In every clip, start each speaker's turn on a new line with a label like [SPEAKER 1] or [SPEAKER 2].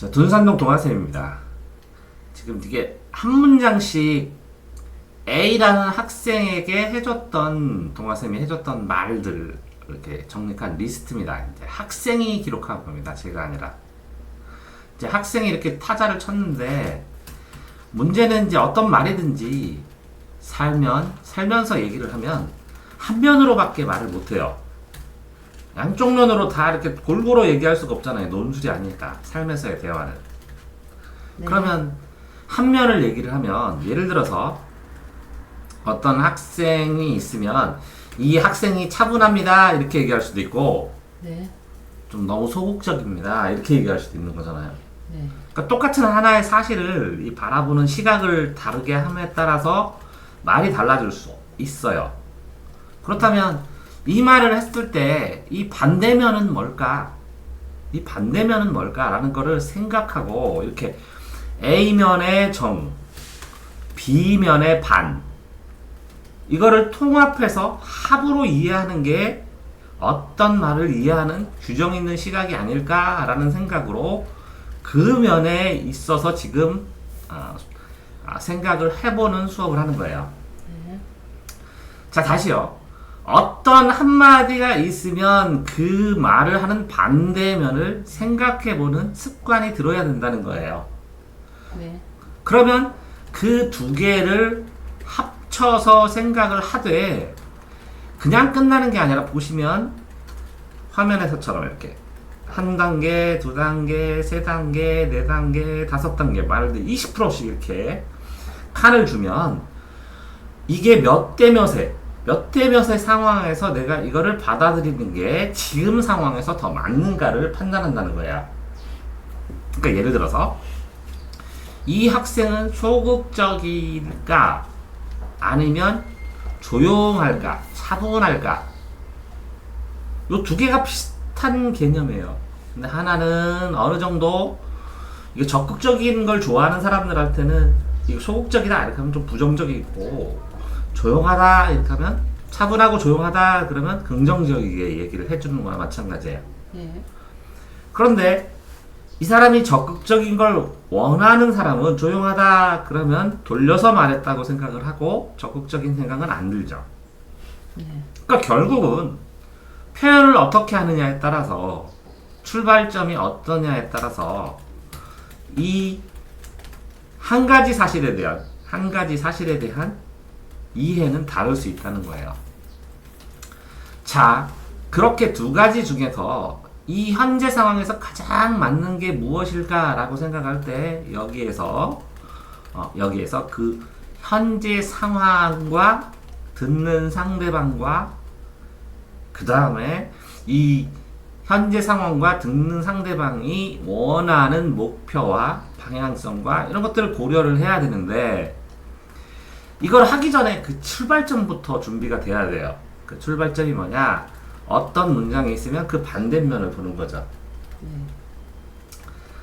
[SPEAKER 1] 자, 둔산동 동아쌤입니다. 지금 이게 한 문장씩 A라는 학생에게 해줬던, 동아쌤이 해줬던 말들 이렇게 정리한 리스트입니다. 이제 학생이 기록한 겁니다. 제가 아니라. 이제 학생이 이렇게 타자를 쳤는데, 문제는 이제 어떤 말이든지 살면서 얘기를 하면 한 면으로밖에 말을 못해요. 양쪽 면으로 다 이렇게 골고루 얘기할 수가 없잖아요. 논술이 아니니까. 삶에서의 대화는.
[SPEAKER 2] 네.
[SPEAKER 1] 그러면 한 면을 얘기를 하면, 예를 들어서 어떤 학생이 있으면 이 학생이 차분합니다 이렇게 얘기할 수도 있고,
[SPEAKER 2] 네.
[SPEAKER 1] 좀 너무 소극적입니다 이렇게 얘기할 수도 있는 거잖아요.
[SPEAKER 2] 네.
[SPEAKER 1] 그러니까 똑같은 하나의 사실을 이 바라보는 시각을 다르게 함에 따라서 말이 달라질 수 있어요. 그렇다면 이 말을 했을 때 이 반대면은 뭘까? 이 반대면은 뭘까라는 거를 생각하고, 이렇게 A면의 정, B면의 반, 이거를 통합해서 합으로 이해하는 게 어떤 말을 이해하는 규정 있는 시각이 아닐까라는 생각으로 그 면에 있어서 지금 생각을 해보는 수업을 하는 거예요.
[SPEAKER 2] 네.
[SPEAKER 1] 자, 다시요. 어떤 한마디가 있으면 그 말을 하는 반대면을 생각해보는 습관이 들어야 된다는 거예요.
[SPEAKER 2] 네.
[SPEAKER 1] 그러면 그 두 개를 합쳐서 생각을 하되, 그냥 끝나는 게 아니라, 보시면 화면에서처럼 이렇게 한 단계, 두 단계, 세 단계, 네 단계, 다섯 단계 말을 20%씩 이렇게 칸을 주면, 이게 몇 대 몇의 상황에서 내가 이거를 받아들이는 게 지금 상황에서 더 맞는가를 판단한다는 거야. 그러니까 예를 들어서 이 학생은 소극적일까 아니면 조용할까 차분할까, 요 두 개가 비슷한 개념이에요. 근데 하나는 어느 정도 이게 적극적인 걸 좋아하는 사람들한테는 이거 소극적이다 이렇게 하면 좀 부정적이고, 조용하다 이렇게 하면, 차분하고 조용하다 그러면 긍정적이게 얘기를 해주는 거나 마찬가지예요.
[SPEAKER 2] 네.
[SPEAKER 1] 그런데 이 사람이 적극적인 걸 원하는 사람은 조용하다 그러면 돌려서 말했다고 생각을 하고 적극적인 생각은 안 들죠.
[SPEAKER 2] 네.
[SPEAKER 1] 그러니까 결국은 표현을 어떻게 하느냐에 따라서, 출발점이 어떠냐에 따라서 이 한 가지 사실에 대한 이해는 다를 수 있다는 거예요. 자, 그렇게 두 가지 중에서 이 현재 상황에서 가장 맞는 게 무엇일까라고 생각할 때, 여기에서 그 현재 상황과 듣는 상대방과, 그 다음에 이 현재 상황과 듣는 상대방이 원하는 목표와 방향성과 이런 것들을 고려를 해야 되는데, 이걸 하기 전에 그 출발점부터 준비가 돼야 돼요. 그 출발점이 뭐냐? 어떤 문장이 있으면 그 반대면을 보는 거죠.
[SPEAKER 2] 네.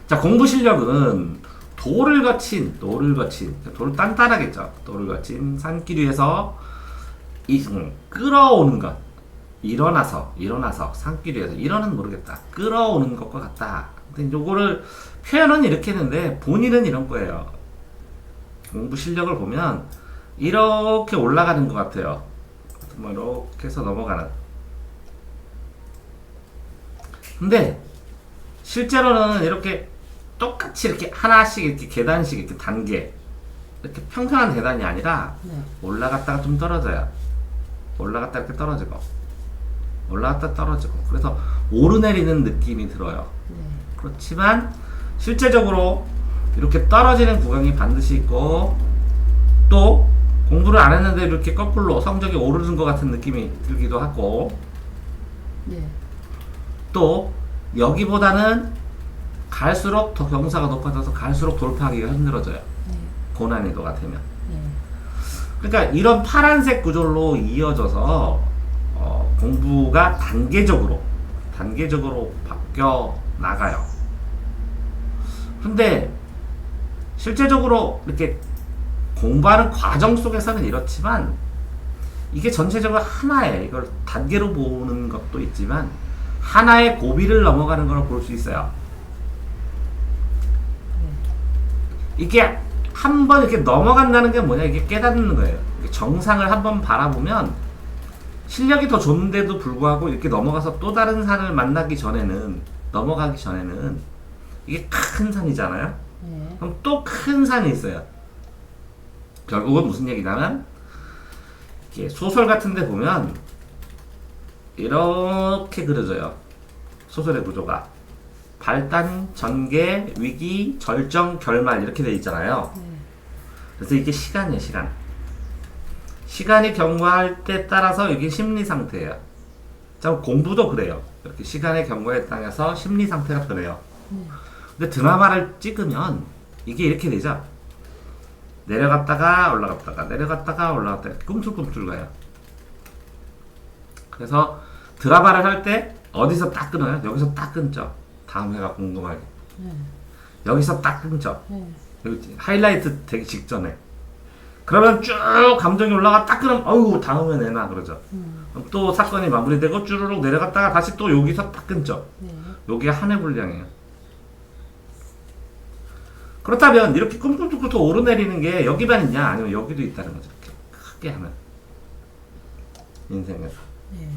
[SPEAKER 1] 자, 공부 실력은 도를 거친, 도를 단단하겠죠. 도를 거친 산길 위에서 끌어오는 것. 일어나서, 산길 위에서, 일어는 모르겠다. 끌어오는 것과 같다. 근데 요거를 표현은 이렇게 했는데 본인은 이런 거예요. 공부 실력을 보면 이렇게 올라가는 것 같아요. 뭐 이렇게 해서 넘어가는. 근데 실제로는 이렇게 똑같이 이렇게 하나씩 이렇게 계단식 이렇게 단계, 이렇게 평평한 계단이 아니라
[SPEAKER 2] 네.
[SPEAKER 1] 올라갔다가 좀 떨어져요. 올라갔다 이렇게 떨어지고, 올라갔다 떨어지고, 그래서 오르내리는 느낌이 들어요.
[SPEAKER 2] 네.
[SPEAKER 1] 그렇지만 실제적으로 이렇게 떨어지는 구간이 반드시 있고, 또 공부를 안 했는데 이렇게 거꾸로 성적이 오르는 것 같은 느낌이 들기도 하고,
[SPEAKER 2] 네.
[SPEAKER 1] 또 여기보다는 갈수록 더 경사가 높아져서 갈수록 돌파하기가 힘들어져요.
[SPEAKER 2] 네.
[SPEAKER 1] 고난이도가 되면.
[SPEAKER 2] 네.
[SPEAKER 1] 그러니까 이런 파란색 구조로 이어져서 공부가 단계적으로 바뀌어 나가요. 근데 실제적으로 이렇게 공부하는 과정 속에서는 이렇지만, 이게 전체적으로 하나의, 이걸 단계로 보는 것도 있지만 하나의 고비를 넘어가는 걸 볼 수 있어요. 이게 한 번 이렇게 넘어간다는 게 뭐냐, 이게 깨닫는 거예요. 정상을 한번 바라보면 실력이 더 좋은데도 불구하고 이렇게 넘어가서 또 다른 산을 만나기 전에는, 넘어가기 전에는 이게 큰 산이잖아요.
[SPEAKER 2] 네.
[SPEAKER 1] 그럼 또 큰 산이 있어요. 결국은 무슨 얘기냐면, 이렇게 소설 같은 데 보면 이렇게 그려져요. 소설의 구조가 발단, 전개, 위기, 절정, 결말 이렇게 돼 있잖아요.
[SPEAKER 2] 네.
[SPEAKER 1] 그래서 이게 시간이에요. 시간이 경과할 때 따라서 이게 심리 상태예요. 자, 공부도 그래요. 이렇게 시간의 경과에 따라서 심리 상태가 변해요.
[SPEAKER 2] 네.
[SPEAKER 1] 근데 드라마를 찍으면 이게 이렇게 되죠. 내려갔다가 올라갔다가 내려갔다가 올라갔다가 꿈틀꿈틀 가요. 그래서 드라마를 할 때 어디서 딱 끊어요? 여기서 딱 끊죠. 다음 회가 궁금하게.
[SPEAKER 2] 네.
[SPEAKER 1] 여기서 딱 끊죠.
[SPEAKER 2] 네.
[SPEAKER 1] 여기 하이라이트 되기 직전에. 그러면 쭉 감정이 올라가 딱 끊으면 어우 다음에 내나 그러죠. 그럼 또 사건이 마무리되고 쭈르륵 내려갔다가 다시 또 여기서 딱 끊죠.
[SPEAKER 2] 네.
[SPEAKER 1] 여기가 한 해 분량이에요. 그렇다면 이렇게 꿈꿈꿈꿈 오르내리는 게 여기만 있냐? 아니면 여기도 있다는 거죠. 이렇게 크게 하면 인생에서.
[SPEAKER 2] 네.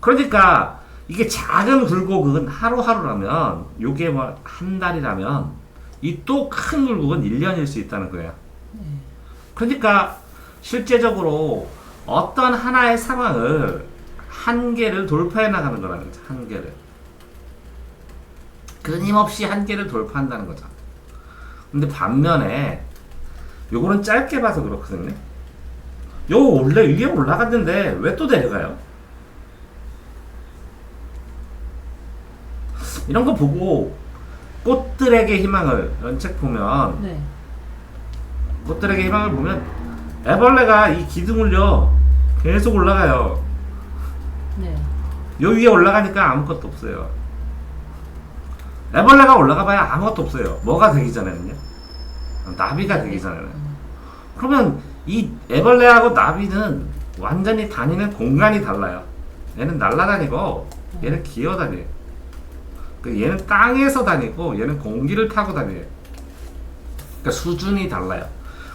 [SPEAKER 1] 그러니까 이게 작은 굴곡은 하루하루라면, 요게 뭐 한 달이라면, 이 또 큰 굴곡은 1년일 수 있다는 거예요.
[SPEAKER 2] 네.
[SPEAKER 1] 그러니까 실제적으로 어떤 하나의 상황을 한계를 돌파해 나가는 거라는 거죠. 한계를 끊임없이 한계를 돌파한다는 거죠. 근데 반면에 요거는 짧게 봐서 그렇거든요. 요 원래 위에 올라갔는데 왜 또 내려가요? 이런 거 보고 꽃들에게 희망을, 이런 책 보면,
[SPEAKER 2] 네.
[SPEAKER 1] 꽃들에게 희망을 보면 애벌레가 이 기둥을요 계속 올라가요.
[SPEAKER 2] 네.
[SPEAKER 1] 요 위에 올라가니까 아무것도 없어요. 애벌레가 올라가 봐야 아무것도 없어요. 뭐가 되기 전에는요? 나비가 되기 전에는. 그러면 이 애벌레하고 나비는 완전히 다니는 공간이 달라요. 얘는 날아다니고 얘는 기어다녀요. 얘는 땅에서 다니고 얘는 공기를 타고 다녀요. 그러니까 수준이 달라요.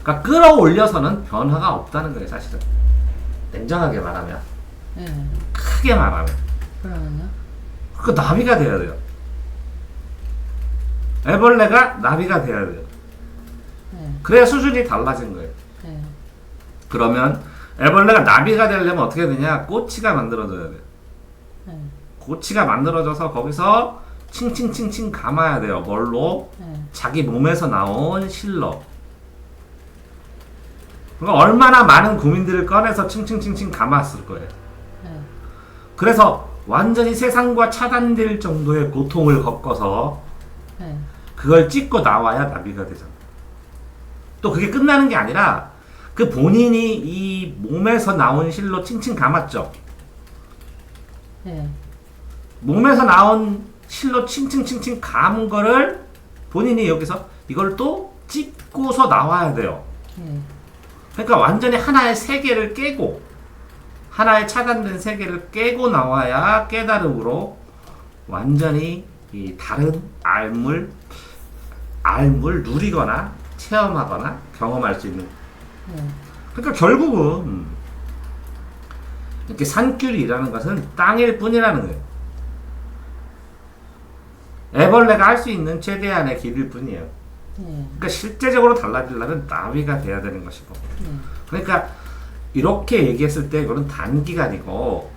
[SPEAKER 1] 그러니까 끌어올려서는 변화가 없다는 거예요, 사실은. 냉정하게 말하면.
[SPEAKER 2] 네.
[SPEAKER 1] 크게 말하면.
[SPEAKER 2] 그러면요?
[SPEAKER 1] 그 나비가 돼야 돼요. 애벌레가 나비가 돼야 돼요.
[SPEAKER 2] 네.
[SPEAKER 1] 그래야 수준이 달라진 거예요.
[SPEAKER 2] 네.
[SPEAKER 1] 그러면 애벌레가 나비가 되려면 어떻게 되냐? 꼬치가 만들어져야 돼요.
[SPEAKER 2] 네.
[SPEAKER 1] 꼬치가 만들어져서 거기서 칭칭칭칭 감아야 돼요. 뭘로?
[SPEAKER 2] 네.
[SPEAKER 1] 자기 몸에서 나온 실로. 그러니까 얼마나 많은 고민들을 꺼내서 칭칭칭칭 감았을 거예요.
[SPEAKER 2] 네.
[SPEAKER 1] 그래서 완전히 세상과 차단될 정도의 고통을 겪어서
[SPEAKER 2] 네.
[SPEAKER 1] 그걸 찍고 나와야 나비가 되잖아. 또 그게 끝나는 게 아니라 그 본인이 이 몸에서 나온 실로 칭칭 감았죠.
[SPEAKER 2] 네.
[SPEAKER 1] 몸에서 나온 실로 칭칭칭칭 감은 거를 본인이 여기서 이걸 또 찍고서 나와야 돼요.
[SPEAKER 2] 네.
[SPEAKER 1] 그러니까 완전히 하나의 세계를 깨고, 하나의 차단된 세계를 깨고 나와야 깨달음으로 완전히 이 다른 알물 누리거나 체험하거나 경험할 수 있는.
[SPEAKER 2] 네.
[SPEAKER 1] 그러니까 결국은 이렇게 산길이라는 것은 땅일 뿐이라는 거예요. 애벌레가 할 수 있는 최대한의 길일 뿐이에요.
[SPEAKER 2] 네.
[SPEAKER 1] 그러니까 실제적으로 달라지려면 나비가 돼야 되는 것이고.
[SPEAKER 2] 네.
[SPEAKER 1] 그러니까 이렇게 얘기했을 때 그건 단기간이고,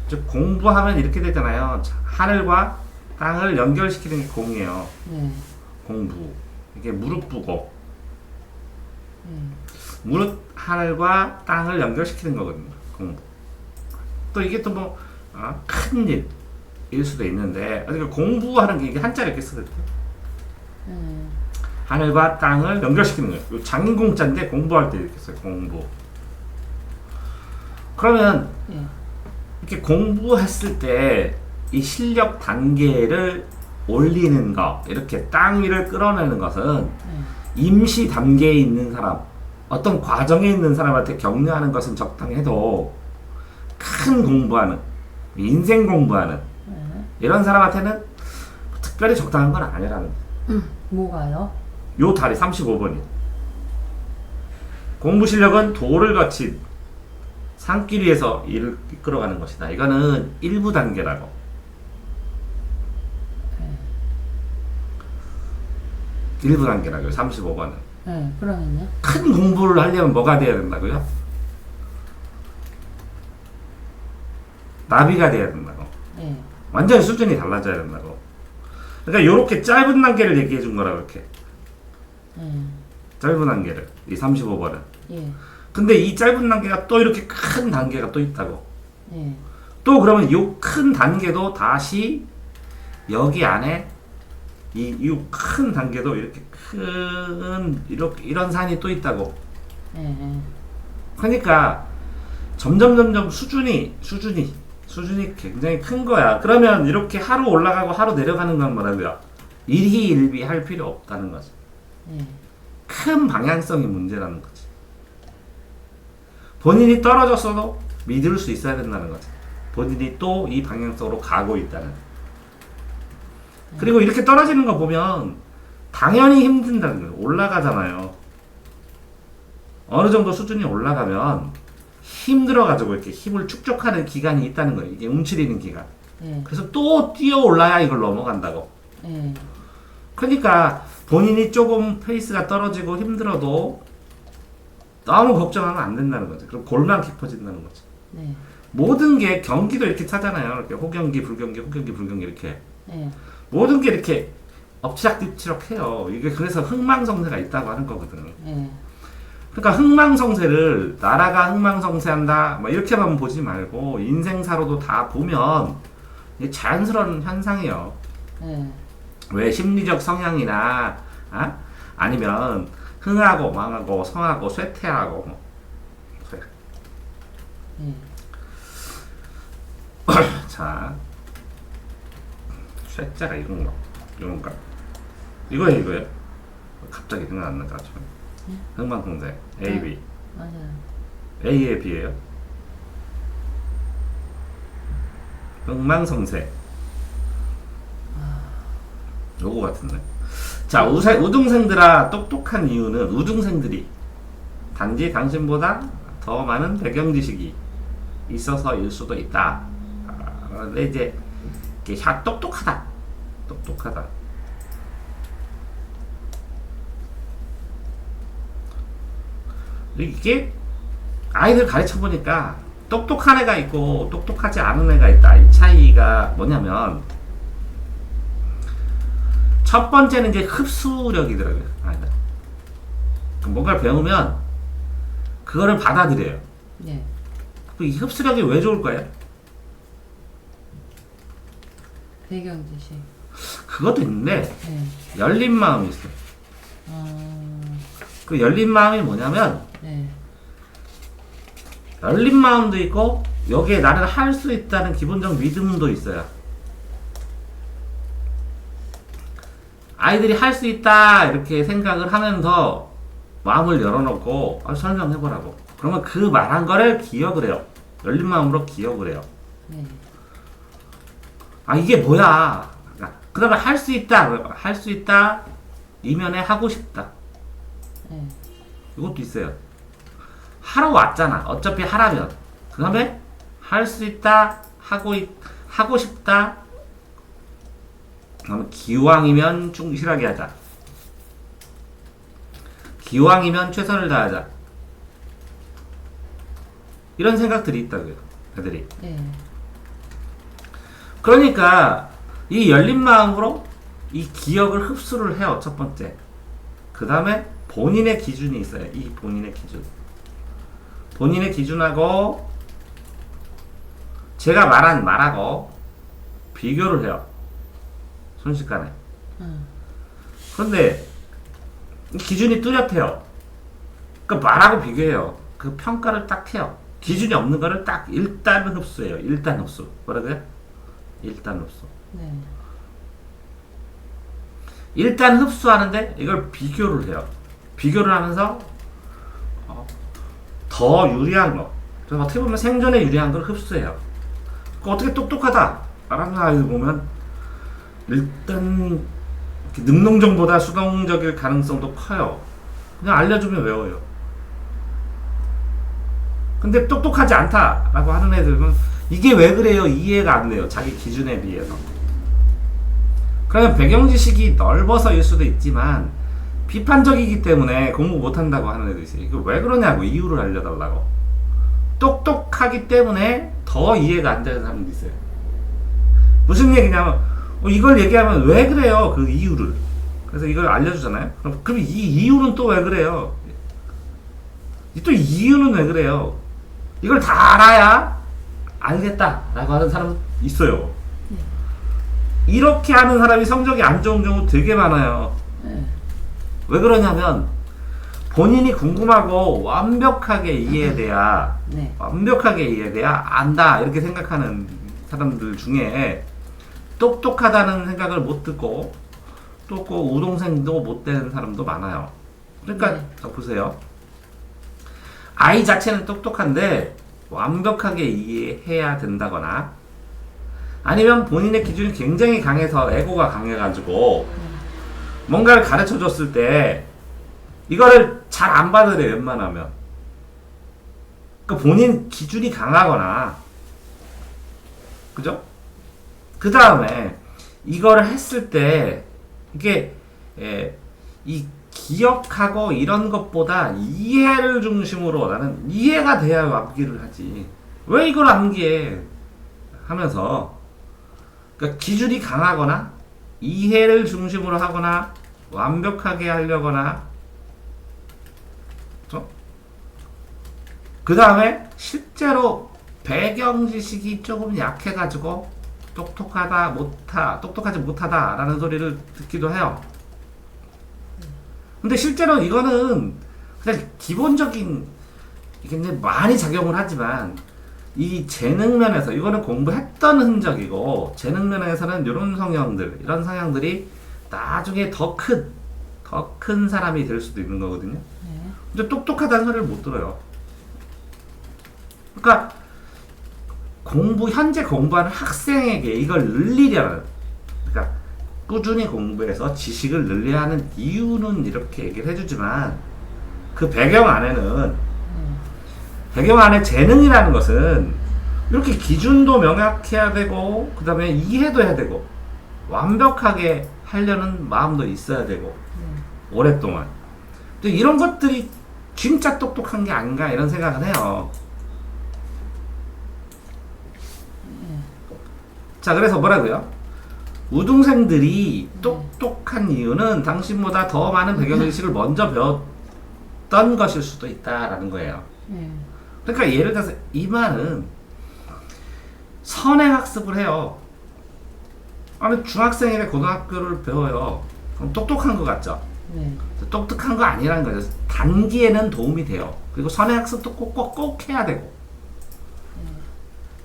[SPEAKER 1] 즉 공부하면 이렇게 되잖아요. 하늘과 땅을 연결시키는 게 공이에요.
[SPEAKER 2] 네.
[SPEAKER 1] 공부. 이게 무릎부고
[SPEAKER 2] 네.
[SPEAKER 1] 무릇 하늘과 땅을 연결시키는 거거든요. 공부. 또 이게 또 뭐 큰 일일 수도 있는데, 그러니까 공부하는 게 이게 한자를 이렇게 쓰거든요.
[SPEAKER 2] 네.
[SPEAKER 1] 하늘과 땅을 연결시키는 거예요. 요 장공자인데 공부할 때 이렇게 써요. 공부. 그러면
[SPEAKER 2] 네.
[SPEAKER 1] 이렇게 공부했을 때 이 실력 단계를 올리는 거, 이렇게 땅 위를 끌어내는 것은
[SPEAKER 2] 네.
[SPEAKER 1] 임시 단계에 있는 사람, 어떤 과정에 있는 사람한테 격려하는 것은 적당해도 큰 공부하는, 인생 공부하는
[SPEAKER 2] 네.
[SPEAKER 1] 이런 사람한테는 특별히 적당한 건 아니라는 거예요.
[SPEAKER 2] 뭐가요?
[SPEAKER 1] 요 다리 35번이. 공부 실력은 도를 거친 산길 위에서 일을 이끌어가는 것이다. 이거는 일부 단계라고. 일부 단계라고요. 35번은.
[SPEAKER 2] 네, 그러면요?
[SPEAKER 1] 큰 공부를 하려면 뭐가 돼야 된다고요? 나비가 돼야 된다고.
[SPEAKER 2] 네.
[SPEAKER 1] 완전히 수준이 달라져야 된다고. 그러니까 요렇게 짧은 단계를 얘기해 준 거라고 이렇게. 짧은 단계를. 이 35번은.
[SPEAKER 2] 예.
[SPEAKER 1] 근데 이 짧은 단계가 또 이렇게 큰 단계가 또 있다고.
[SPEAKER 2] 예.
[SPEAKER 1] 또 그러면 요 큰 단계도 다시 여기 안에 이 큰 단계도 이렇게 큰 이런 산이 또 있다고.
[SPEAKER 2] 예.
[SPEAKER 1] 그러니까 점점 수준이 굉장히 큰 거야. 그러면 이렇게 하루 올라가고 하루 내려가는 건 뭐라고요? 일희일비 할 필요 없다는 거죠.
[SPEAKER 2] 예.
[SPEAKER 1] 큰 방향성이 문제라는 거지. 본인이 떨어졌어도 믿을 수 있어야 된다는 거지. 본인이 또 이 방향성으로 가고 있다는. 그리고 이렇게 떨어지는 거 보면 당연히 힘든다는 거예요. 올라가잖아요. 어느 정도 수준이 올라가면 힘들어가지고 이렇게 힘을 축적하는 기간이 있다는 거예요. 이게 움츠리는 기간.
[SPEAKER 2] 예.
[SPEAKER 1] 그래서 또 뛰어 올라야 이걸 넘어간다고.
[SPEAKER 2] 예.
[SPEAKER 1] 그러니까 본인이 조금 페이스가 떨어지고 힘들어도 너무 걱정하면 안 된다는 거죠. 그럼 골만 깊어진다는 거죠.
[SPEAKER 2] 네.
[SPEAKER 1] 모든 게 경기도 이렇게 차잖아요. 이렇게 호경기, 불경기, 호경기, 불경기 이렇게.
[SPEAKER 2] 예.
[SPEAKER 1] 모든 게 이렇게 엎치락뒤치락 해요. 이게 그래서 흥망성쇠가 있다고 하는 거거든.
[SPEAKER 2] 예.
[SPEAKER 1] 그러니까 흥망성쇠를 나라가 흥망성쇠한다 뭐 이렇게만 보지 말고 인생사로도 다 보면 이게 자연스러운 현상이에요.
[SPEAKER 2] 예.
[SPEAKER 1] 왜 심리적 성향이나 아니면 흥하고 망하고 성하고 쇠퇴하고 뭐.
[SPEAKER 2] 예.
[SPEAKER 1] 자, 쇠자가 이건가? 이거예요. 갑자기 생각 안 나가지고. 흥망성쇠 A, B.
[SPEAKER 2] 맞아요.
[SPEAKER 1] A에 B예요. 흥망성쇠. 요거 같은데. 자, 우등생들아 똑똑한 이유는 우등생들이 단지 당신보다 더 많은 배경 지식이 있어서일 수도 있다. 근데 이제 이게 똑똑하다. 이게 아이들 가르쳐 보니까 똑똑한 애가 있고 똑똑하지 않은 애가 있다. 이 차이가 뭐냐면 첫 번째는 이제 흡수력이더라고요. 아이들. 뭔가를 배우면 그거를 받아들여요.
[SPEAKER 2] 예.
[SPEAKER 1] 이 흡수력이 왜 좋을 거예요?
[SPEAKER 2] 배경 지식.
[SPEAKER 1] 그것도 있는데
[SPEAKER 2] 예.
[SPEAKER 1] 열린 마음이 있어요. 그 열린 마음이 뭐냐면
[SPEAKER 2] 네.
[SPEAKER 1] 열린 마음도 있고 여기에 나를 할 수 있다는 기본적 믿음도 있어요. 아이들이 할 수 있다 이렇게 생각을 하면서 마음을 열어놓고 설명해보라고. 그러면 그 말한 거를 기억을 해요. 열린 마음으로 기억을 해요.
[SPEAKER 2] 네.
[SPEAKER 1] 이게 뭐야. 그 다음에 할 수 있다 이면에 하고 싶다.
[SPEAKER 2] 네.
[SPEAKER 1] 이것도 있어요. 하러 왔잖아. 어차피 하라면. 그 다음에 할 수 있다 하고 싶다. 그다음에 기왕이면 충실하게 하자. 기왕이면 최선을 다하자. 이런 생각들이 있다고요. 애들이.
[SPEAKER 2] 예.
[SPEAKER 1] 그러니까 이 열린 마음으로 이 기억을 흡수를 해요. 첫 번째. 그 다음에 본인의 기준이 있어요. 이 본인의 기준. 본인의 기준하고 제가 말한 말하고 비교를 해요. 순식간에. 그런데 기준이 뚜렷해요. 그러니까 말하고 비교해요. 그 평가를 딱 해요. 기준이 없는 거를 딱 일단 흡수해요. 일단 흡수. 뭐라고요? 일단 흡수.
[SPEAKER 2] 네.
[SPEAKER 1] 일단 흡수하는데 이걸 비교를 해요. 비교를 하면서 더 유리한 거. 그래서 어떻게 보면 생존에 유리한 걸 흡수해요. 어떻게 똑똑하다. 라는 아이들 보면 일단 능동적보다 수동적일 가능성도 커요. 그냥 알려주면 외워요. 근데 똑똑하지 않다라고 하는 애들은 이게 왜 그래요? 이해가 안 돼요. 자기 기준에 비해서. 그러면 배경 지식이 넓어서일 수도 있지만 비판적이기 때문에 공부 못한다고 하는 애도 있어요. 이거 왜 그러냐고 이유를 알려달라고. 똑똑하기 때문에 더 이해가 안 되는 사람도 있어요. 무슨 얘기냐면 이걸 얘기하면 왜 그래요? 그 이유를. 그래서 이걸 알려주잖아요. 그럼 이 이유는 또 왜 그래요? 또 이 이유는 왜 그래요? 이걸 다 알아야 알겠다라고 하는 사람 있어요. 이렇게 하는 사람이 성적이 안 좋은 경우 되게 많아요. 왜 그러냐면 본인이 궁금하고 완벽하게 이해돼야 완벽하게 이해돼야 안다 이렇게 생각하는 사람들 중에 똑똑하다는 생각을 못 듣고 또 우동생도 못 되는 사람도 많아요. 그러니까 자 보세요. 아이 자체는 똑똑한데 완벽하게 이해해야 된다거나 아니면 본인의 기준이 굉장히 강해서 에고가 강해가지고 뭔가를 가르쳐 줬을 때 이거를 잘 안 받으래 웬만하면. 그러니까 본인 기준이 강하거나 그죠? 그 다음에 이거를 했을 때 이게 이 기억하고 이런 것보다 이해를 중심으로 나는 이해가 돼야 암기를 하지. 왜 이걸 암기해? 하면서 그러니까 기준이 강하거나 이해를 중심으로 하거나 완벽하게 하려거나 그렇죠? 그 다음에 실제로 배경 지식이 조금 약해가지고 똑똑하지 못하다라는 소리를 듣기도 해요. 근데 실제로 이거는 그냥 기본적인 이게 많이 작용을 하지만 이 재능 면에서 이거는 공부했던 흔적이고 재능 면에서는 이런 성향들 이런 성향들이 나중에 더 큰 사람이 될 수도 있는 거거든요. 근데 똑똑하다는 소리를 못 들어요. 그러니까 현재 공부하는 학생에게 이걸 늘리려는 그러니까 꾸준히 공부해서 지식을 늘려야 하는 이유는 이렇게 얘기를 해주지만 그 배경 안에는 배경 안에 재능이라는 것은 이렇게 기준도 명확해야 되고 그 다음에 이해도 해야 되고 완벽하게 하려는 마음도 있어야 되고 오랫동안 또 이런 것들이 진짜 똑똑한 게 아닌가 이런 생각을 해요. 자 그래서 뭐라고요? 우등생들이 똑똑한 이유는 당신보다 더 많은 배경지식을 먼저 배웠던 것일 수도 있다라는 거예요. 그러니까 예를 들어서 이 말은 선행학습을 해요. 아니 중학생이래 고등학교를 배워요. 그럼 똑똑한 것 같죠? 똑똑한 거 아니라는 거죠. 단기에는 도움이 돼요. 그리고 선행학습도 꼭 해야 되고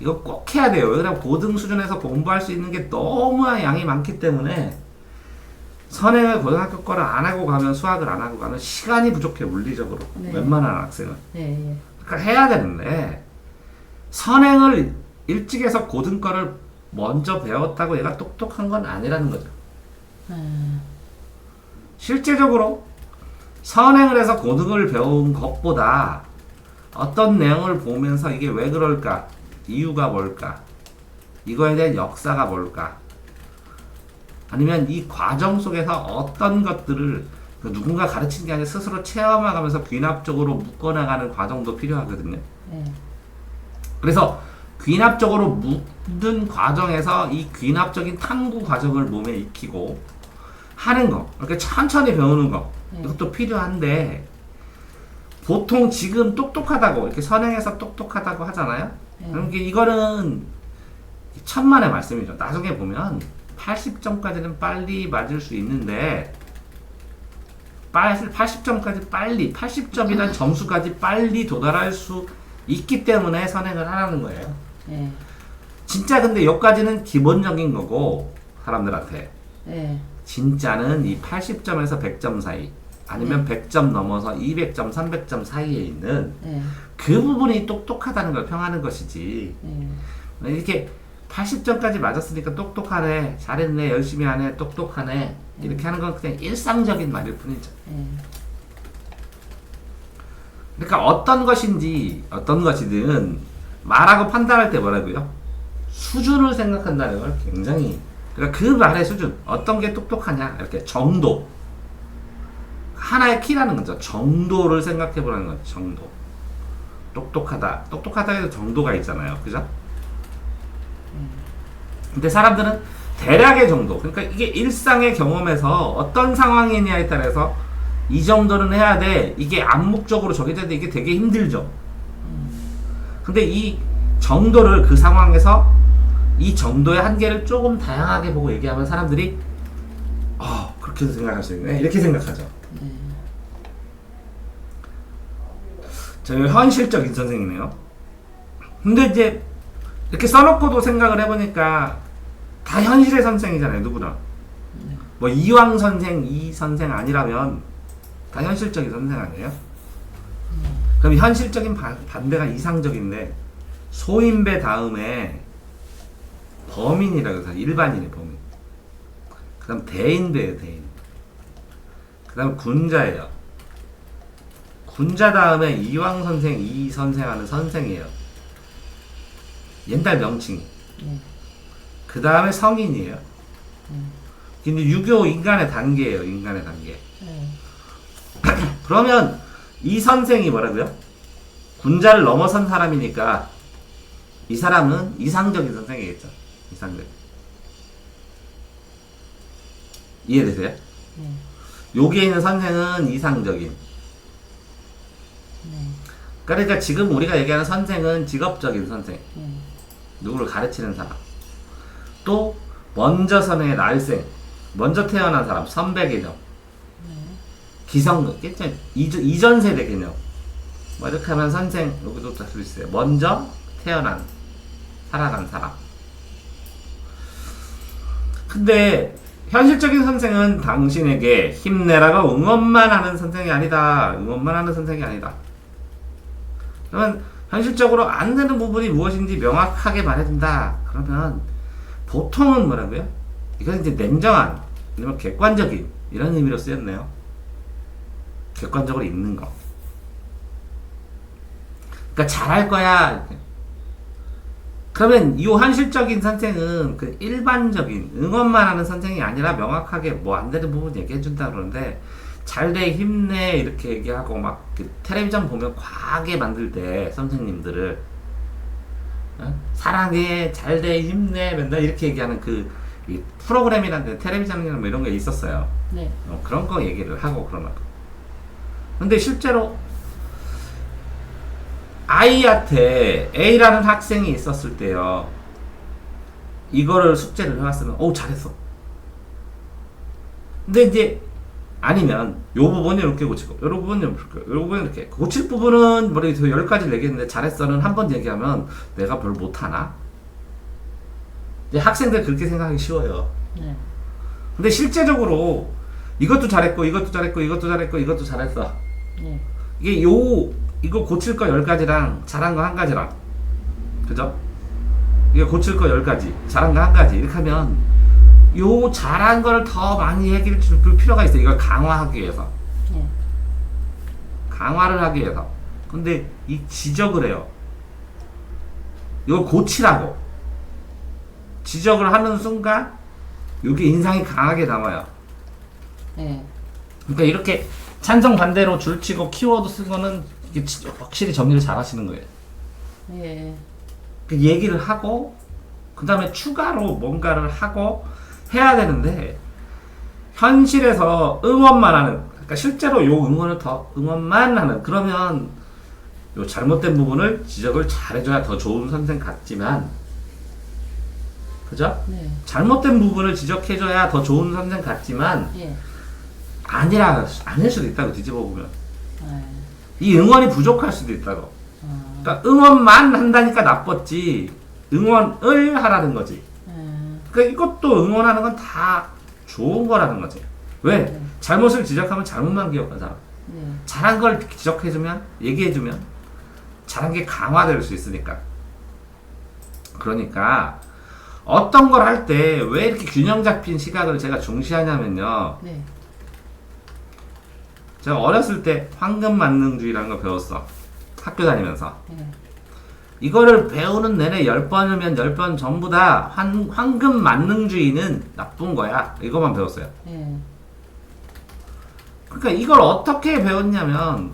[SPEAKER 1] 이거 꼭 해야 돼요. 왜냐면 고등 수준에서 공부할 수 있는 게 너무 양이 많기 때문에 선행을 고등학교 거를 안 하고 가면 수학을 안 하고 가면 시간이 부족해 물리적으로 웬만한 학생은. 그러니까 해야 되는데 선행을 일찍 해서 고등 거를 먼저 배웠다고 얘가 똑똑한 건 아니라는 거죠. 실제적으로 선행을 해서 고등을 배운 것보다 어떤 내용을 보면서 이게 왜 그럴까? 이유가 뭘까? 이거에 대한 역사가 뭘까? 아니면 이 과정 속에서 어떤 것들을 누군가 가르친 게 아니라 스스로 체험해가면서 귀납적으로 묶어나가는 과정도 필요하거든요. 그래서 귀납적으로 묶는 과정에서 이 귀납적인 탐구 과정을 몸에 익히고 하는 거, 이렇게 천천히 배우는 거 이것도 필요한데 보통 지금 똑똑하다고 이렇게 선행해서 똑똑하다고 하잖아요. 그럼 이거는 천만의 말씀이죠. 나중에 보면 80점까지는 빨리 맞을 수 있는데 80점까지 빨리 80점이라는 점수까지 빨리 도달할 수 있기 때문에 선행을 하라는 거예요. 진짜 근데 여기까지는 기본적인 거고 사람들한테 진짜는 이 80점에서 100점 사이 아니면 100점 넘어서 200점, 300점 사이에 있는 그 부분이 똑똑하다는 걸 평하는 것이지 이렇게 80점까지 맞았으니까 똑똑하네, 잘했네, 열심히 하네, 똑똑하네 이렇게 하는 건 그냥 일상적인 말일 뿐이죠.
[SPEAKER 2] 예.
[SPEAKER 1] 그러니까 어떤 것이든 말하고 판단할 때 뭐라고요? 수준을 생각한다는 걸 굉장히, 그러니까 그 말의 수준, 어떤 게 똑똑하냐, 이렇게 정도, 하나의 키라는 거죠. 정도를 생각해 보라는 거죠. 정도. 똑똑하다 해도 정도가 있잖아요, 그죠? 근데 사람들은 대략의 정도, 그러니까 이게 일상의 경험에서 어떤 상황이냐에 따라서 이 정도는 해야 돼, 이게 암묵적으로 정해졌는데 이게 되게 힘들죠. 근데 이 정도를, 그 상황에서 이 정도의 한계를 조금 다양하게 보고 얘기하면 사람들이 그렇게도 생각할 수 있네, 이렇게 생각하죠. 저희 현실적인 선생이네요. 근데 이제 이렇게 써놓고도 생각을 해보니까 다 현실의 선생이잖아요, 누구나. 뭐 이왕 선생, 이 선생 아니라면 다 현실적인 선생 아니에요? 그럼 현실적인 반대가 이상적인데, 소인배 다음에 범인이라고 해서 일반인의 범인. 그 다음 대인배예요, 대인. 그 다음 군자예요. 군자 다음에 이왕 선생, 이 선생 하는 선생이에요. 옛날 명칭이. 그 다음에 성인이에요. 근데 유교 인간의 단계예요, 인간의 단계. 그러면 이 선생이 뭐라고요? 군자를 넘어선 사람이니까 이 사람은 이상적인 선생이겠죠. 이상적. 이해되세요? 여기에 있는 선생은 이상적인. 그러니까 지금 우리가 얘기하는 선생은 직업적인 선생. 누구를 가르치는 사람. 또 먼저 선의 날생, 먼저 태어난 사람, 선배 개념. 기성급, 이전 세대 개념. 뭐 이렇게 하면 선생, 여기도 할 수 있어요. 먼저 태어난, 살아난 사람. 근데 현실적인 선생은 당신에게 힘내라고 응원만 하는 선생이 아니다. 응원만 하는 선생이 아니다. 그러면 현실적으로 안 되는 부분이 무엇인지 명확하게 말해준다. 그러면 보통은 뭐라고요? 이건 이제 냉정한, 아니면 객관적인 이런 의미로 쓰였네요. 객관적으로 있는 거. 그러니까 잘할 거야. 그러면 이 현실적인 선생은 그 일반적인 응원만 하는 선생이 아니라 명확하게 뭐 안 되는 부분 얘기해준다 그러는데, 잘돼, 힘내 이렇게 얘기하고 막 그 텔레비전 보면 과하게 만들 때 선생님들을 사랑해, 잘돼, 힘내 맨날 이렇게 얘기하는 그 프로그램이나 그 텔레비전이나 뭐 이런 게 있었어요.
[SPEAKER 2] 네.
[SPEAKER 1] 그런 거 얘기를 하고 그러나. 근데 실제로 아이한테 A라는 학생이 있었을 때요, 이거를 숙제를 해왔으면 잘했어. 근데 이제 아니면 요 부분이 이렇게 고치고 요 부분이 이렇게, 요 부분이 이렇게 고칠 부분은 머리 10가지를 얘기했는데 잘했어는 한 번 얘기하면 내가 별 못하나? 이제 학생들 그렇게 생각하기 쉬워요.
[SPEAKER 2] 네.
[SPEAKER 1] 근데 실제적으로 이것도 잘했고 이것도 잘했고 이것도 잘했고 이것도 잘했어.
[SPEAKER 2] 네.
[SPEAKER 1] 이게 이거 고칠 거 10가지랑 잘한 거 1가지랑, 그죠? 이게 고칠 거 10가지, 잘한 거 1가지 이렇게 하면 요 잘한 거를 더 많이 얘기를 줄 필요가 있어요. 이걸 강화하기 위해서.
[SPEAKER 2] 네.
[SPEAKER 1] 강화를 하기 위해서. 근데 이 지적을 해요. 이걸 고치라고. 지적을 하는 순간 여기 인상이 강하게 남아요.
[SPEAKER 2] 네.
[SPEAKER 1] 그러니까 이렇게 찬성 반대로 줄치고 키워드 쓴 거는 이게 확실히 정리를 잘 하시는 거예요.
[SPEAKER 2] 예.
[SPEAKER 1] 그 얘기를 하고 그 다음에 추가로 뭔가를 하고 해야 되는데, 현실에서 응원만 하는, 그러니까 실제로 요 응원을 더 응원만 하는, 그러면 요 잘못된 부분을 지적을 잘해줘야 더 좋은 선생 같지만, 그죠?
[SPEAKER 2] 네.
[SPEAKER 1] 잘못된 부분을 지적해줘야 더 좋은 선생 같지만
[SPEAKER 2] 예.
[SPEAKER 1] 아닐 수도 있다고, 뒤집어 보면.
[SPEAKER 2] 네.
[SPEAKER 1] 이 응원이 부족할 수도 있다고.
[SPEAKER 2] 아.
[SPEAKER 1] 그러니까 응원만 한다니까 나빴지, 응원을 하라는 거지. 그러니까 이것도 응원하는 건 다 좋은 거라는 거지. 왜?
[SPEAKER 2] 네.
[SPEAKER 1] 잘못을 지적하면 잘못만 기억하잖아.
[SPEAKER 2] 네.
[SPEAKER 1] 잘한 걸 지적해주면, 얘기해주면 잘한 게 강화될 수 있으니까. 그러니까 어떤 걸 할 때 왜 이렇게 균형 잡힌 시각을 제가 중시하냐면요.
[SPEAKER 2] 네.
[SPEAKER 1] 제가 어렸을 때 황금만능주의라는 걸 배웠어. 학교 다니면서.
[SPEAKER 2] 네.
[SPEAKER 1] 이거를 배우는 내내 10번이면 10번 전부 다 황금만능주의는 나쁜 거야. 이것만 배웠어요.
[SPEAKER 2] 네.
[SPEAKER 1] 그러니까 이걸 어떻게 배웠냐면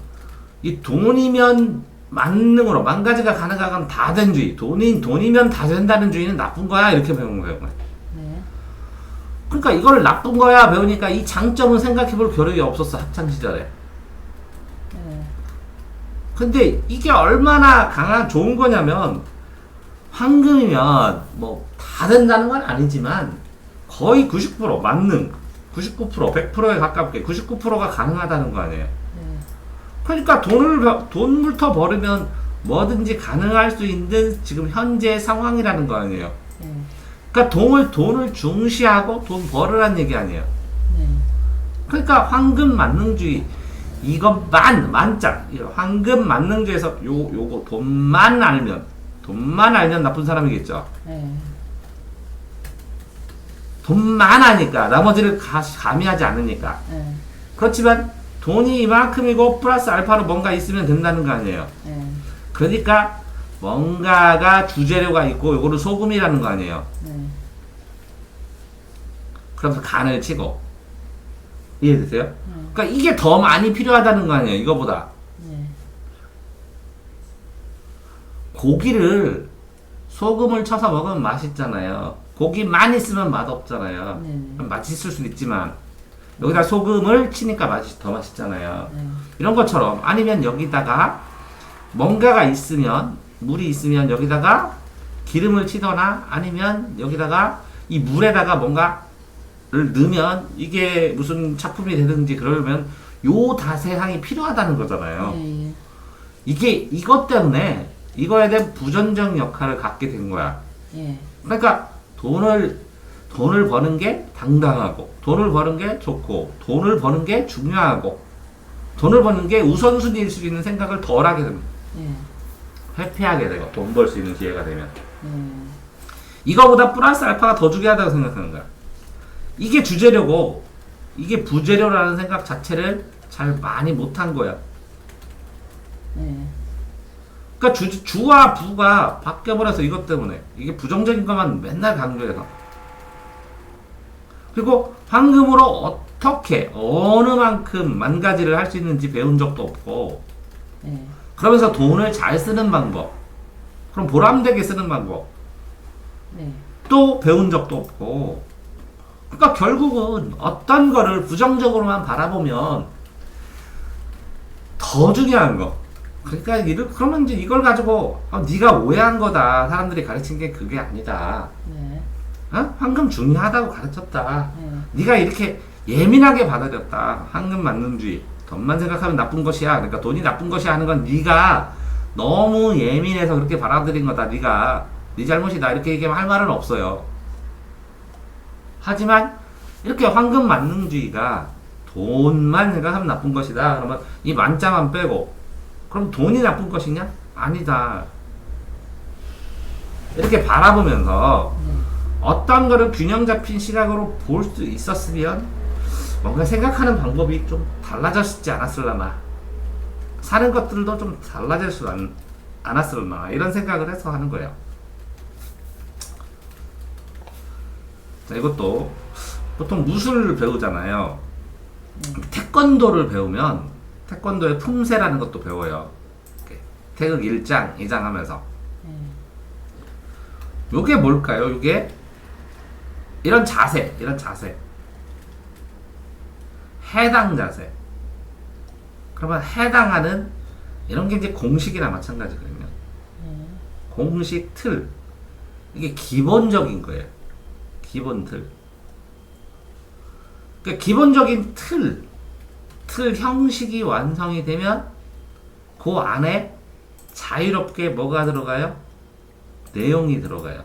[SPEAKER 1] 이 돈이면 만능으로 만 가지가 가능하건 다된주의. 돈이면 다 된다는 주의는 나쁜 거야. 이렇게 배운 거예요.
[SPEAKER 2] 네.
[SPEAKER 1] 그러니까 이걸 나쁜 거야 배우니까 이 장점은 생각해볼 겨를이 없었어. 학창 시절에.
[SPEAKER 2] 네.
[SPEAKER 1] 근데 이게 얼마나 강한 좋은 거냐면 황금이면 뭐 다 된다는 건 아니지만 거의 90% 만능 99% 100%에 가깝게 99%가 가능하다는 거 아니에요.
[SPEAKER 2] 네.
[SPEAKER 1] 그러니까 돈부터 벌으면 뭐든지 가능할 수 있는 지금 현재 상황이라는 거 아니에요.
[SPEAKER 2] 네.
[SPEAKER 1] 그러니까 돈을 중시하고 돈 벌으란 얘기 아니에요.
[SPEAKER 2] 네.
[SPEAKER 1] 그러니까 황금 만능주의 이것만 만짝 황금 만능주의에서 요거 돈만 알면 나쁜 사람이겠죠.
[SPEAKER 2] 네.
[SPEAKER 1] 돈만 아니까 나머지를 가미하지 않으니까.
[SPEAKER 2] 네.
[SPEAKER 1] 그렇지만 돈이 이만큼이고 플러스 알파로 뭔가 있으면 된다는 거 아니에요.
[SPEAKER 2] 네.
[SPEAKER 1] 그러니까 뭔가가 주재료가 있고 요거는 소금이라는 거 아니에요.
[SPEAKER 2] 네.
[SPEAKER 1] 그러면서 간을 치고 이해되세요? 그러니까 이게 더 많이 필요하다는 거 아니에요. 이거보다.
[SPEAKER 2] 네.
[SPEAKER 1] 고기를 소금을 쳐서 먹으면 맛있잖아요. 고기만 있으면 맛없잖아요.
[SPEAKER 2] 네.
[SPEAKER 1] 맛있을 수도 있지만 여기다 소금을 치니까 맛이 더 맛있잖아요.
[SPEAKER 2] 네.
[SPEAKER 1] 이런 것처럼 아니면 여기다가 뭔가가 있으면 물이 있으면 여기다가 기름을 치거나 아니면 여기다가 이 물에다가 뭔가를 넣으면 이게 무슨 작품이 되든지 그러면 요 다세상이 필요하다는 거잖아요.
[SPEAKER 2] 네.
[SPEAKER 1] 이게 이것 때문에 이거에 대한 부정적 역할을 갖게 된 거야.
[SPEAKER 2] 네.
[SPEAKER 1] 그러니까 돈을 버는 게 당당하고 돈을 버는 게 좋고 돈을 버는 게 중요하고 돈을 버는 게 우선순위일 수 있는 생각을 덜 하게 됩니다.
[SPEAKER 2] 네.
[SPEAKER 1] 회피하게 되고 돈 벌 수 있는 기회가 되면
[SPEAKER 2] 네.
[SPEAKER 1] 이거보다 플러스 알파가 더 중요하다고 생각하는 거야. 이게 주재료고 이게 부재료라는 생각 자체를 잘 많이 못한 거야.
[SPEAKER 2] 네.
[SPEAKER 1] 그러니까 주와 부가 바뀌어버려서 이것 때문에 이게 부정적인 것만 맨날 강조해서 그리고 황금으로 어떻게 어느 만큼 만 가지를 할 수 있는지 배운 적도 없고
[SPEAKER 2] 네.
[SPEAKER 1] 그러면서 돈을 잘 쓰는 방법 그럼 보람되게 쓰는 방법
[SPEAKER 2] 네.
[SPEAKER 1] 또 배운 적도 없고 그러니까 결국은 어떤 거를 부정적으로만 바라보면 더 중요한 거 그러니까 그러면 이제 이걸 가지고 네가 오해한 거다 사람들이 가르친 게 그게 아니다
[SPEAKER 2] 네.
[SPEAKER 1] 어? 황금 중요하다고 가르쳤다
[SPEAKER 2] 네.
[SPEAKER 1] 네가 이렇게 예민하게 받아들였다 황금 만능주의 돈만 생각하면 나쁜 것이야 그러니까 돈이 나쁜 것이야 하는 건 네가 너무 예민해서 그렇게 받아들인 거다 네가 네 잘못이다 이렇게 얘기하면 할 말은 없어요 하지만 이렇게 황금 만능주의가 돈만 생각하면 나쁜 것이다 그러면 이 만자만 빼고 그럼 돈이 나쁜 것이냐? 아니다. 이렇게 바라보면서 어떤 거를 균형 잡힌 시각으로 볼 수 있었으면 뭔가 생각하는 방법이 좀 달라졌지 않았을라나 사는 것들도 좀 달라질 수 않았을라나 이런 생각을 해서 하는 거예요. 자, 이것도 보통 무술을 배우잖아요. 태권도를 배우면 태권도의 품새라는 것도 배워요. 태극 1장, 2장 하면서. 요게 뭘까요? 요게 이런 자세. 해당 자세. 그러면 해당하는 이런 게 이제 공식이나 마찬가지거든요. 공식 틀. 이게 기본적인 거예요. 기본 틀. 그러니까 기본적인 틀 형식이 완성이 되면 그 안에 자유롭게 뭐가 들어가요? 내용이 들어가요.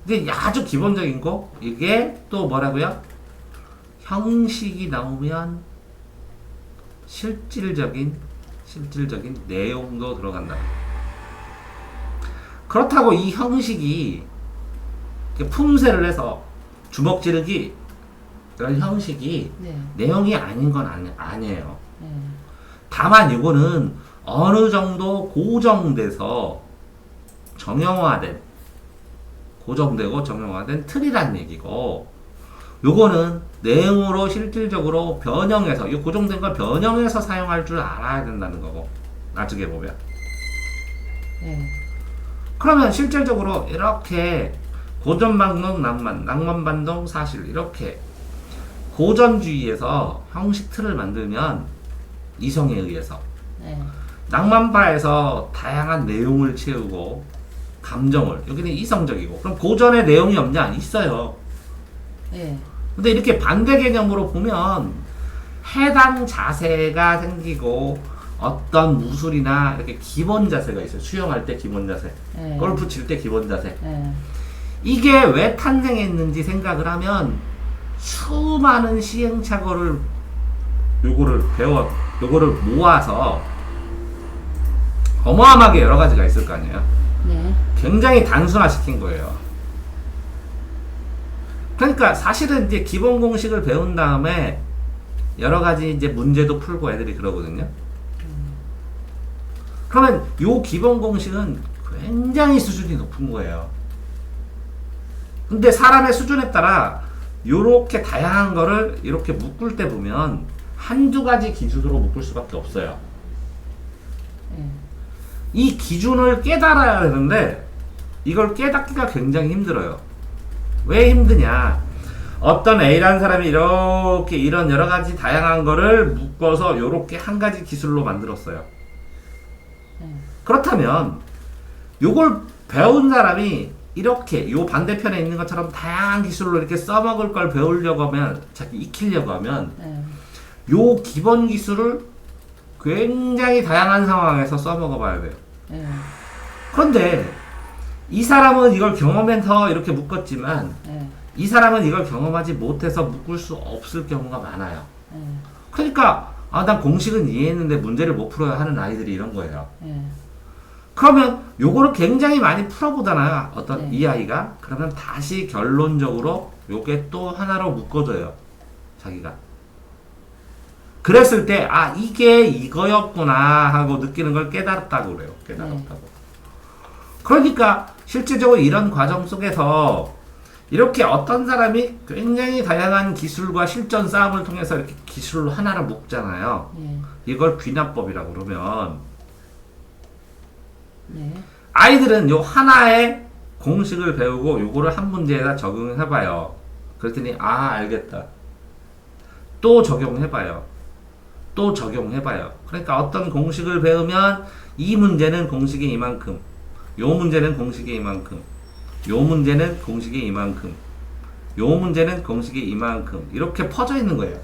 [SPEAKER 1] 근데 아주 기본적인 거 이게 또 뭐라고요? 형식이 나오면 실질적인 내용도 들어간다. 그렇다고 이 형식이 이렇게 품새를 해서 주먹 지르기 이런 형식이
[SPEAKER 2] 네.
[SPEAKER 1] 내용이 아닌 건 아니에요.
[SPEAKER 2] 네.
[SPEAKER 1] 다만 이거는 어느 정도 고정돼서 정형화된 고정되고 정형화된 틀이란 얘기고, 요거는 내용으로 실질적으로 변형해서 이 고정된 걸 변형해서 사용할 줄 알아야 된다는 거고, 나중에 보면.
[SPEAKER 2] 네.
[SPEAKER 1] 그러면 실질적으로 이렇게 고전방동 낭만, 낭만반동 사실 이렇게 고전주의에서 형식 틀을 만들면 이성에 의해서,
[SPEAKER 2] 네.
[SPEAKER 1] 낭만파에서 다양한 내용을 채우고 감정을, 여기는 이성적이고, 그럼 고전에 내용이 없냐? 있어요.
[SPEAKER 2] 네.
[SPEAKER 1] 근데 이렇게 반대 개념으로 보면 해당 자세가 생기고 어떤 무술이나 이렇게 기본 자세가 있어요. 수영할 때 기본 자세,
[SPEAKER 2] 네.
[SPEAKER 1] 골프 칠 때 기본 자세.
[SPEAKER 2] 네.
[SPEAKER 1] 이게 왜 탄생했는지 생각을 하면 수많은 시행착오를 요거를 모아서 어마어마하게 여러 가지가 있을 거 아니에요.
[SPEAKER 2] 네.
[SPEAKER 1] 굉장히 단순화시킨 거예요. 그러니까 사실은 이제 기본 공식을 배운 다음에 여러 가지 이제 문제도 풀고 애들이 그러거든요. 그러면 요 기본 공식은 굉장히 수준이 높은 거예요. 근데 사람의 수준에 따라 요렇게 다양한 거를 이렇게 묶을 때 보면 한두 가지 기준으로 묶을 수밖에 없어요.
[SPEAKER 2] 네.
[SPEAKER 1] 이 기준을 깨달아야 되는데 이걸 깨닫기가 굉장히 힘들어요. 왜 힘드냐? 어떤 A라는 사람이 이렇게 이런 여러 가지 다양한 거를 묶어서 요렇게 한 가지 기술로 만들었어요.
[SPEAKER 2] 네.
[SPEAKER 1] 그렇다면 요걸 배운 사람이 이렇게 요 반대편에 있는 것처럼 다양한 기술로 이렇게 써먹을 걸 배우려고 하면, 자기 익히려고 하면
[SPEAKER 2] 네.
[SPEAKER 1] 요 기본 기술을 굉장히 다양한 상황에서 써먹어 봐야 돼요.
[SPEAKER 2] 네.
[SPEAKER 1] 그런데 이 사람은 이걸 경험해서 이렇게 묶었지만
[SPEAKER 2] 네.
[SPEAKER 1] 이 사람은 이걸 경험하지 못해서 묶을 수 없을 경우가 많아요.
[SPEAKER 2] 네.
[SPEAKER 1] 그러니까 난 공식은 이해했는데 문제를 못 풀어야 하는 아이들이 이런 거예요.
[SPEAKER 2] 네.
[SPEAKER 1] 그러면 요거를 굉장히 많이 풀어보잖아요. 어떤
[SPEAKER 2] 네.
[SPEAKER 1] 이 아이가. 그러면 다시 결론적으로 요게 또 하나로 묶어져요. 자기가. 그랬을 때 이게 이거였구나 하고 느끼는 걸 깨달았다고 그래요. 깨달았다고. 그러니까 실질적으로 이런 과정 속에서 이렇게 어떤 사람이 굉장히 다양한 기술과 실전 싸움을 통해서 이렇게 기술로 하나를 묶잖아요.
[SPEAKER 2] 네.
[SPEAKER 1] 이걸 귀납법이라고 그러면,
[SPEAKER 2] 네.
[SPEAKER 1] 아이들은 요 하나의 공식을 배우고 요거를 한 문제에다 적용해봐요. 그랬더니 알겠다. 또 적용해봐요. 또 적용해봐요. 그러니까 어떤 공식을 배우면 이 문제는 공식이 이만큼, 요 문제는 공식이 이만큼, 요 문제는 공식이 이만큼, 요 문제는 공식이 이만큼, 이렇게 퍼져 있는 거예요.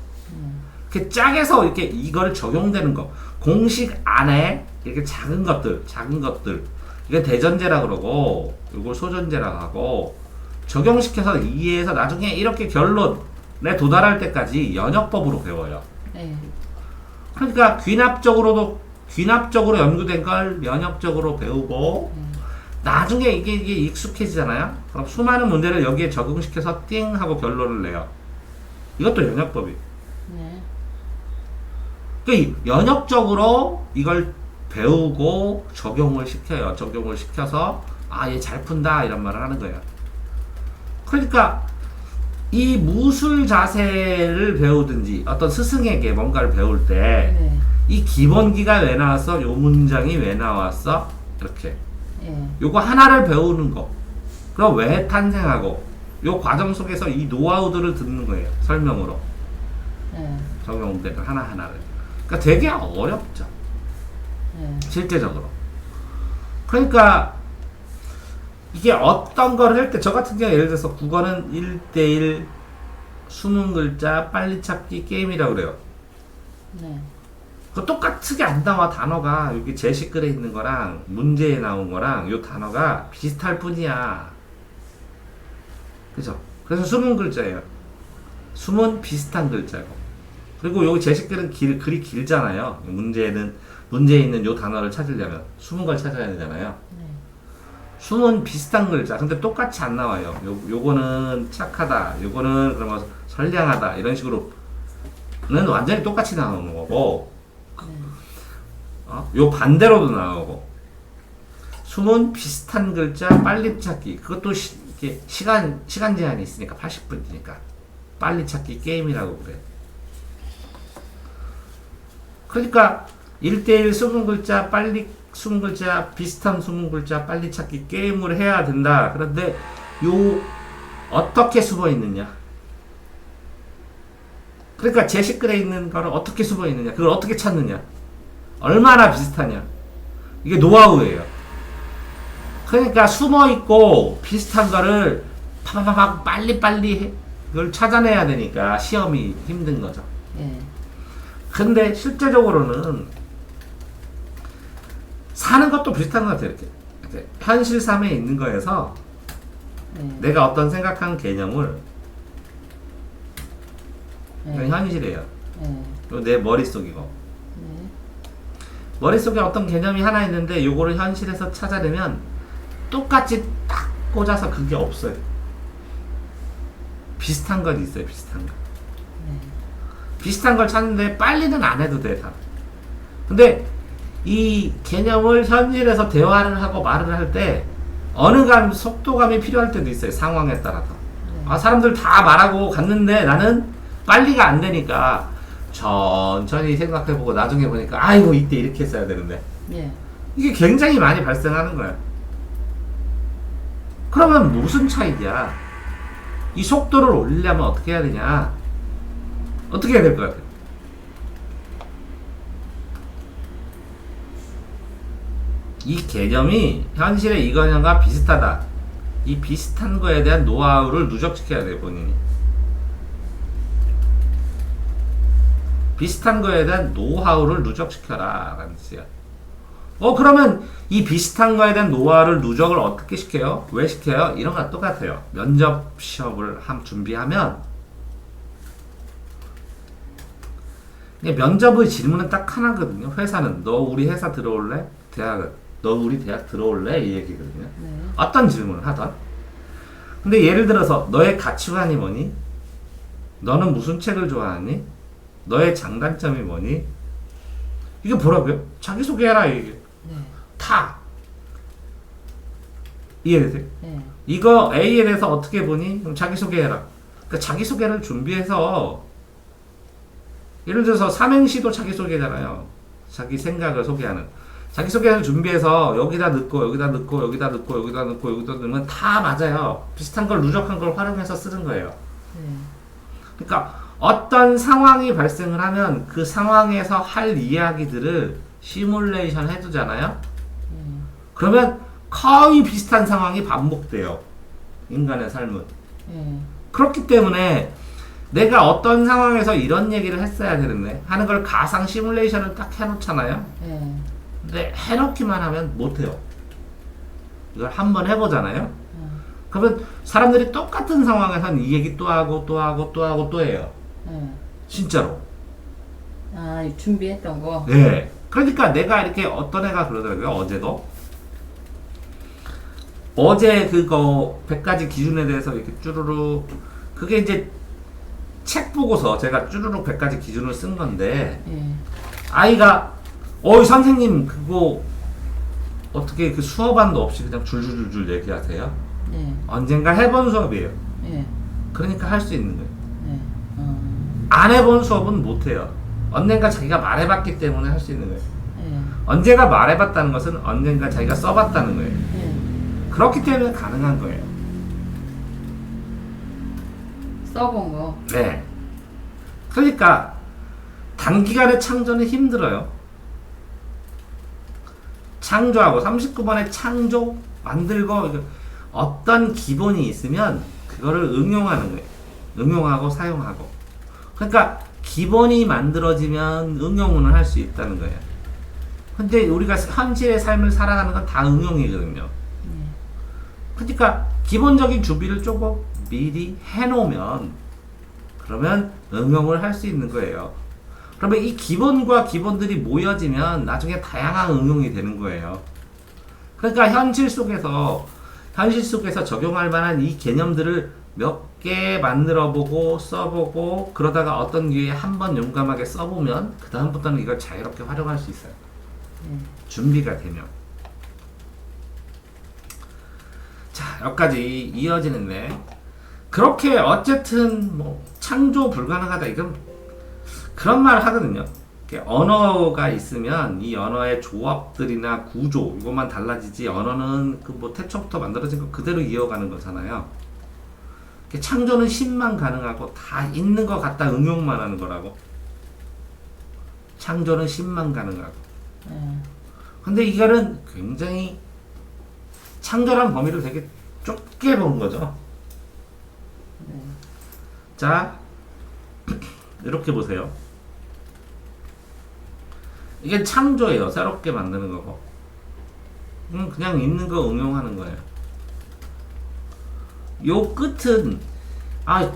[SPEAKER 1] 이렇게 짝에서 이렇게 이거를 적용되는 거. 공식 안에 이렇게 작은 것들, 이게 대전제라 그러고, 이걸 소전제라 하고, 적용시켜서 이해해서 나중에 이렇게 결론에 도달할 때까지 연역법으로 배워요.
[SPEAKER 2] 네.
[SPEAKER 1] 그러니까 귀납적으로 연구된 걸 연역적으로 배우고, 나중에 이게 익숙해지잖아요. 그럼 수많은 문제를 여기에 적용시켜서 띵 하고 결론을 내요. 이것도 연역법이에요.
[SPEAKER 2] 네.
[SPEAKER 1] 그러니까 연역적으로 이걸 배우고 적용을 시켜요. 적용을 시켜서 얘 잘 푼다 이런 말을 하는 거예요. 그러니까 이 무술 자세를 배우든지 어떤 스승에게 뭔가를 배울 때 이
[SPEAKER 2] 네.
[SPEAKER 1] 기본기가 왜 나왔어? 요 문장이 왜 나왔어? 이렇게
[SPEAKER 2] 네.
[SPEAKER 1] 요거 하나를 배우는 거, 그럼 왜 탄생하고, 요 과정 속에서 이 노하우들을 듣는 거예요. 설명으로
[SPEAKER 2] 네.
[SPEAKER 1] 적용되는 하나하나를. 그러니까 되게 어렵죠.
[SPEAKER 2] 네.
[SPEAKER 1] 실제적으로. 그러니까 이게 어떤 거를 할 때, 저 같은 경우 예를 들어서 국어는 1대1 숨은 글자 빨리 찾기 게임이라고 그래요.
[SPEAKER 2] 네.
[SPEAKER 1] 그 똑같게 안 나와. 단어가 여기 제시글에 있는 거랑 문제에 나온 거랑 요 단어가 비슷할 뿐이야. 그죠? 그래서 숨은 글자예요. 숨은 비슷한 글자고. 그리고 여기 제시글은 글이 길잖아요. 문제에 있는 요 단어를 찾으려면 숨은 걸 찾아야 되잖아요.
[SPEAKER 2] 네.
[SPEAKER 1] 숨은 비슷한 글자. 근데 똑같이 안 나와요. 요거는 착하다. 요거는 그러면 선량하다. 이런 식으로는 완전히 똑같이 나오는 거고, 요 반대로도 나오고, 숨은 비슷한 글자 빨리 찾기. 그것도 이게 시간 제한이 있으니까 80분이니까 빨리 찾기 게임이라고 그래. 그러니까 1대1 숨은 글자 빨리 숨은 글자 비슷한 숨은 글자 빨리 찾기 게임을 해야 된다. 그런데 요 어떻게 숨어 있느냐? 그러니까 제시글에 있는 거를 어떻게 숨어 있느냐? 그걸 어떻게 찾느냐? 얼마나 비슷하냐? 이게 노하우예요. 그러니까 숨어 있고 비슷한 거를 파파파박 빨리빨리 그걸 찾아내야 되니까 시험이 힘든 거죠.
[SPEAKER 2] 예.
[SPEAKER 1] 근데 실제적으로는 사는 것도 비슷한 것 같아요. 이렇게 현실 삶에 있는 거에서 내가 어떤 생각한 개념을 이건 현실이에요. 이거 내 머릿속이고 머릿속에 어떤 개념이 하나 있는데 요거를 현실에서 찾아내면 똑같이 딱 꽂아서 그게 없어요. 비슷한 건 있어요. 비슷한 거. 비슷한 걸 찾는데 빨리는 안 해도 돼. 다. 근데 이 개념을 현실에서 대화를 하고 말을 할 때 어느 속도감이 필요할 때도 있어요. 상황에 따라서. 사람들 다 말하고 갔는데 나는 빨리가 안 되니까 천천히 생각해보고 나중에 보니까 아이고 이때 이렇게 했어야 되는데 이게 굉장히 많이 발생하는 거야. 그러면 무슨 차이냐? 이 속도를 올리려면 어떻게 해야 되냐? 어떻게 해야 될 것 같아요? 이 개념이 현실의 이 개념과 비슷하다. 이 비슷한 거에 대한 노하우를 누적시켜야 돼요, 본인이. 비슷한 거에 대한 노하우를 누적시켜라 라는 뜻이야. 그러면 이 비슷한 거에 대한 노하우를 누적을 어떻게 시켜요? 왜 시켜요? 이런 거 똑같아요. 면접 시험을 준비하면 면접의 질문은 딱 하나거든요. 회사는 너 우리 회사 들어올래? 대학은 너 우리 대학 들어올래? 이 얘기거든요. 어떤 질문을 하던. 근데 예를 들어서 너의 가치관이 뭐니? 너는 무슨 책을 좋아하니? 너의 장단점이 뭐니? 이게 뭐라고요? 자기소개해라 이게. 다 이해되세요? 이거 A에 대해서 어떻게 보니? 그럼 자기소개해라. 그러니까 자기소개를 준비해서 예를 들어서 삼행시도 자기소개잖아요. 자기 생각을 소개하는. 자기소개를 준비해서 여기다 넣고 여기다 넣고 여기다 넣고 여기다 넣고 여기다 넣으면 다 맞아요. 비슷한 걸 누적한 걸 활용해서 쓰는 거예요. 그러니까 어떤 상황이 발생을 하면 그 상황에서 할 이야기들을 시뮬레이션 해두잖아요. 그러면 거의 비슷한 상황이 반복돼요. 인간의 삶은. 그렇기 때문에 내가 어떤 상황에서 이런 얘기를 했어야 되는데 하는 걸 가상 시뮬레이션을 딱 해놓잖아요. 근데 해놓기만 하면 못해요. 이걸 한번 해보잖아요. 그러면 사람들이 똑같은 상황에서는 이 얘기 또 하고 또 하고 또 하고 또 해요. 진짜로.
[SPEAKER 2] 준비했던 거.
[SPEAKER 1] 네. 그러니까 내가 이렇게 어떤 애가 그러더라고요. 어제도. 어제 그거 100가지 기준에 대해서 이렇게 쭈루룩 그게 이제 책 보고서 제가 쭈루룩 100가지 기준을 쓴 건데 아이가 선생님 그거 어떻게 그 수업안도 없이 그냥 줄줄줄줄 얘기하세요? 언젠가 해본 수업이에요. 그러니까 할 수 있는 거예요. 안 해본 수업은 못해요. 언젠가 자기가 말해봤기 때문에 할 수 있는 거예요. 언제가 말해봤다는 것은 언젠가 자기가 써봤다는 거예요. 그렇기 때문에 가능한 거예요.
[SPEAKER 2] 써본 거.
[SPEAKER 1] 네. 그러니까 단기간에 창조는 힘들어요. 창조하고 39번에 창조 만들고 어떤 기본이 있으면 그거를 응용하는 거예요. 응용하고 사용하고. 그러니까 기본이 만들어지면 응용을 할 수 있다는 거예요. 근데 우리가 현실의 삶을 살아가는 건 다 응용이거든요. 그러니까 기본적인 준비를 조금 미리 해놓으면 그러면 응용을 할 수 있는 거예요. 그러면 이 기본과 기본들이 모여지면 나중에 다양한 응용이 되는 거예요. 그러니까 현실 속에서 적용할 만한 이 개념들을 몇 개 만들어 보고 써보고 그러다가 어떤 기회에 한번 용감하게 써보면 그 다음부터는 이걸 자유롭게 활용할 수 있어요. 준비가 되면. 자, 여기까지 이어지는데 그렇게 어쨌든 뭐 창조 불가능하다 이건 그런 말을 하거든요. 이렇게 언어가 있으면 이 언어의 조합들이나 구조 이것만 달라지지 언어는 그 뭐 태초부터 만들어진 거 그대로 이어가는 거잖아요. 이렇게 창조는 신만 가능하고 다 있는 거 갖다 응용만 하는 거라고. 창조는 신만 가능하고. 근데 이거는 굉장히 창조란 범위를 되게 좁게 본 거죠. 자, 이렇게 보세요. 이게 창조예요. 새롭게 만드는 거고. 그냥 있는 거 응용하는 거예요. 요 끝은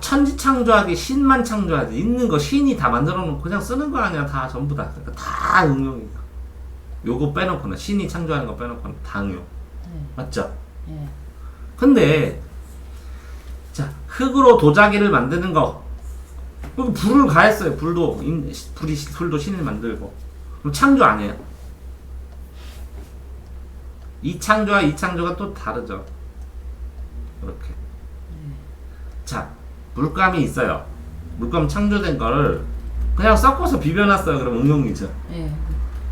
[SPEAKER 1] 천지 창조하기 신만 창조하지 있는 거 신이 다 만들어 놓고 그냥 쓰는 거 아니야. 다 전부 다. 그러니까 다 응용이야. 요거 빼놓고는 신이 창조하는 거 빼놓고는 다 응용. 맞죠? 근데 자, 흙으로 도자기를 만드는 거 불을 가했어요. 불도 신을 만들고 그럼 창조 아니에요? 이 창조와 이 창조가 또 다르죠. 이렇게. 자, 물감이 있어요. 물감 창조된 거를 그냥 섞어서 비벼놨어요. 그럼 응용이죠.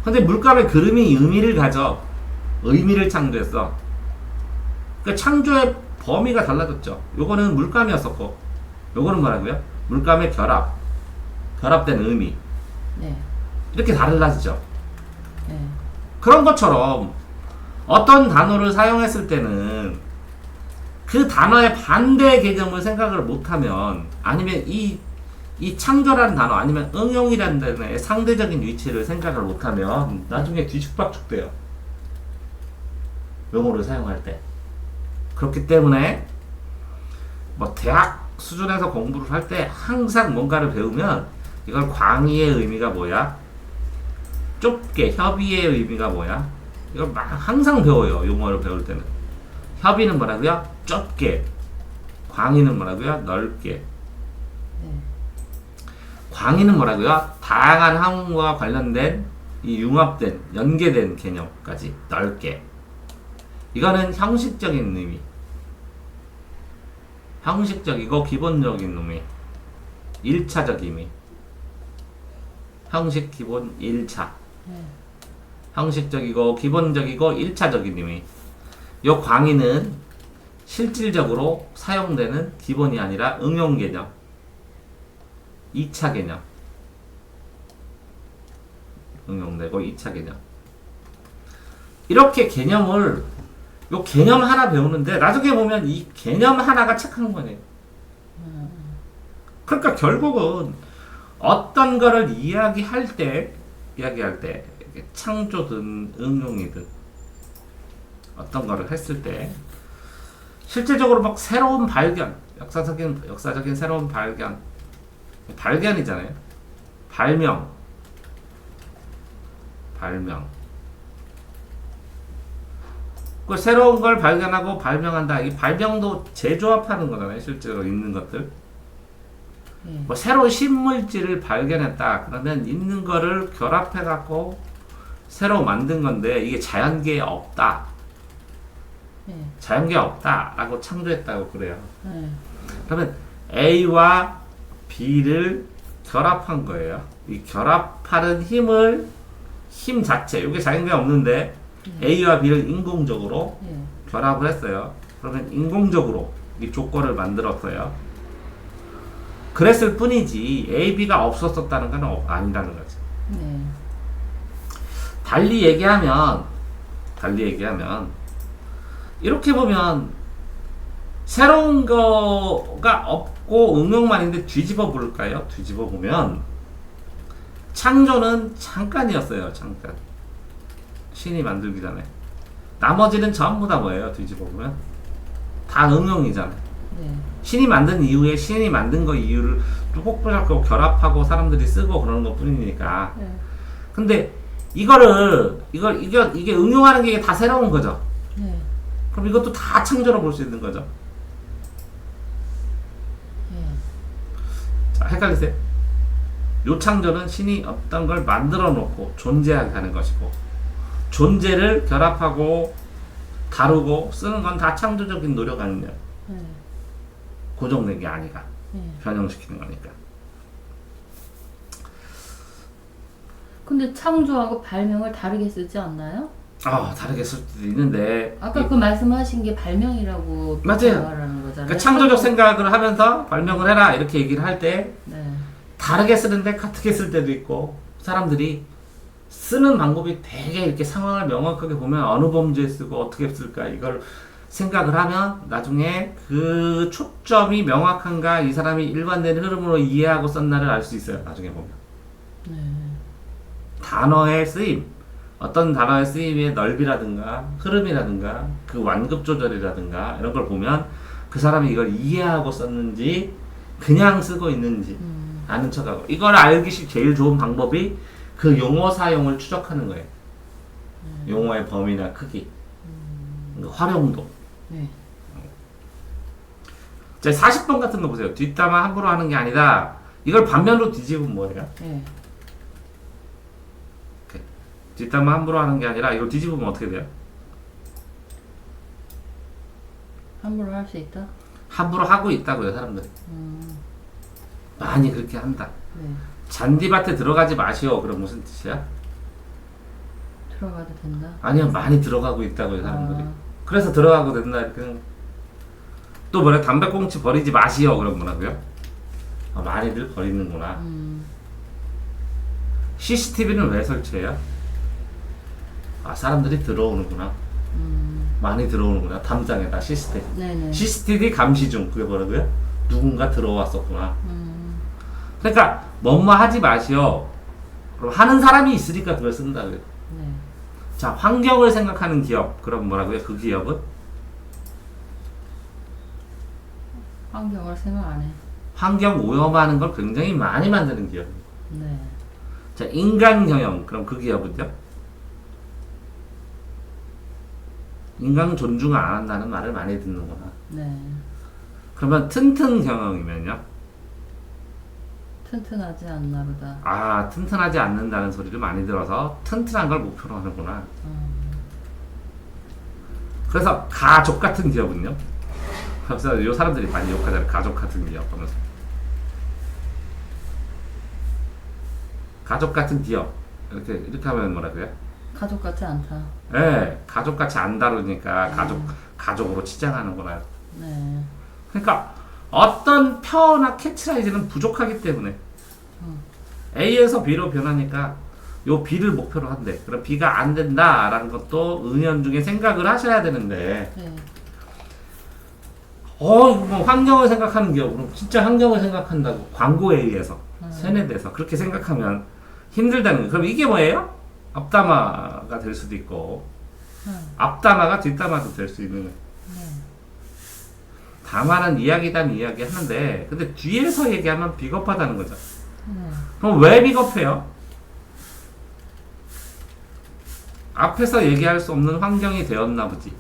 [SPEAKER 1] 근데 물감의 그림이 의미를 가져. 의미를 창조했어. 그러니까 창조의 범위가 달라졌죠. 요거는 물감이었었고 요거는 뭐라고요? 물감의 결합된 의미. 이렇게 달라지죠. 그런 것처럼 어떤 단어를 사용했을 때는 그 단어의 반대 개념을 생각을 못하면 아니면 이 창조라는 단어 아니면 응용이라는 단어의 상대적인 위치를 생각을 못하면 나중에 뒤죽박죽 돼요. 용어를 사용할 때. 그렇기 때문에 뭐 대학 수준에서 공부를 할 때 항상 뭔가를 배우면 이걸 광의의 의미가 뭐야? 좁게 협의의 의미가 뭐야? 이걸 막 항상 배워요. 용어를 배울 때는. 협의는 뭐라고요? 좁게. 광의는 뭐라고요? 넓게. 광의는 뭐라고요? 다양한 학문과 관련된 이 융합된 연계된 개념까지 넓게. 이거는 형식적인 의미. 형식적이고 기본적인 의미. 1차적 의미. 형식 기본 1차. 형식적이고 기본적이고 1차적인 의미. 요 광의는 실질적으로 사용되는 기본이 아니라 응용 개념. 2차 개념. 응용되고 2차 개념. 이렇게 개념을 요 개념 하나 배우는데 나중에 보면 이 개념 하나가 착한 거네요. 그러니까 결국은 어떤 거를 이야기할 때 창조든 응용이든 어떤 거를 했을 때 실질적으로 막 새로운 발견, 역사적인 새로운 발견이잖아요. 발명. 그 새로운 걸 발견하고 발명한다. 이 발명도 재조합하는 거잖아요. 실제로 있는 것들. 뭐 새로운 신물질을 발견했다. 그러면 있는 거를 결합해 갖고 새로 만든 건데 이게 자연계에 없다. 자연계에 없다라고 창조했다고 그래요. 그러면 A와 B를 결합한 거예요. 이 결합하는 힘 자체, 이게 자연계에 없는데 A와 B를 인공적으로 결합을 했어요. 그러면 인공적으로 이 조건을 만들었어요. 그랬을 뿐이지 A, B가 없었었다는 건 아니라는 거죠. 달리 얘기하면 이렇게 보면 새로운 거가 없고 응용만인데 뒤집어 볼까요? 뒤집어 보면 창조는 잠깐이었어요. 잠깐. 신이 만들기 전에. 나머지는 전부 다 뭐예요? 뒤집어 보면 다 응용이잖아요. 신이 만든 이후에 신이 만든 거 이유를 또 꼭붙잡고 결합하고 사람들이 쓰고 그러는 것 뿐이니까. 근데 이게 응용하는 게 다 새로운 거죠. 그럼 이것도 다 창조로 볼 수 있는 거죠.
[SPEAKER 2] 예.
[SPEAKER 1] 자, 헷갈리세요? 요 창조는 신이 어떤 걸 만들어 놓고 존재하게 하는 것이고, 존재를 결합하고 다루고 쓰는 건 다 창조적인 노력 아니냐.
[SPEAKER 2] 예.
[SPEAKER 1] 고정된 게 아니가.
[SPEAKER 2] 예.
[SPEAKER 1] 변형시키는 거니까.
[SPEAKER 2] 근데 창조하고 발명을 다르게 쓰지 않나요?
[SPEAKER 1] 다르게 쓸 수도 있는데.
[SPEAKER 2] 아까 그 말씀하신 게 발명이라고
[SPEAKER 1] 맞아요.
[SPEAKER 2] 말하는 거잖아요.
[SPEAKER 1] 그러니까 창조적 생각을 하면서 발명을 해라 이렇게 얘기를 할 때
[SPEAKER 2] 네.
[SPEAKER 1] 다르게 쓰는데 같게 쓸 때도 있고, 사람들이 쓰는 방법이 되게 이렇게 상황을 명확하게 보면 어느 범주에 쓰고 어떻게 쓸까 이걸 생각을 하면 나중에 그 초점이 명확한가, 이 사람이 일관된 흐름으로 이해하고 썼나를 알 수 있어요. 나중에 보면.
[SPEAKER 2] 네.
[SPEAKER 1] 단어의 쓰임, 어떤 단어의 쓰임의 넓이라든가 흐름이라든가 그 완급 조절이라든가 이런 걸 보면 그 사람이 이걸 이해하고 썼는지 그냥 쓰고 있는지 아는 척하고, 이걸 알기 제일 좋은 방법이 그 용어 사용을 추적하는 거예요. 용어의 범위나 크기, 활용도.
[SPEAKER 2] 네.
[SPEAKER 1] 자, 40번 같은 거 보세요. 뒷담화 함부로 하는 게 아니다. 이걸 반면으로 뒤집으면 뭐예요?
[SPEAKER 2] 네.
[SPEAKER 1] 뒷담화 함부로 하는 게 아니라 이걸 뒤집으면 어떻게 돼요?
[SPEAKER 2] 함부로 할 수 있다?
[SPEAKER 1] 함부로 하고 있다고요, 사람들이. 많이 그렇게 한다.
[SPEAKER 2] 네.
[SPEAKER 1] 잔디밭에 들어가지 마시오. 그럼 무슨 뜻이야?
[SPEAKER 2] 들어가도 된다?
[SPEAKER 1] 아니요, 많이 들어가고 있다고요, 사람들이.
[SPEAKER 2] 아.
[SPEAKER 1] 그래서 들어가고 된다. 이렇게. 또 뭐래? 담배꽁치 버리지 마시오. 그럼 뭐라고요? 많이들 버리는구나. CCTV는 왜 설치해요? 사람들이 들어오는구나. 많이 들어오는구나. 담장에다 CCTV.
[SPEAKER 2] 네네.
[SPEAKER 1] CCTV 감시 중. 그게 뭐라고요? 누군가 들어왔었구나. 그러니까 뭐뭐 하지 마시오. 그럼 하는 사람이 있으니까 그걸 쓴다고요.
[SPEAKER 2] 네.
[SPEAKER 1] 자, 환경을 생각하는 기업. 그럼 뭐라고요? 그 기업은?
[SPEAKER 2] 환경을 생각 안 해.
[SPEAKER 1] 환경 오염하는 걸 굉장히 많이 만드는 기업.
[SPEAKER 2] 네.
[SPEAKER 1] 자, 인간 경영. 그럼 그 기업은요? 인간 존중 안 한다는 말을 많이 듣는구나.
[SPEAKER 2] 네.
[SPEAKER 1] 그러면 튼튼 경영이면요?
[SPEAKER 2] 튼튼하지 않나 보다.
[SPEAKER 1] 튼튼하지 않는다는 소리를 많이 들어서 튼튼한 걸 목표로 하는구나. 그래서 가족 같은 기업은요? 그래서 요 사람들이 많이 욕하잖아요. 가족 같은 기업 하면서. 가족 같은 기업. 이렇게 하면 뭐라고요?
[SPEAKER 2] 가족 같지 않다.
[SPEAKER 1] 네, 가족 같이 안 다루니까 가족으로 치장하는구나.
[SPEAKER 2] 네.
[SPEAKER 1] 그러니까 어떤 표어나 캐치라이즈는 부족하기 때문에 A에서 B로 변하니까 요 B를 목표로 한대. 그럼 B가 안 된다라는 것도 은연중에 생각을 하셔야 되는데,
[SPEAKER 2] 네.
[SPEAKER 1] 뭐 환경을 생각하는 기업, 그럼 진짜 환경을 생각한다고 광고에 의해서 세뇌돼서 그렇게 생각하면 힘들다는 거예요. 그럼 이게 뭐예요? 앞담화가 될 수도 있고, 앞담화가 뒷담화도 될 수 있는 거예요. 담화는 이야기단 이야기 하는데, 근데 뒤에서 얘기하면 비겁하다는 거죠. 그럼 왜 비겁해요? 앞에서 얘기할 수 없는 환경이 되었나 보지.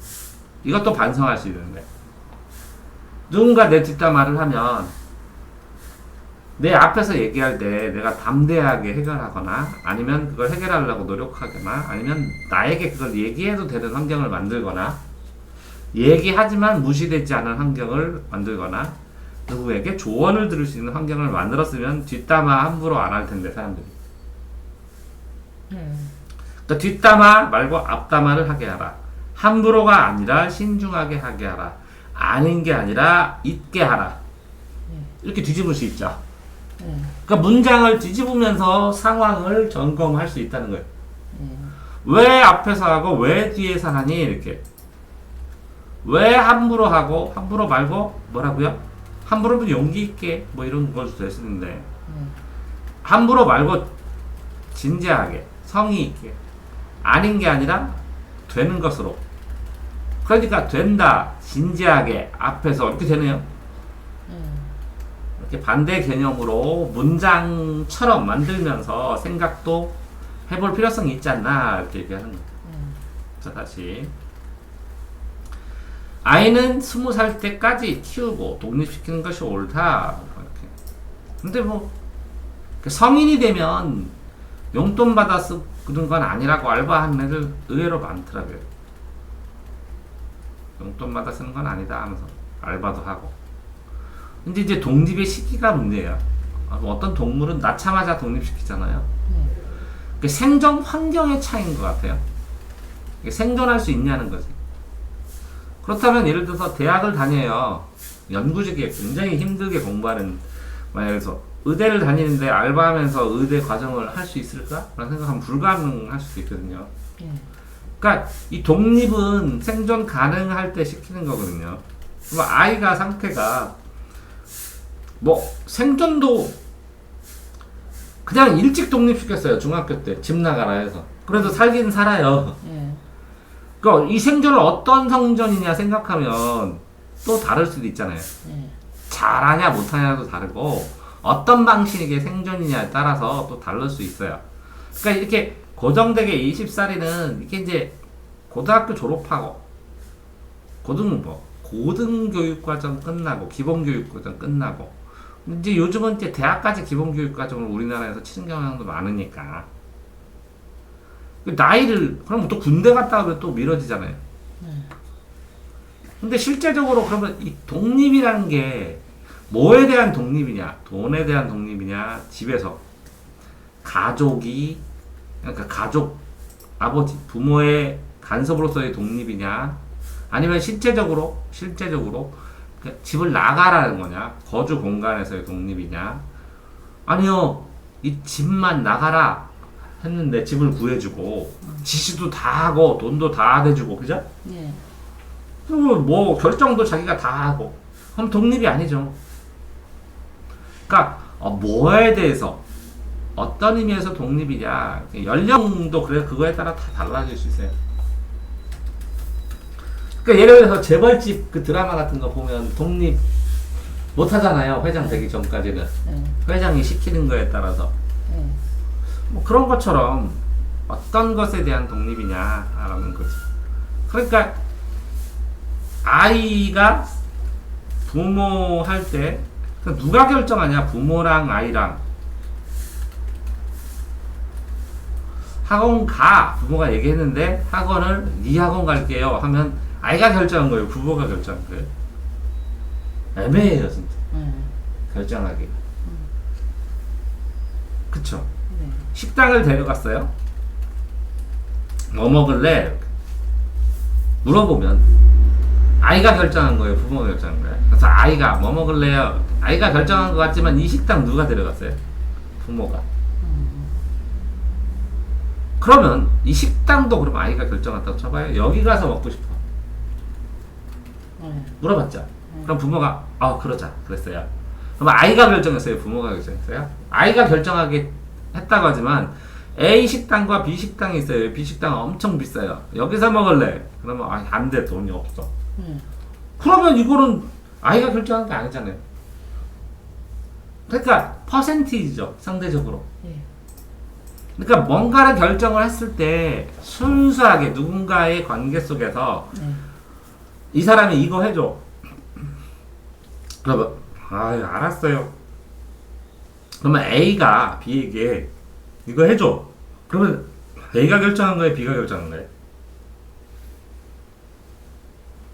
[SPEAKER 1] 이것도 반성할 수 있는데, 누군가 내 뒷담화를 하면 내 앞에서 얘기할 때 내가 담대하게 해결하거나, 아니면 그걸 해결하려고 노력하거나, 아니면 나에게 그걸 얘기해도 되는 환경을 만들거나, 얘기하지만 무시되지 않은 환경을 만들거나, 누구에게 조언을 들을 수 있는 환경을 만들었으면 뒷담화 함부로 안 할 텐데, 사람들이. 그러니까 뒷담화 말고 앞담화를 하게 하라. 함부로가 아니라 신중하게 하게 하라. 아닌 게 아니라 있게 하라. 이렇게 뒤집을 수 있죠. 그러니까 문장을 뒤집으면서 상황을 점검할 수 있다는 거예요. 왜 앞에서 하고 왜 뒤에서 하니? 이렇게. 왜 함부로 하고 함부로 말고 뭐라고요? 함부로는 용기 있게 뭐 이런 걸 수도 있는데, 함부로 말고 진지하게 성의 있게, 아닌 게 아니라 되는 것으로. 그러니까 된다, 진지하게, 앞에서 이렇게 되네요. 이렇게 반대 개념으로 문장처럼 만들면서 생각도 해볼 필요성이 있지 않나 이렇게 얘기하는 거예요. 자, 다시 아이는 20살 때까지 키우고 독립시키는 것이 옳다. 이렇게. 근데 뭐 성인이 되면 용돈 받아 쓰는 건 아니라고 알바하는 애들 의외로 많더라고요. 용돈 받아 쓰는 건 아니다 하면서 알바도 하고. 근데 이제 독립의 시기가 문제예요. 어떤 동물은 낳자마자 독립시키잖아요.
[SPEAKER 2] 네.
[SPEAKER 1] 그 생존 환경의 차이인 것 같아요. 생존할 수 있냐는 거지. 그렇다면 예를 들어서 대학을 다녀요. 연구직에 굉장히 힘들게 공부하는, 만약에서 의대를 다니는데 알바하면서 의대 과정을 할 수 있을까? 라는 생각하면 불가능할 수도 있거든요.
[SPEAKER 2] 네.
[SPEAKER 1] 그러니까 이 독립은 생존 가능할 때 시키는 거거든요. 뭐 아이가 상태가 뭐 생존도 그냥 일찍 독립시켰어요. 중학교 때 집 나가라 해서. 그래도 살긴 살아요.
[SPEAKER 2] 네.
[SPEAKER 1] 그러니까 이 생존을 어떤 성전이냐 생각하면 또 다를 수도 있잖아요.
[SPEAKER 2] 네.
[SPEAKER 1] 잘하냐 못하냐도 다르고 어떤 방식의 생존이냐에 따라서 또 다를 수 있어요. 그러니까 이렇게 고정되게 20살이는 이게 이제 고등학교 졸업하고 고등교육과정 끝나고 기본교육과정 끝나고 이제 요즘은 이제 대학까지 기본교육과정을 우리나라에서 치는 경향도 많으니까 나이를 그럼 또 군대 갔다 오면 또 미뤄지잖아요. 근데 실제적으로 그러면 이 독립이라는 게 뭐에 대한 독립이냐? 돈에 대한 독립이냐? 집에서 가족이 그러니까 가족 아버지 부모의 간섭으로서의 독립이냐? 아니면 실제적으로 집을 나가라는 거냐? 거주 공간에서의 독립이냐? 아니요, 이 집만 나가라 했는데 집을 구해주고 지시도 다 하고 돈도 다 대주고 그죠?
[SPEAKER 2] 네.
[SPEAKER 1] 그리고 뭐 결정도 자기가 다 하고 그럼 독립이 아니죠. 그러니까 뭐에 대해서 어떤 의미에서 독립이냐 연령도 그래 그거에 따라 다 달라질 수 있어요. 그러니까 예를 들어서 재벌집 그 드라마 같은 거 보면 독립 못 하잖아요. 회장 되기 전까지는.
[SPEAKER 2] 네.
[SPEAKER 1] 회장이 시키는 거에 따라서.
[SPEAKER 2] 네.
[SPEAKER 1] 뭐 그런 것처럼 어떤 것에 대한 독립이냐라는 거지. 그러니까 아이가 부모 할 때 누가 결정하냐? 부모랑 아이랑. 학원 가 부모가 얘기했는데 학원을 네 학원 갈게요 하면 아이가 결정한 거예요? 부모가 결정한 거예요? 애매해요 진짜. 결정하기. 그쵸?
[SPEAKER 2] 네.
[SPEAKER 1] 식당을 데려갔어요. 뭐 먹을래? 물어보면 아이가 결정한 거예요? 부모가 결정한 거예요? 그래서 아이가 뭐 먹을래요? 아이가 결정한 것 같지만 이 식당 누가 데려갔어요? 부모가. 그러면 이 식당도 그럼 아이가 결정한다고 쳐봐요. 여기 가서 먹고 싶어. 물어봤죠. 그럼 부모가 그러자 그랬어요. 그럼 아이가 결정했어요? 부모가 결정했어요? 아이가 결정하게 했다고 하지만 A 식당과 B 식당이 있어요. B 식당은 엄청 비싸요. 여기서 먹을래? 그러면 안 돼. 돈이 없어. 그러면 이거는 아이가 결정한 게 아니잖아요. 그러니까 퍼센티지죠. 상대적으로.
[SPEAKER 2] 네.
[SPEAKER 1] 그러니까 뭔가를 결정을 했을 때 순수하게 누군가의 관계 속에서 이 사람이 이거 해줘. 그러면 알았어요. 그러면 A가 B에게 이거 해줘. 그러면 A가 결정한 거예요? B가 결정한 거예요?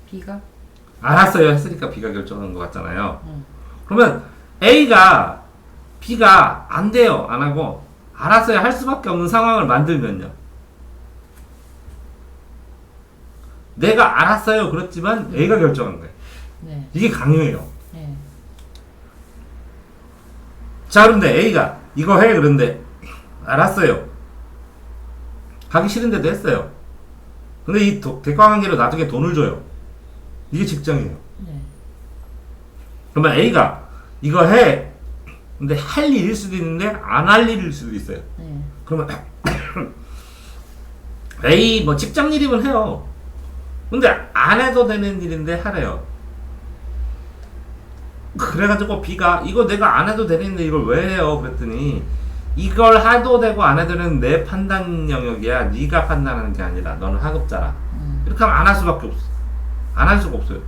[SPEAKER 2] B가?
[SPEAKER 1] 알았어요 했으니까 B가 결정한 것 같잖아요. 그러면 A가 B가 안 돼요 안 하고 알았어요 할 수밖에 없는 상황을 만들면요. 내가 알았어요 그렇지만 A가 결정한 거예요.
[SPEAKER 2] 네.
[SPEAKER 1] 이게 강요예요.
[SPEAKER 2] 네.
[SPEAKER 1] 자 그런데 A가 이거 해 그런데 알았어요 하기 싫은데도 했어요. 근데 이 대가관계로 나중에 돈을 줘요. 이게 직장이에요.
[SPEAKER 2] 네.
[SPEAKER 1] 그러면 A가 이거 해 근데 할 일일 수도 있는데 안 할 일일 수도 있어요.
[SPEAKER 2] 네.
[SPEAKER 1] 그러면 A 뭐 직장 일이면 해요. 근데 안 해도 되는 일인데 하래요. 그래가지고 B가 이거 내가 안 해도 되는데 이걸 왜 해요? 그랬더니 이걸 해도 되고 안 해도 되는 내 판단 영역이야. 네가 판단하는 게 아니라 너는 하급자라. 이렇게 하면 안 할 수밖에 없어. 안 할 수가 없어요.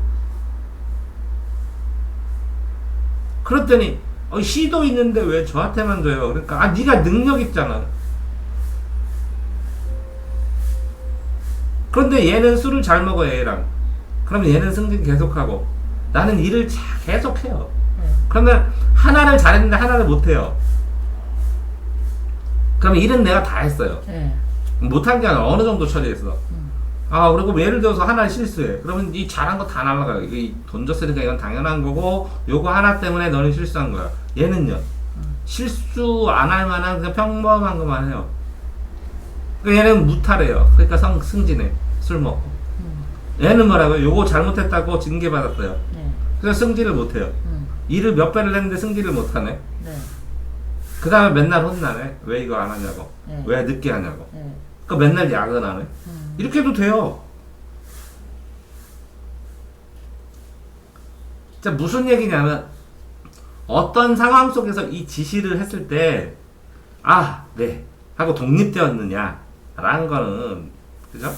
[SPEAKER 1] 그랬더니 시도 있는데 왜 저한테만 줘요? 그러니까 네가 능력 있잖아. 그런데 얘는 술을 잘 먹어 얘랑. 그러면 얘는 승진 계속하고 나는 일을 계속해요. 그러면 하나를 잘했는데 하나를 못해요. 그러면 일은 내가 다 했어요.
[SPEAKER 2] 네.
[SPEAKER 1] 못한 게 아니라 어느 정도 처리했어. 그리고 예를 들어서 하나를 실수해. 그러면 이 잘한 거 다 날아가요. 이게 돈 줬으니까 이건 당연한 거고, 요거 하나 때문에 너는 실수한 거야. 얘는요, 실수 안 할 만한 그냥 평범한 것만 해요. 그러니까 얘는 무탈해요. 그러니까 승진해. 술 먹고. 얘는 뭐라고요? 요거 잘못했다고 징계받았어요.
[SPEAKER 2] 네.
[SPEAKER 1] 그래서 승진을 못해요. 일을 몇 배를 했는데 승진을 못하네.
[SPEAKER 2] 네.
[SPEAKER 1] 그 다음에 맨날 혼나네. 왜 이거 안 하냐고.
[SPEAKER 2] 네.
[SPEAKER 1] 왜 늦게 하냐고.
[SPEAKER 2] 네.
[SPEAKER 1] 그러니까 맨날 야근하네. 이렇게 해도 돼요. 자, 무슨 얘기냐면 어떤 상황 속에서 이 지시를 했을 때 네 하고 독립되었느냐 라는 거는, 그죠?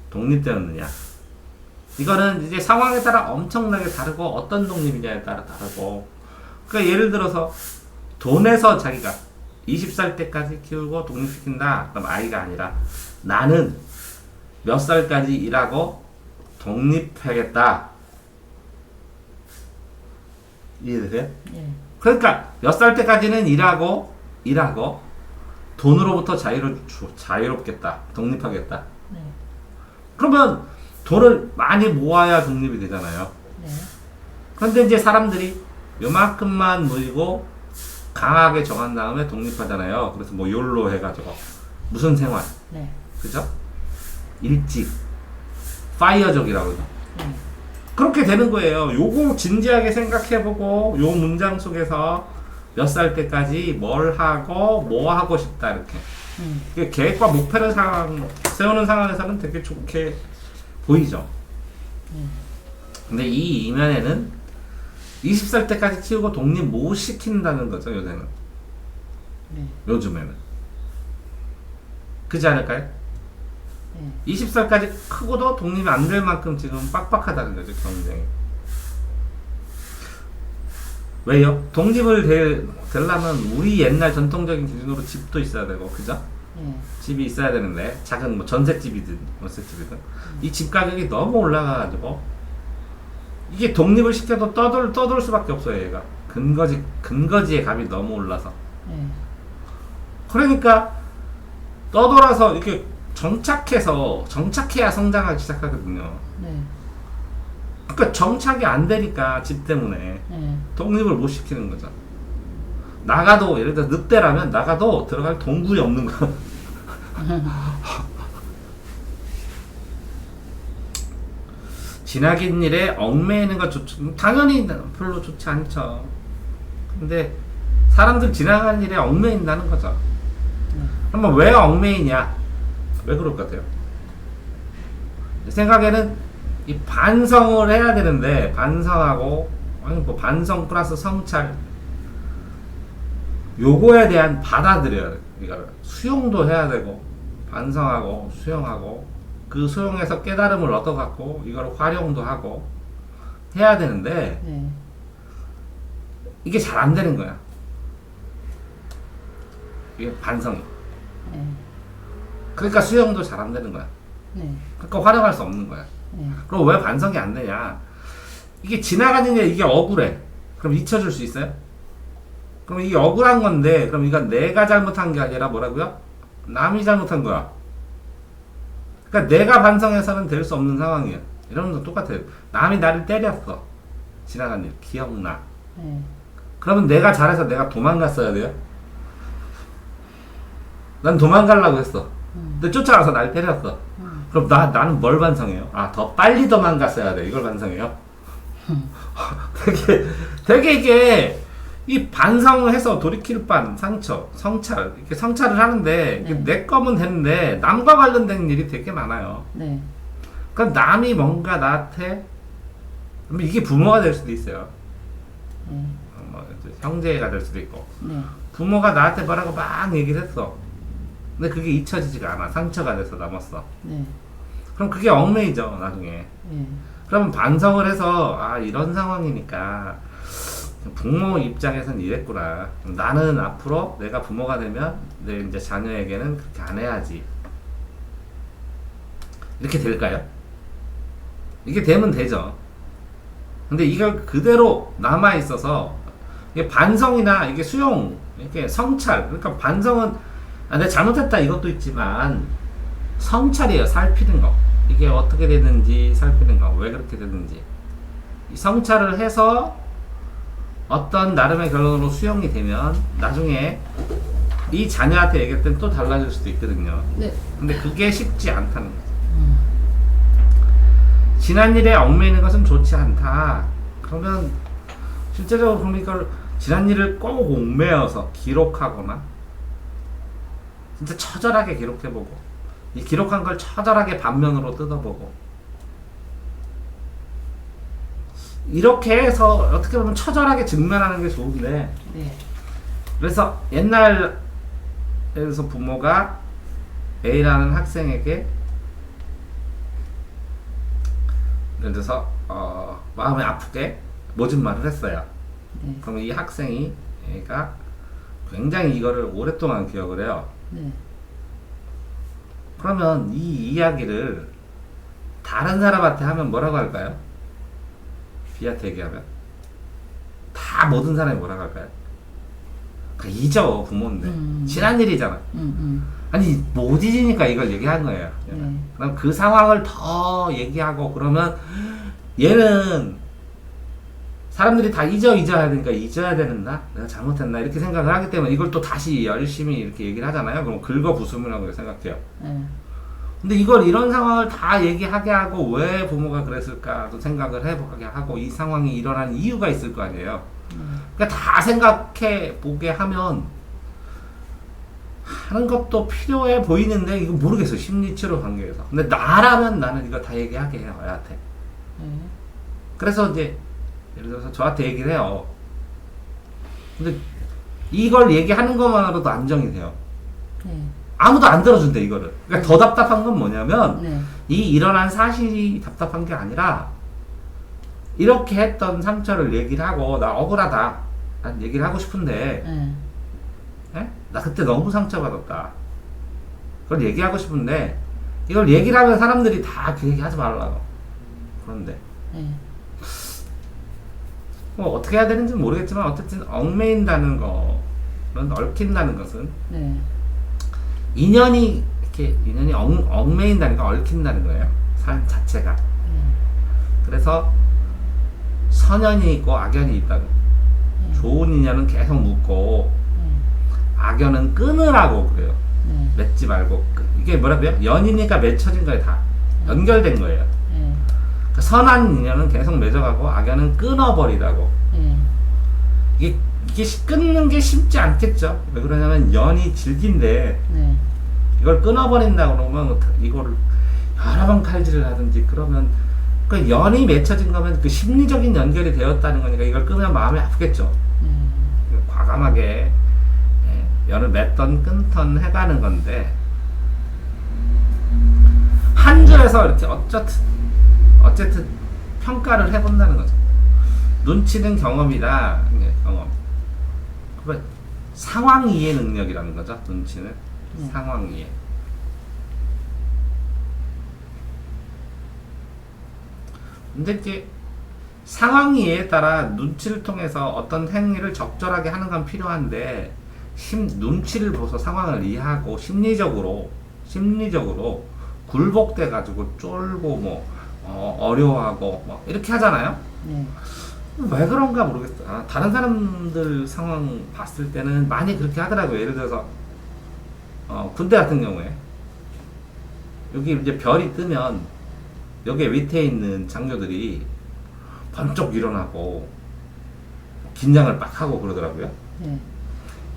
[SPEAKER 1] 독립되었느냐, 이거는 이제 상황에 따라 엄청나게 다르고 어떤 독립이냐에 따라 다르고. 그러니까 예를 들어서 돈에서 자기가 20살 때까지 키우고 독립시킨다. 그럼 아이가 아니라 나는 몇 살까지 일하고 독립하겠다. 이해되세요?
[SPEAKER 2] 네.
[SPEAKER 1] 그러니까 몇 살 때까지는 일하고 돈으로부터 자유롭겠다. 독립하겠다.
[SPEAKER 2] 네.
[SPEAKER 1] 그러면 돈을 많이 모아야 독립이 되잖아요.
[SPEAKER 2] 네.
[SPEAKER 1] 그런데 이제 사람들이 요만큼만 모이고 강하게 정한 다음에 독립하잖아요. 그래서 뭐 욜로 해가지고 무슨 생활,
[SPEAKER 2] 네.
[SPEAKER 1] 그죠? 일찍 파이어족이라고 그러죠.
[SPEAKER 2] 네.
[SPEAKER 1] 그렇게 되는 거예요. 요거 진지하게 생각해보고 요 문장 속에서 몇 살 때까지 뭘 하고 뭐 하고 싶다 이렇게. 이게 계획과 목표를 세우는 상황에서는 되게 좋게 보이죠. 근데 이 이면에는 20살 때까지 키우고 독립 못 시킨다는 거죠, 요새는.
[SPEAKER 2] 네.
[SPEAKER 1] 요즘에는. 그지 않을까요?
[SPEAKER 2] 네.
[SPEAKER 1] 20살까지 크고도 독립이 안 될 만큼 지금 빡빡하다는 거죠, 경쟁이. 왜요? 독립을 되려면 우리 옛날 전통적인 기준으로 집도 있어야 되고, 그죠?
[SPEAKER 2] 네.
[SPEAKER 1] 집이 있어야 되는데, 작은 뭐 전셋집이든 월세집이든 이 집 가격이 너무 올라가가지고 이게 독립을 시켜도 떠돌 수밖에 없어요. 얘가 근거지의 값이 너무 올라서.
[SPEAKER 2] 네.
[SPEAKER 1] 그러니까 떠돌아서 이렇게 정착해야 성장하기 시작하거든요.
[SPEAKER 2] 네.
[SPEAKER 1] 그러니까 정착이 안 되니까 집 때문에
[SPEAKER 2] 네.
[SPEAKER 1] 독립을 못 시키는 거죠. 나가도 예를 들어 늑대라면 나가도 들어갈 동굴이 없는 거. 지나긴 일에 얽매이는 거 좋죠. 당연히 별로 좋지 않죠. 근데 사람들 지나가는 일에 얽매인다는 거죠. 그러면 왜 얽매이냐? 왜 그럴 것 같아요? 내 생각에는 이 반성을 해야 되는데, 반성하고 아니 뭐 반성 플러스 성찰, 요거에 대한 받아들여야 돼. 이거를 수용도 해야 되고, 반성하고 수용하고, 그 수용해서 깨달음을 얻어갖고 이걸 활용도 하고 해야 되는데,
[SPEAKER 2] 네.
[SPEAKER 1] 이게 잘 안 되는 거야. 이게 반성이.
[SPEAKER 2] 네.
[SPEAKER 1] 그러니까 수용도 잘 안 되는 거야.
[SPEAKER 2] 네.
[SPEAKER 1] 그러니까 활용할 수 없는 거야.
[SPEAKER 2] 네.
[SPEAKER 1] 그럼 왜 반성이 안 되냐? 이게 지나가는 게 이게 억울해. 그럼 잊혀줄 수 있어요? 그럼 이게 억울한 건데, 그럼 이건 내가 잘못한 게 아니라 뭐라고요? 남이 잘못한 거야. 그러니까 내가 반성해서는 될 수 없는 상황이야. 이런 것도 똑같아요. 남이 나를 때렸어. 지나간 일 기억나.
[SPEAKER 2] 네.
[SPEAKER 1] 그러면 내가 잘해서 내가 도망갔어야 돼요? 난 도망가려고 했어. 근데 쫓아가서 날 때렸어. 그럼 나는 뭘 반성해요? 더 빨리 도망갔어야 돼. 이걸 반성해요? 되게 이게, 이 반성을 해서 돌이킬 반, 성찰, 이렇게 성찰을 하는데,
[SPEAKER 2] 네.
[SPEAKER 1] 내 거면 되는데, 남과 관련된 일이 되게 많아요.
[SPEAKER 2] 네.
[SPEAKER 1] 그러니까 남이 뭔가 나한테, 이게 부모가 될 수도 있어요.
[SPEAKER 2] 네.
[SPEAKER 1] 뭐, 형제가 될 수도 있고.
[SPEAKER 2] 네.
[SPEAKER 1] 부모가 나한테 뭐라고 막 얘기를 했어. 근데 그게 잊혀지지가 않아. 상처가 돼서 남았어.
[SPEAKER 2] 네.
[SPEAKER 1] 그럼 그게 얽매이죠 나중에.
[SPEAKER 2] 예.
[SPEAKER 1] 그러면 반성을 해서 아 이런 상황이니까 부모 입장에선 이랬구나. 나는 앞으로 내가 부모가 되면 내 이제 자녀에게는 그렇게 안 해야지. 이렇게 될까요? 이게 되면 되죠. 근데 이걸 그대로 남아 있어서 이게 반성이나 이게 수용, 이렇게 성찰. 그러니까 반성은 아, 내가 잘못했다 이것도 있지만 성찰이에요. 살피는 거. 이게 어떻게 됐는지 살피는 거. 왜 그렇게 됐는지. 이 성찰을 해서 어떤 나름의 결론으로 수용이 되면 나중에 이 자녀한테 얘기할 땐 또 달라질 수도 있거든요.
[SPEAKER 2] 네.
[SPEAKER 1] 근데 그게 쉽지 않다는 거죠. 지난 일에 얽매이는 것은 좋지 않다. 그러면 실제적으로 그럼 이걸 지난 일을 꼭 얽매여서 기록하거나 진짜 처절하게 기록해보고 이 기록한 걸 처절하게 반면으로 뜯어보고 이렇게 해서 어떻게 보면 처절하게 직면하는 게 좋은데
[SPEAKER 2] 네.
[SPEAKER 1] 그래서 옛날에서 부모가 A라는 학생에게 예를 들어서 마음이 아프게 모진 말을 했어요.
[SPEAKER 2] 네.
[SPEAKER 1] 그러면 이 학생이 얘가 굉장히 이거를 오랫동안 기억을 해요.
[SPEAKER 2] 네.
[SPEAKER 1] 그러면 이 이야기를 다른 사람한테 하면 뭐라고 할까요? B한테 얘기하면 다 모든 사람이 뭐라고 할까요? 그러니까 잊어 부모인데 지난 일이잖아. 아니 못 잊으니까 이걸 얘기한 거예요. 그럼 그 상황을 더 얘기하고 그러면 얘는 사람들이 다 잊어야 되니까 잊어야 되는다? 내가 잘못했나? 이렇게 생각을 하기 때문에 이걸 또 다시 열심히 이렇게 얘기를 하잖아요. 그럼 긁어부스럼이라고 생각해요.
[SPEAKER 2] 네.
[SPEAKER 1] 근데 이걸 이런 상황을 다 얘기하게 하고 왜 부모가 그랬을까도 생각을 해보게 하고 이 상황이 일어난 이유가 있을 거 아니에요. 그러니까 다 생각해 보게 하면 하는 것도 필요해 보이는데 이거 모르겠어요. 심리치료 관계에서. 근데 나라면 나는 이거 다 얘기하게 해요. 애한테. 그래서 이제 예를 들어서 저한테 얘기를 해요. 근데 이걸 얘기하는 것만으로도 안정이 돼요.
[SPEAKER 2] 네.
[SPEAKER 1] 아무도 안 들어준대 이거를. 그러니까 더 답답한 건 뭐냐면
[SPEAKER 2] 네.
[SPEAKER 1] 이 일어난 사실이 답답한 게 아니라 이렇게 했던 상처를 얘기를 하고 나 억울하다. 난 얘기를 하고 싶은데
[SPEAKER 2] 네.
[SPEAKER 1] 에? 나 그때 너무 상처받았다. 그걸 얘기하고 싶은데 이걸 얘기를 하면 사람들이 다 그 얘기 하지 말라고. 그런데
[SPEAKER 2] 네.
[SPEAKER 1] 뭐 어떻게 해야 되는지는 모르겠지만 어쨌든 얽매인다는 거는 얽힌다는 것은
[SPEAKER 2] 네.
[SPEAKER 1] 인연이 얽매인다는 거 얽힌다는 거예요. 삶 자체가. 그래서 선연이 있고 악연이 있다고. 좋은 인연은 계속 묻고 악연은 끊으라고 그래요. 맺지 말고 이게 뭐라고요? 연이니까 맺혀진 거예요. 다 연결된 거예요. 그러니까 선한 인연은 계속 맺어가고 악연은 끊어버리라고. 이게 끊는 게 쉽지 않겠죠. 왜 그러냐면 연이 질긴데
[SPEAKER 2] 네.
[SPEAKER 1] 이걸 끊어버린다 그러면 이거를 여러 번 칼질을 하든지 그러면 그 연이 맺혀진 거면 그 심리적인 연결이 되었다는 거니까 이걸 끊으면 마음이 아프겠죠. 과감하게 연을 맺던 끊던 해가는 건데 한 줄에서 이렇게 어쨌든 평가를 해본다는 거죠. 눈치는 경험이다. 경험. 그러니까 상황 이해 능력이라는 거죠. 눈치는 상황 이해. 근데 이제 상황 이해에 따라 눈치를 통해서 어떤 행위를 적절하게 하는 건 필요한데 눈치를 보서 상황을 이해하고 심리적으로 굴복돼 가지고 쫄고 뭐 어려워하고 뭐 이렇게 하잖아요. 왜 그런가 모르겠어. 다른 사람들 상황 봤을 때는 많이 그렇게 하더라고요. 예를 들어서 군대 같은 경우에 여기 이제 별이 뜨면 여기 밑에 있는 장교들이 번쩍 일어나고 긴장을 막 하고 그러더라고요.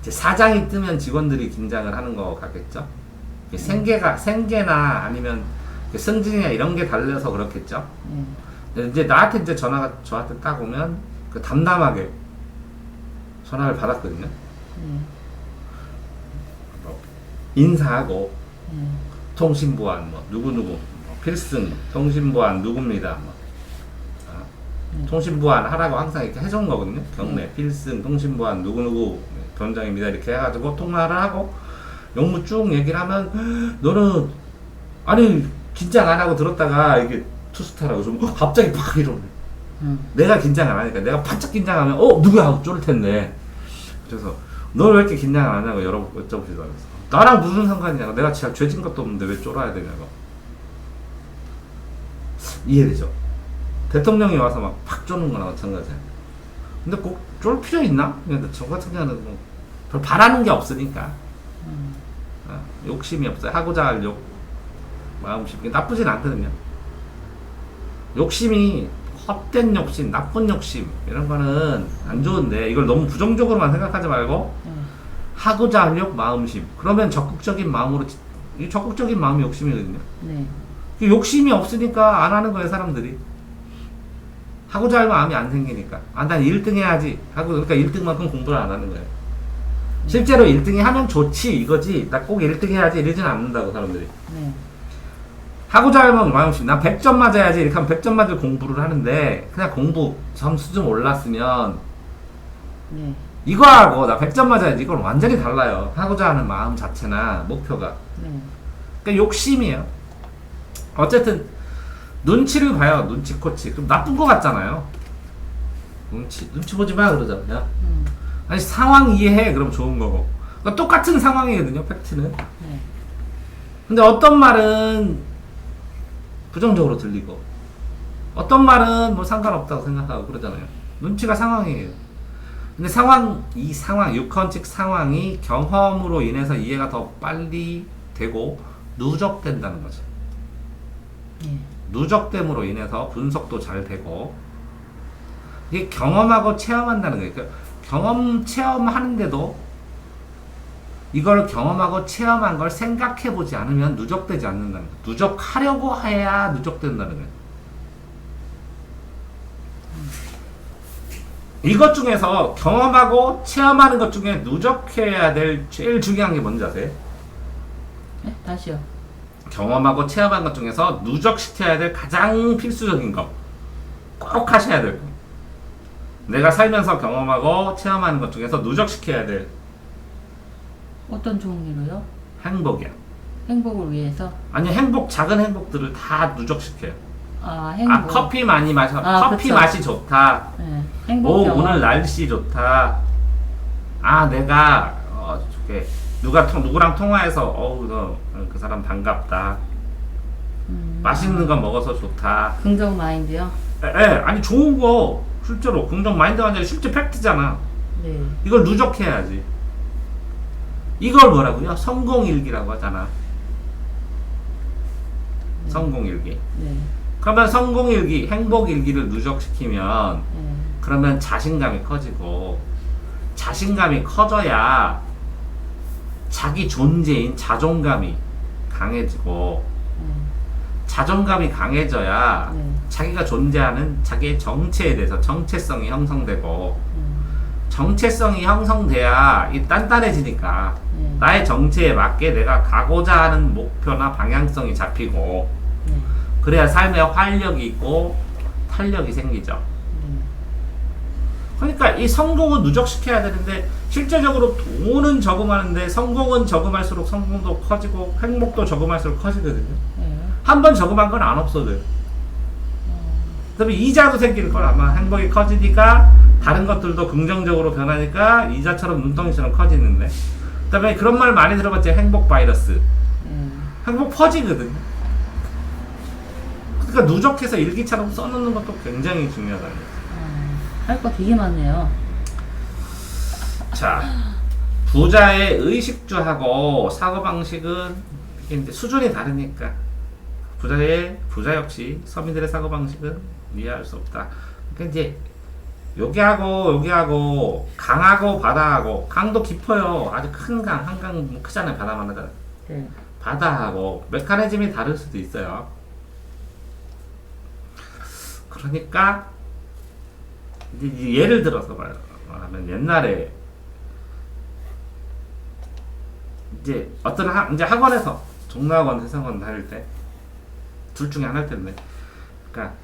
[SPEAKER 1] 이제 사장이 뜨면 직원들이 긴장을 하는 거 같겠죠. 생계나 아니면 승진이나 이런 게 달려서 그렇겠죠. 이제 나한테 이제 전화가 저한테 딱 오면 그 담담하게 전화를 받았거든요. 인사하고 통신보안 뭐 누구누구 필승, 통신보안 누굽니다. 뭐. 통신보안 하라고 항상 이렇게 해준 거거든요. 경례, 필승, 통신보안 누구누구 변장입니다. 이렇게 해가지고 통화를 하고 용무 쭉 얘기를 하면 너는 아니 긴장 안 하고 들었다가 이게 투스타라고 좀 갑자기 팍 이러네. 내가 긴장 안 하니까 내가 바짝 긴장하면 누구야 하고 쫄을 텐데. 그래서 너 왜 이렇게 긴장 안 하냐고 여쭤보시더라고요. 나랑 무슨 상관이냐고. 내가 진짜 죄진 것도 없는데 왜 쫄아야 되냐고. 이해되죠? 대통령이 와서 막 팍 쪼는 거나 마찬가지야. 근데 꼭 쫄 필요 있나? 근데 저 같은 경우는 별 바라는 게 없으니까. 욕심이 없어요. 하고자 할 마음심. 나쁘진 않거든요. 욕심이 헛된 욕심, 나쁜 욕심 이런 거는 안 좋은데 이걸 너무 부정적으로만 생각하지 말고 하고자 할 마음심. 그러면 적극적인 마음으로 이 적극적인 마음이 욕심이거든요.
[SPEAKER 2] 네.
[SPEAKER 1] 욕심이 없으니까 안 하는 거예요, 사람들이. 하고자 할 마음이 안 생기니까. 난 1등 해야지 하고, 그러니까 1등만큼 공부를 안 하는 거예요. 실제로 1등이 하면 좋지 이거지, 나 꼭 1등 해야지 이러진 않는다고, 사람들이.
[SPEAKER 2] 네.
[SPEAKER 1] 하고자 할 마음심, 나 100점 맞아야지 이렇게 하면 100점 맞을 공부를 하는데, 그냥 공부 점수 좀 올랐으면
[SPEAKER 2] 네.
[SPEAKER 1] 이거하고 나 100점 맞아야지 이건 완전히 달라요. 하고자 하는 마음 자체나 목표가.
[SPEAKER 2] 네.
[SPEAKER 1] 그러니까 욕심이에요. 어쨌든 눈치를 봐요. 눈치 코치. 그럼 나쁜 거 같잖아요. 눈치 보지 마 그러잖아요. 아니 상황 이해해 그럼 좋은 거고. 그러니까 똑같은 상황이거든요. 팩트는.
[SPEAKER 2] 네.
[SPEAKER 1] 근데 어떤 말은 부정적으로 들리고 어떤 말은 뭐 상관없다고 생각하고 그러잖아요. 눈치가 상황이에요. 근데 이 상황, 육헌칙 상황이 경험으로 인해서 이해가 더 빨리 되고 누적된다는 거죠.
[SPEAKER 2] 네.
[SPEAKER 1] 누적됨으로 인해서 분석도 잘 되고, 이게 경험하고 체험한다는 거예요. 그러니까 경험 체험하는데도 이걸 경험하고 체험한 걸 생각해 보지 않으면 누적되지 않는다는 거예요. 누적하려고 해야 누적된다는 거예요. 이것 중에서 경험하고 체험하는 것 중에 누적해야 될 제일 중요한 게 뭔지 아세요?
[SPEAKER 2] 네? 다시요.
[SPEAKER 1] 경험하고 체험한 것 중에서 누적시켜야 될 가장 필수적인 거 꼭 하셔야 될 거. 내가 살면서 경험하고 체험하는 것 중에서 누적시켜야 될
[SPEAKER 2] 어떤 종류로요?
[SPEAKER 1] 행복이야.
[SPEAKER 2] 행복을 위해서?
[SPEAKER 1] 아니 작은 행복들을 다 누적시켜요.
[SPEAKER 2] 행복.
[SPEAKER 1] 커피 많이 마셔. 커피
[SPEAKER 2] 그쵸.
[SPEAKER 1] 맛이 좋다.
[SPEAKER 2] 네. 행복 경험.
[SPEAKER 1] 오늘 날씨 좋다. 내가 누구랑 통화해서 그 사람 반갑다. 맛있는 거 먹어서 좋다.
[SPEAKER 2] 긍정 마인드요?
[SPEAKER 1] 아니 좋은 거 실제로 긍정 마인드가 아니라 실제 팩트잖아.
[SPEAKER 2] 네.
[SPEAKER 1] 이걸 누적해야지. 이걸 뭐라고요? 성공일기라고 하잖아. 성공일기.
[SPEAKER 2] 네.
[SPEAKER 1] 그러면 성공일기, 행복일기를 누적시키면
[SPEAKER 2] 네.
[SPEAKER 1] 그러면 자신감이 커지고, 자신감이 커져야 자기 존재인 자존감이 강해지고, 자존감이 강해져야
[SPEAKER 2] 네.
[SPEAKER 1] 자기가 존재하는 자기의 정체에 대해서 정체성이 형성되고, 정체성이 형성돼야 이 단단해지니까 나의 정체에 맞게 내가 가고자 하는 목표나 방향성이 잡히고, 그래야 삶에 활력이 있고 탄력이 생기죠. 그러니까 이 성공은 누적시켜야 되는데, 실제적으로 돈은 저금하는데 성공은 저금할수록 성공도 커지고 행복도 저금할수록 커지거든요. 한 번 저금한 건 안 없어져요. 그다음에 이자도 생길 걸. 아마 행복이 커지니까 다른 것들도 긍정적으로 변하니까 이자처럼 눈덩이처럼 커지는데, 그다음에 그런 말 많이 들어봤지. 행복 바이러스. 행복 퍼지거든요. 그러니까 누적해서 일기처럼 써놓는 것도 굉장히 중요하다는 거예요.
[SPEAKER 2] 할 거 되게 많네요.
[SPEAKER 1] 자, 부자의 의식주하고 사고방식은 이제 수준이 다르니까 부자 역시 서민들의 사고방식은 이해할 수 없다. 그러니까 이제 여기하고 강하고 바다하고, 강도 깊어요. 아주 큰 강, 한강 크잖아요. 바다만 하잖아요.
[SPEAKER 2] 네.
[SPEAKER 1] 바다하고 메커니즘이 다를 수도 있어요. 그러니까 이제 예를 들어서 말하면, 옛날에 이제 어떤 이제 학원에서 종로학원, 대성원 다닐 때 둘 중에 하나일 텐데. 그러니까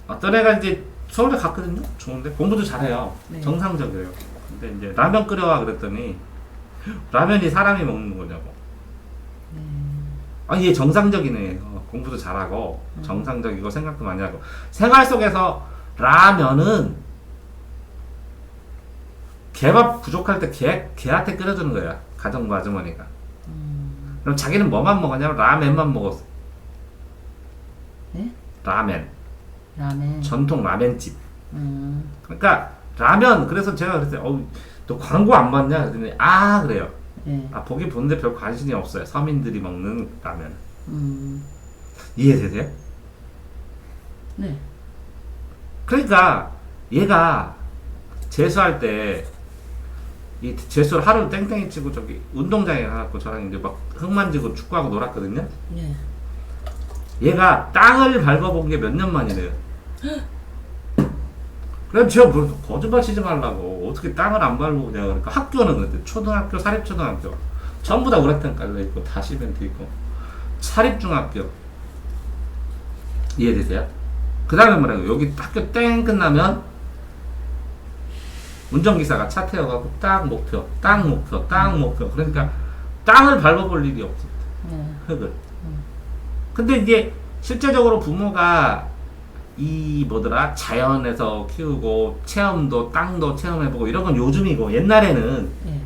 [SPEAKER 1] 어떤 애가 이제 서울대 갔거든요. 좋은데 공부도 잘해요.
[SPEAKER 2] 네.
[SPEAKER 1] 정상적이에요. 근데 이제 라면 끓여와 그랬더니 라면이 사람이 먹는 거냐고. 얘 정상적이네. 공부도 잘하고 정상적이고 생각도 많이 하고 생활 속에서 라면은 개밥 부족할 때 개한테 끓여주는 거야. 가정부 아주머니가. 그럼 자기는 뭐만 먹었냐면 라면만 먹었어.
[SPEAKER 2] 네?
[SPEAKER 1] 라면.
[SPEAKER 2] 라멘.
[SPEAKER 1] 전통 라면집. 그러니까 라면 그래서 제가 그랬어요. 너 광고 안 봤냐? 그랬더니 그래요.
[SPEAKER 2] 네.
[SPEAKER 1] 보긴 보는데 별 관심이 없어요. 서민들이 먹는 라면. 이해되세요?
[SPEAKER 2] 네.
[SPEAKER 1] 그러니까 얘가 재수할 때 이 재수를 하루 땡땡이 치고 저기 운동장에 가갖고 저랑 이제 막 흙 만지고 축구하고 놀았거든요.
[SPEAKER 2] 네.
[SPEAKER 1] 얘가 땅을 밟아본 게 몇 년 만이래요. 그럼 제가 뭐 거짓말 치지 말라고 어떻게 땅을 안 밟고 그냥 그러니까 학교는 그랬대. 초등학교 사립초등학교 전부 다 우라탄 깔려 있고 다 시멘트 있고 사립중학교 이해되세요? 그 다음에 뭐라고 여기 학교 땡 끝나면 운전기사가 차 태워가고 딱 목표 그러니까 땅을 밟아볼 일이 없어.
[SPEAKER 2] 네.
[SPEAKER 1] 흙을. 근데 이제 실제적으로 부모가 이 뭐더라 자연에서 키우고 체험도 땅도 체험해보고 이런 건 요즘이고 옛날에는
[SPEAKER 2] 네.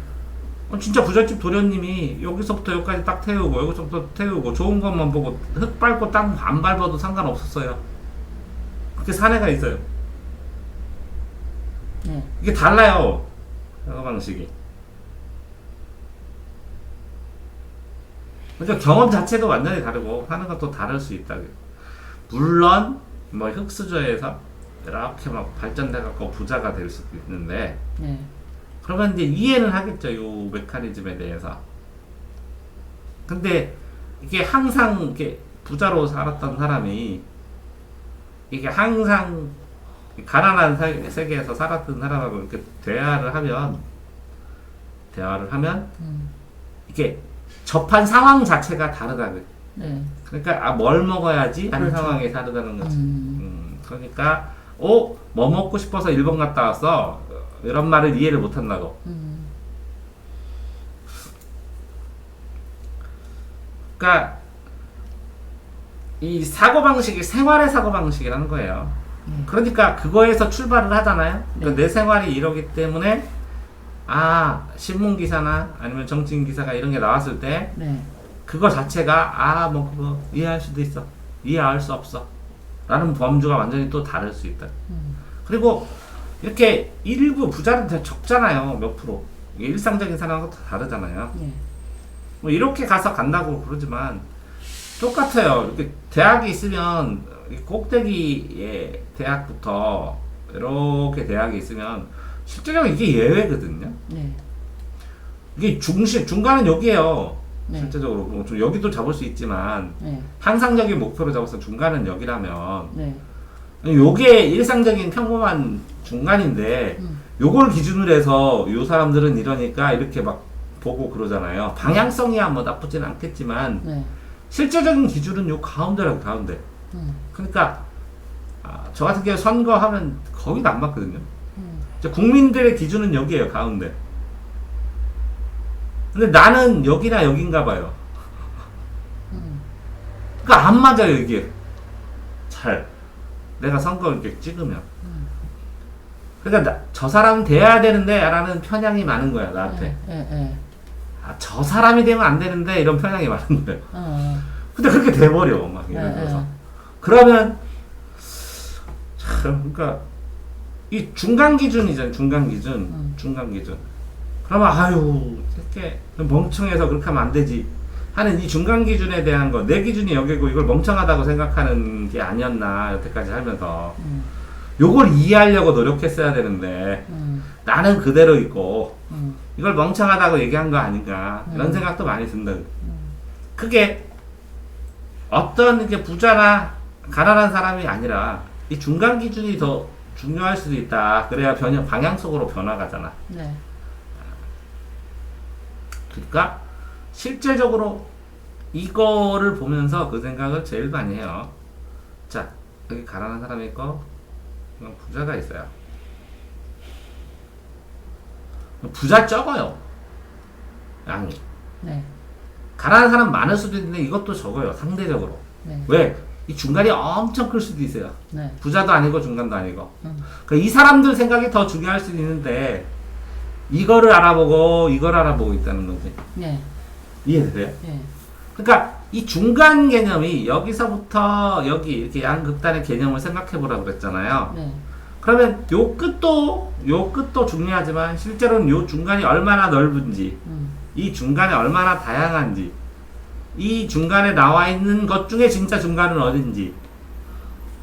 [SPEAKER 1] 진짜 부잣집 도련님이 여기서부터 여기까지 딱 태우고 여기서부터 태우고 좋은 것만 보고 흙 밟고 땅 안 밟아도 상관없었어요. 그렇게 사례가 있어요.
[SPEAKER 2] 네.
[SPEAKER 1] 이게 달라요. 사고 방식이. 그러니까 경험 자체도 완전히 다르고 하는 것도 다를 수 있다. 물론 뭐 흙수저에서 이렇게 막 발전돼갖고 부자가 될 수도 있는데
[SPEAKER 2] 네.
[SPEAKER 1] 그러면 이제 이해는 하겠죠. 요 메커니즘에 대해서. 근데 이게 항상 이렇게 부자로 살았던 사람이 이게 항상 가난한 세계에서 살았던 사람하고 이렇게 대화를 하면 이게 접한 상황 자체가 다르다고.
[SPEAKER 2] 네.
[SPEAKER 1] 그러니까 뭘 먹어야지 하는
[SPEAKER 2] 그렇죠.
[SPEAKER 1] 상황이 다르다는 거지. 그러니까 뭐 먹고 싶어서 일본 갔다 왔어 이런 말을 이해를 못 한다고. 그러니까 이 사고방식이 생활의 사고방식이라는 거예요. 그러니까 그거에서 출발을 하잖아요. 그러니까 내 생활이 이러기 때문에 신문기사나 아니면 정치인기사가 이런 게 나왔을 때
[SPEAKER 2] 네.
[SPEAKER 1] 그거 자체가 뭐 그거 이해할 수도 있어, 이해할 수 없어 라는 범주가 완전히 또 다를 수 있다. 그리고 이렇게 일부 부자는 다 적잖아요. 몇 프로. 이게 일상적인 사람하고 다 다르잖아요.
[SPEAKER 2] 네.
[SPEAKER 1] 뭐 이렇게 가서 간다고 그러지만 똑같아요. 이렇게 대학이 있으면 꼭대기의 대학부터 이렇게 대학이 있으면 실제적으로 이게 예외거든요.
[SPEAKER 2] 네.
[SPEAKER 1] 이게 중간은 여기에요.
[SPEAKER 2] 네.
[SPEAKER 1] 실제적으로 뭐 좀 여기도 잡을 수 있지만
[SPEAKER 2] 네.
[SPEAKER 1] 항상적인 목표로 잡아서 중간은 여기라면
[SPEAKER 2] 네.
[SPEAKER 1] 요게 일상적인 평범한 중간인데 요걸 기준으로 해서 요 사람들은 이러니까 이렇게 막 보고 그러잖아요. 방향성이야 뭐 나쁘진 않겠지만
[SPEAKER 2] 네.
[SPEAKER 1] 실제적인 기준은 요 가운데라고 가운데. 그러니까 저 같은 경우 선거하면 거기도 안 맞거든요. 국민들의 기준은 여기에요, 가운데. 근데 나는 여기나 여긴가 봐요. 그러니까 안 맞아요, 이게. 잘. 내가 선거 이렇게 찍으면. 그러니까 저 사람은 돼야 되는데 라는 편향이 많은 거야, 나한테.
[SPEAKER 2] 네.
[SPEAKER 1] 저 사람이 되면 안 되는데 이런 편향이 많은 거예요. 근데 그렇게 돼버려, 막 예를 들어서. 그러면 참, 그러니까 이 중간 기준이잖아요. 중간 기준. 그러면 이렇게 멍청해서 그렇게 하면 안 되지 하는 이 중간 기준에 대한 거, 내 기준이 여기고 이걸 멍청하다고 생각하는 게 아니었나 여태까지 살면서 요걸 이해하려고 노력했어야 되는데 나는 그대로 있고 이걸 멍청하다고 얘기한 거 아닌가 이런 생각도 많이 든다. 그게 어떤 이렇게 부자나 가난한 사람이 아니라 이 중간 기준이 더 중요할 수도 있다. 그래야 방향 속으로 변화가잖아.
[SPEAKER 2] 네.
[SPEAKER 1] 그러니까 실제적으로 이거를 보면서 그 생각을 제일 많이 해요. 자, 여기 가난한 사람이 있고 이건 부자가 있어요. 부자 적어요. 양이.
[SPEAKER 2] 네.
[SPEAKER 1] 가난한 사람 많을 수도 있는데 이것도 적어요. 상대적으로.
[SPEAKER 2] 네.
[SPEAKER 1] 왜? 이 중간이 엄청 클 수도 있어요.
[SPEAKER 2] 네.
[SPEAKER 1] 부자도 아니고 중간도 아니고. 그러니까 이 사람들 생각이 더 중요할 수도 있는데 이거를 알아보고 이걸 알아보고 있다는 거지.
[SPEAKER 2] 네.
[SPEAKER 1] 이해되세요?
[SPEAKER 2] 네.
[SPEAKER 1] 그러니까 이 중간 개념이 여기서부터 여기 이렇게 양극단의 개념을 생각해 보라고 그랬잖아요.
[SPEAKER 2] 네.
[SPEAKER 1] 그러면 요 끝도 중요하지만 실제로는 요 중간이 얼마나 넓은지, 이 중간이 얼마나 다양한지, 이 중간에 나와 있는 것 중에 진짜 중간은 어딘지,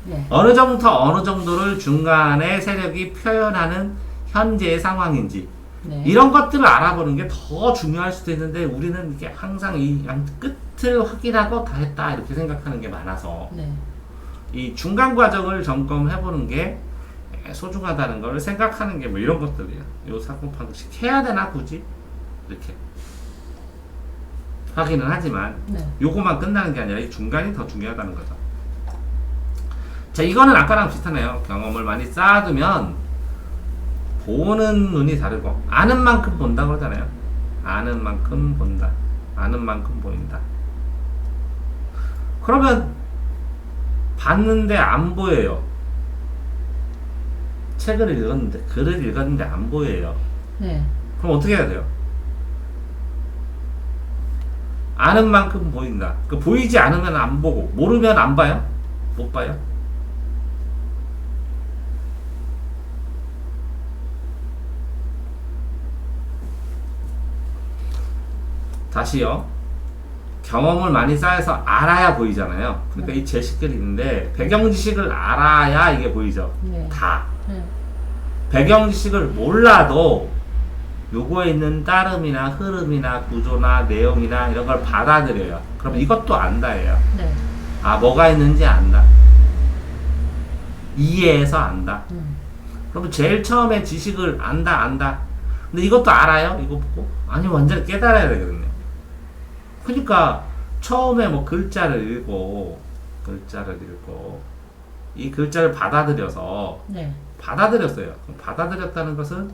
[SPEAKER 2] 네.
[SPEAKER 1] 어느 정도부터 어느 정도를 중간의 세력이 표현하는 현재의 상황인지,
[SPEAKER 2] 네.
[SPEAKER 1] 이런 것들을 알아보는 게 더 중요할 수도 있는데 우리는 이게 항상 이 끝을 확인하고 다 했다 이렇게 생각하는 게 많아서
[SPEAKER 2] 네.
[SPEAKER 1] 이 중간 과정을 점검해 보는 게 소중하다는 걸 생각하는 게 뭐 이런 것들이에요. 요 사고 방식 해야 되나 굳이 이렇게 하기는 하지만
[SPEAKER 2] 네.
[SPEAKER 1] 요거만 끝나는 게 아니라 이 중간이 더 중요하다는 거죠. 자, 이거는 아까랑 비슷하네요. 경험을 많이 쌓아두면 보는 눈이 다르고 아는 만큼 본다 그러잖아요. 아는 만큼 본다. 아는 만큼 보인다. 그러면 봤는데 안 보여요. 책을 읽었는데 글을 읽었는데 안 보여요.
[SPEAKER 2] 네.
[SPEAKER 1] 그럼 어떻게 해야 돼요? 아는 만큼 보인다. 그 보이지 않으면 안 보고 모르면 안 봐요? 못 봐요? 다시요. 경험을 많이 쌓아서 알아야 보이잖아요. 그러니까 이 제식들이 있는데 배경 지식을 알아야 이게 보이죠.
[SPEAKER 2] 네.
[SPEAKER 1] 다.
[SPEAKER 2] 네.
[SPEAKER 1] 배경 지식을 몰라도 요거에 있는 따름이나 흐름이나 구조나 내용이나 이런 걸 받아들여요. 그러면 이것도 안다예요.
[SPEAKER 2] 네.
[SPEAKER 1] 아, 뭐가 있는지 안다. 이해해서 안다. 그러면 제일 처음에 지식을 안다. 근데 이것도 알아요? 이거 보고? 아니, 완전히 깨달아야 되거든요. 그러니까 처음에 뭐 글자를 읽고 이 글자를 받아들여서
[SPEAKER 2] 네.
[SPEAKER 1] 받아들였어요. 받아들였다는 것은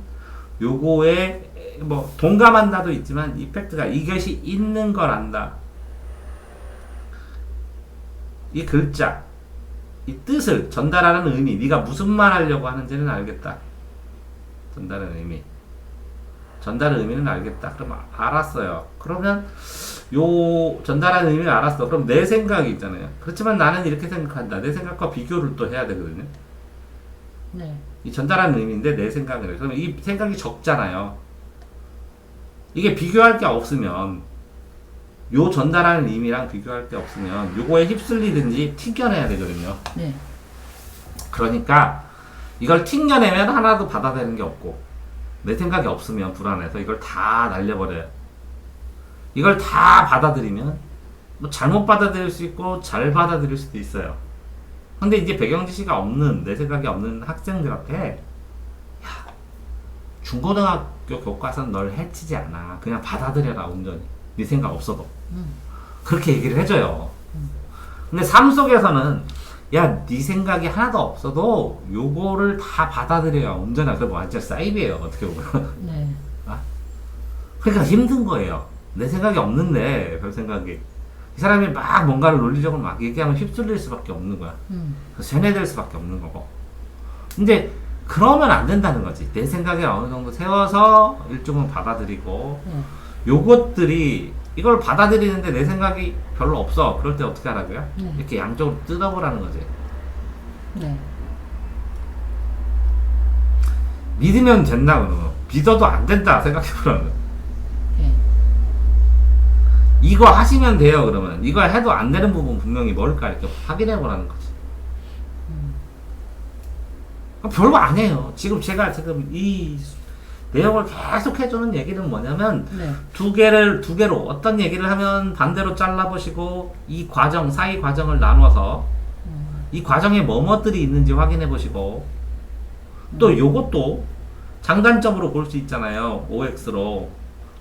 [SPEAKER 1] 요거에 뭐 동감한다도 있지만 이펙트가 이것이 있는 걸 안다. 이 글자, 이 뜻을 전달하는 의미, 네가 무슨 말 하려고 하는지는 알겠다. 전달하는 의미. 전달의 의미는 알겠다. 그럼 알았어요. 그러면 요 전달하는 의미를 알았어. 그럼 내 생각이 있잖아요. 그렇지만 나는 이렇게 생각한다. 내 생각과 비교를 또 해야 되거든요.
[SPEAKER 2] 네.
[SPEAKER 1] 이 전달하는 의미인데 내 생각이래요. 그러면 이 생각이 적잖아요. 이게 비교할 게 없으면 요 전달하는 의미랑 비교할 게 없으면 요거에 휩쓸리든지 튕겨내야 되거든요.
[SPEAKER 2] 네.
[SPEAKER 1] 그러니까 이걸 튕겨내면 하나도 받아들이는 게 없고 내 생각이 없으면 불안해서 이걸 다 날려버려요. 이걸 다 받아들이면 뭐 잘못 받아들일 수 있고 잘 받아들일 수도 있어요. 근데 이제 배경 지식이 없는 내 생각이 없는 학생들한테 야, 중고등학교 교과서는 널 해치지 않아. 그냥 받아들여라 온전히. 네 생각 없어도. 그렇게 얘기를 해줘요. 근데 삶 속에서는 야, 네 생각이 하나도 없어도 요거를 다 받아들여야 온전한 그거 완전 사이비예요. 어떻게 보면.
[SPEAKER 2] 네.
[SPEAKER 1] 아? 그러니까 힘든 거예요. 내 생각이 없는데 별 생각이. 이 사람이 막 뭔가를 논리적으로 막 얘기하면 휩쓸릴 수밖에 없는 거야. 그래서 세뇌될 수밖에 없는 거고. 근데 그러면 안 된다는 거지. 내 생각에 어느 정도 세워서 일종은 받아들이고 요것들이 이걸 받아들이는데 내 생각이 별로 없어. 그럴 때 어떻게 하라고요?
[SPEAKER 2] 네.
[SPEAKER 1] 이렇게 양쪽으로 뜯어보라는 거지.
[SPEAKER 2] 네.
[SPEAKER 1] 믿으면 된다 그러면 믿어도 안 된다 생각해보라는 거야.
[SPEAKER 2] 네.
[SPEAKER 1] 이거 하시면 돼요 그러면 이거 해도 안 되는 부분 분명히 뭘까 이렇게 확인해보라는 거지. 별거 아니에요. 제가 이 내용을 계속 해주는 얘기는 뭐냐면
[SPEAKER 2] 네.
[SPEAKER 1] 두 개로 어떤 얘기를 하면 반대로 잘라보시고 이 과정 사이 과정을 나눠서 이 과정에 뭐뭐들이 있는지 확인해 보시고 또 요것도 장단점으로 볼 수 있잖아요. OX로.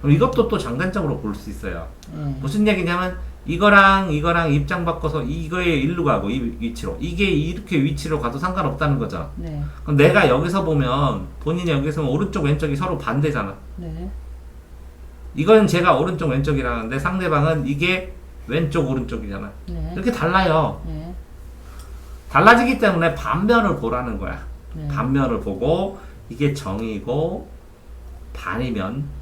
[SPEAKER 1] 그럼 이것도 또 장단점으로 볼 수 있어요.
[SPEAKER 2] 네.
[SPEAKER 1] 무슨 얘기냐면 이거랑 이거랑 입장 바꿔서 이거에 일로 가고 이 위치로 이게 이렇게 위치로 가도 상관없다는 거죠.
[SPEAKER 2] 네.
[SPEAKER 1] 그럼 내가 여기서 보면 본인이 여기서 보면 오른쪽 왼쪽이 서로 반대잖아.
[SPEAKER 2] 네.
[SPEAKER 1] 이건 제가 오른쪽 왼쪽이라는데 상대방은 이게 왼쪽 오른쪽이잖아.
[SPEAKER 2] 네.
[SPEAKER 1] 이렇게 달라요.
[SPEAKER 2] 네.
[SPEAKER 1] 달라지기 때문에 반면을 보라는 거야.
[SPEAKER 2] 네.
[SPEAKER 1] 반면을 보고 이게 정이고 반이면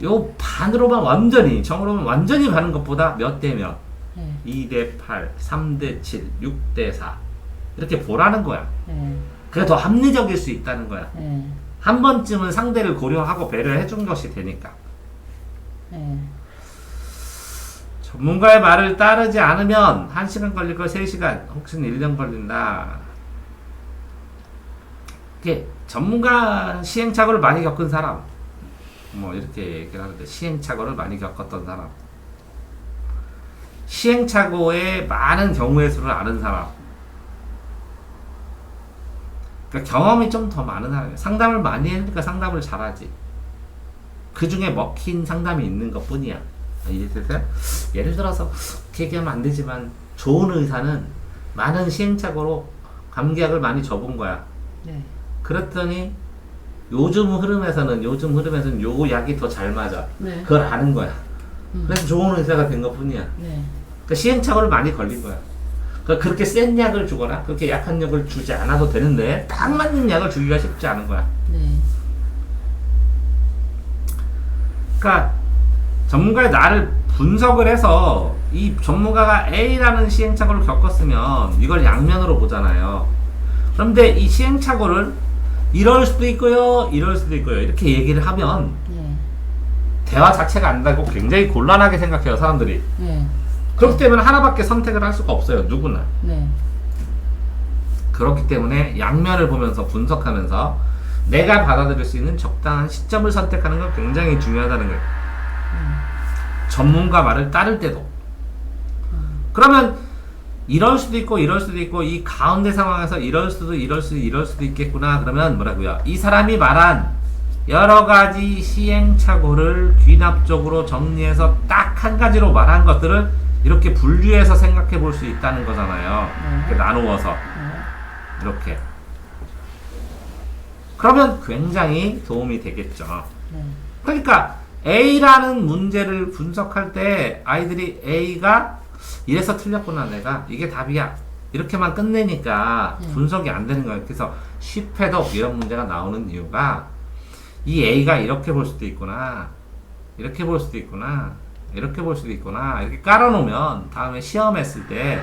[SPEAKER 1] 요 반으로만 완전히 정으로만 완전히 가는 것보다 몇 대 몇?
[SPEAKER 2] 네.
[SPEAKER 1] 2대 8, 3대 7, 6대 4 이렇게 보라는 거야.
[SPEAKER 2] 네.
[SPEAKER 1] 그게 더 합리적일 수 있다는 거야.
[SPEAKER 2] 네.
[SPEAKER 1] 한 번쯤은 상대를 고려하고 배려해 준 것이 되니까.
[SPEAKER 2] 네.
[SPEAKER 1] 전문가의 말을 따르지 않으면 1시간 걸릴 거 3시간, 혹시는 1년 걸린다. 이게 전문가 시행착오를 많이 겪은 사람, 뭐 이렇게 얘기를 하는데 시행착오를 많이 겪었던 사람, 시행착오의 많은 경우의 수를 아는 사람, 그러니까 경험이 좀 더 많은 사람이에요. 상담을 많이 해니까 상담을 잘하지. 그 중에 먹힌 상담이 있는 것 뿐이야. 이해되세요? 예를 들어서 그렇게 얘기하면 안 되지만 좋은 의사는 많은 시행착오로 감기약을 많이 줘본 거야.
[SPEAKER 2] 네.
[SPEAKER 1] 그랬더니 요즘 흐름에서는 요 약이 더 잘 맞아.
[SPEAKER 2] 네.
[SPEAKER 1] 그걸 아는 거야. 그래서 좋은 의사가 된 것 뿐이야.
[SPEAKER 2] 네.
[SPEAKER 1] 그러니까 시행착오를 많이 걸린 거야. 그러니까 그렇게 센 약을 주거나 그렇게 약한 약을 주지 않아도 되는데 딱 맞는 약을 주기가 쉽지 않은 거야.
[SPEAKER 2] 네.
[SPEAKER 1] 그러니까 전문가의 나를 분석을 해서 이 전문가가 A라는 시행착오를 겪었으면 이걸 양면으로 보잖아요. 그런데 이 시행착오를 이럴 수도 있고요, 이럴 수도 있고요 이렇게 얘기를 하면
[SPEAKER 2] 네.
[SPEAKER 1] 대화 자체가 안 되고 굉장히 곤란하게 생각해요, 사람들이.
[SPEAKER 2] 네.
[SPEAKER 1] 그렇기 때문에 하나밖에 선택을 할 수가 없어요, 누구나.
[SPEAKER 2] 네.
[SPEAKER 1] 그렇기 때문에 양면을 보면서 분석하면서 내가 받아들일 수 있는 적당한 시점을 선택하는 건 굉장히 중요하다는 거예요. 전문가 말을 따를 때도. 그러면 이럴 수도 있고 이럴 수도 있고 이 가운데 상황에서 이럴 수도 있겠구나. 그러면 뭐라고요? 이 사람이 말한 여러 가지 시행착오를 귀납적으로 정리해서 딱 한 가지로 말한 것들을 이렇게 분류해서 생각해 볼 수 있다는 거잖아요. 이렇게 나누어서 이렇게. 그러면 굉장히 도움이 되겠죠.
[SPEAKER 2] 네.
[SPEAKER 1] 그러니까 A라는 문제를 분석할 때 아이들이 A가 이래서 틀렸구나, 내가 이게 답이야 이렇게만 끝내니까 분석이 안 되는 거예요. 그래서 쉽해독 이런 문제가 나오는 이유가 이 A가 이렇게 볼 수도 있구나, 이렇게 볼 수도 있구나, 이렇게 볼 수도 있구나 이렇게 깔아놓으면 다음에 시험했을 때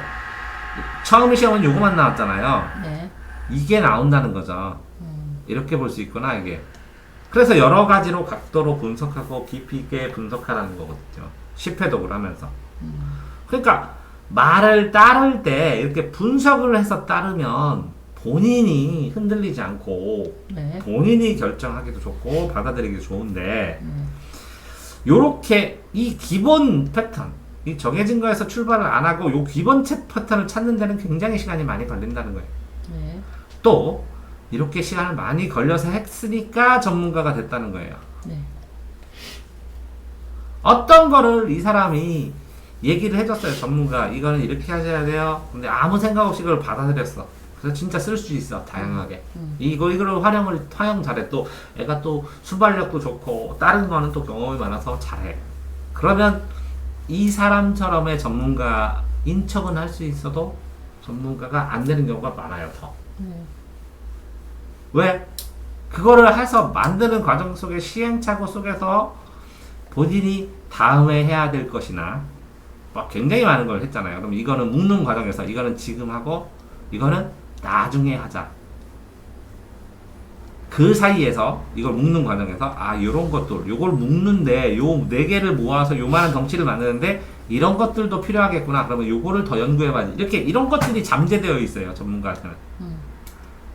[SPEAKER 1] 처음 시험은 요거만 나왔잖아요.
[SPEAKER 2] 네.
[SPEAKER 1] 이게 나온다는 거죠. 이렇게 볼 수 있구나, 이게. 그래서 여러 가지로 각도로 분석하고 깊이 있게 분석하라는 거거든요. 쉽해독을 하면서. 그러니까 말을 따를 때 이렇게 분석을 해서 따르면 본인이 흔들리지 않고
[SPEAKER 2] 네.
[SPEAKER 1] 본인이 결정하기도 좋고 받아들이기도 좋은데 요렇게 이 기본 패턴, 이 정해진 거에서 출발을 안 하고 요 기본체 패턴을 찾는 데는 굉장히 시간이 많이 걸린다는 거예요.
[SPEAKER 2] 네.
[SPEAKER 1] 또 이렇게 시간을 많이 걸려서 했으니까 전문가가 됐다는 거예요.
[SPEAKER 2] 네.
[SPEAKER 1] 어떤 거를 이 사람이 얘기를 해줬어요. 전문가 이거는 이렇게 하셔야 돼요. 근데 아무 생각 없이 그걸 받아들였어. 그래서 진짜 쓸 수 있어, 다양하게. 이거를 활용 잘해. 또 애가 또 순발력도 좋고 다른 거는 또 경험이 많아서 잘해. 그러면 이 사람처럼의 전문가인 척은 할 수 있어도 전문가가 안 되는 경우가 많아요, 더.
[SPEAKER 2] 네.
[SPEAKER 1] 왜? 그거를 해서 만드는 과정 속에 시행착오 속에서 본인이 다음에 해야 될 것이나 막 굉장히 많은 걸 했잖아요. 그럼 이거는 묶는 과정에서 이거는 지금 하고 이거는 나중에 하자. 그 사이에서 이걸 묶는 과정에서 요런 것들 요걸 묶는데 요 4개를 모아서 요만한 덩치를 만드는데 이런 것들도 필요하겠구나. 그러면 요거를 더 연구해봐야지. 이렇게 이런 것들이 잠재되어 있어요, 전문가한테는.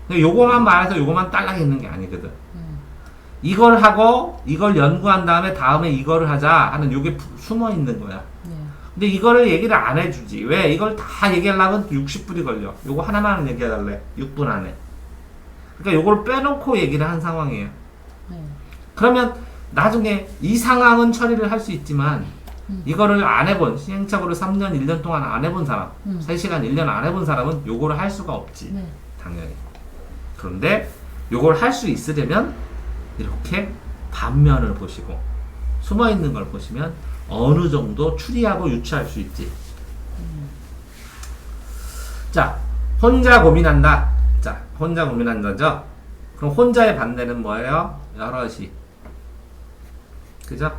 [SPEAKER 1] 근데 요거만 말해서 요거만 딸랑 있는 게 아니거든. 이걸 하고 이걸 연구한 다음에 이거를 하자 하는 요게 숨어 있는 거야.
[SPEAKER 2] 네.
[SPEAKER 1] 근데 이거를 얘기를 안 해주지. 왜? 이걸 다 얘기하려면 60분이 걸려. 요거 하나만 얘기해달래. 6분 안에. 그러니까 요걸 빼놓고 얘기를 한 상황이에요.
[SPEAKER 2] 네.
[SPEAKER 1] 그러면 나중에 이 상황은 처리를 할 수 있지만 이거를 안 해본, 시행착오를 3년, 1년 동안 안 해본 사람, 3시간, 1년 안 해본 사람은 요거를 할 수가 없지.
[SPEAKER 2] 네.
[SPEAKER 1] 당연히. 그런데 요걸 할 수 있으려면 이렇게 단면을 보시고 숨어 있는 걸 보시면 어느 정도 추리하고 유추할 수 있지. 자, 혼자 고민한다. 자, 혼자 고민한다죠? 그럼 혼자의 반대는 뭐예요? 여럿이. 그죠?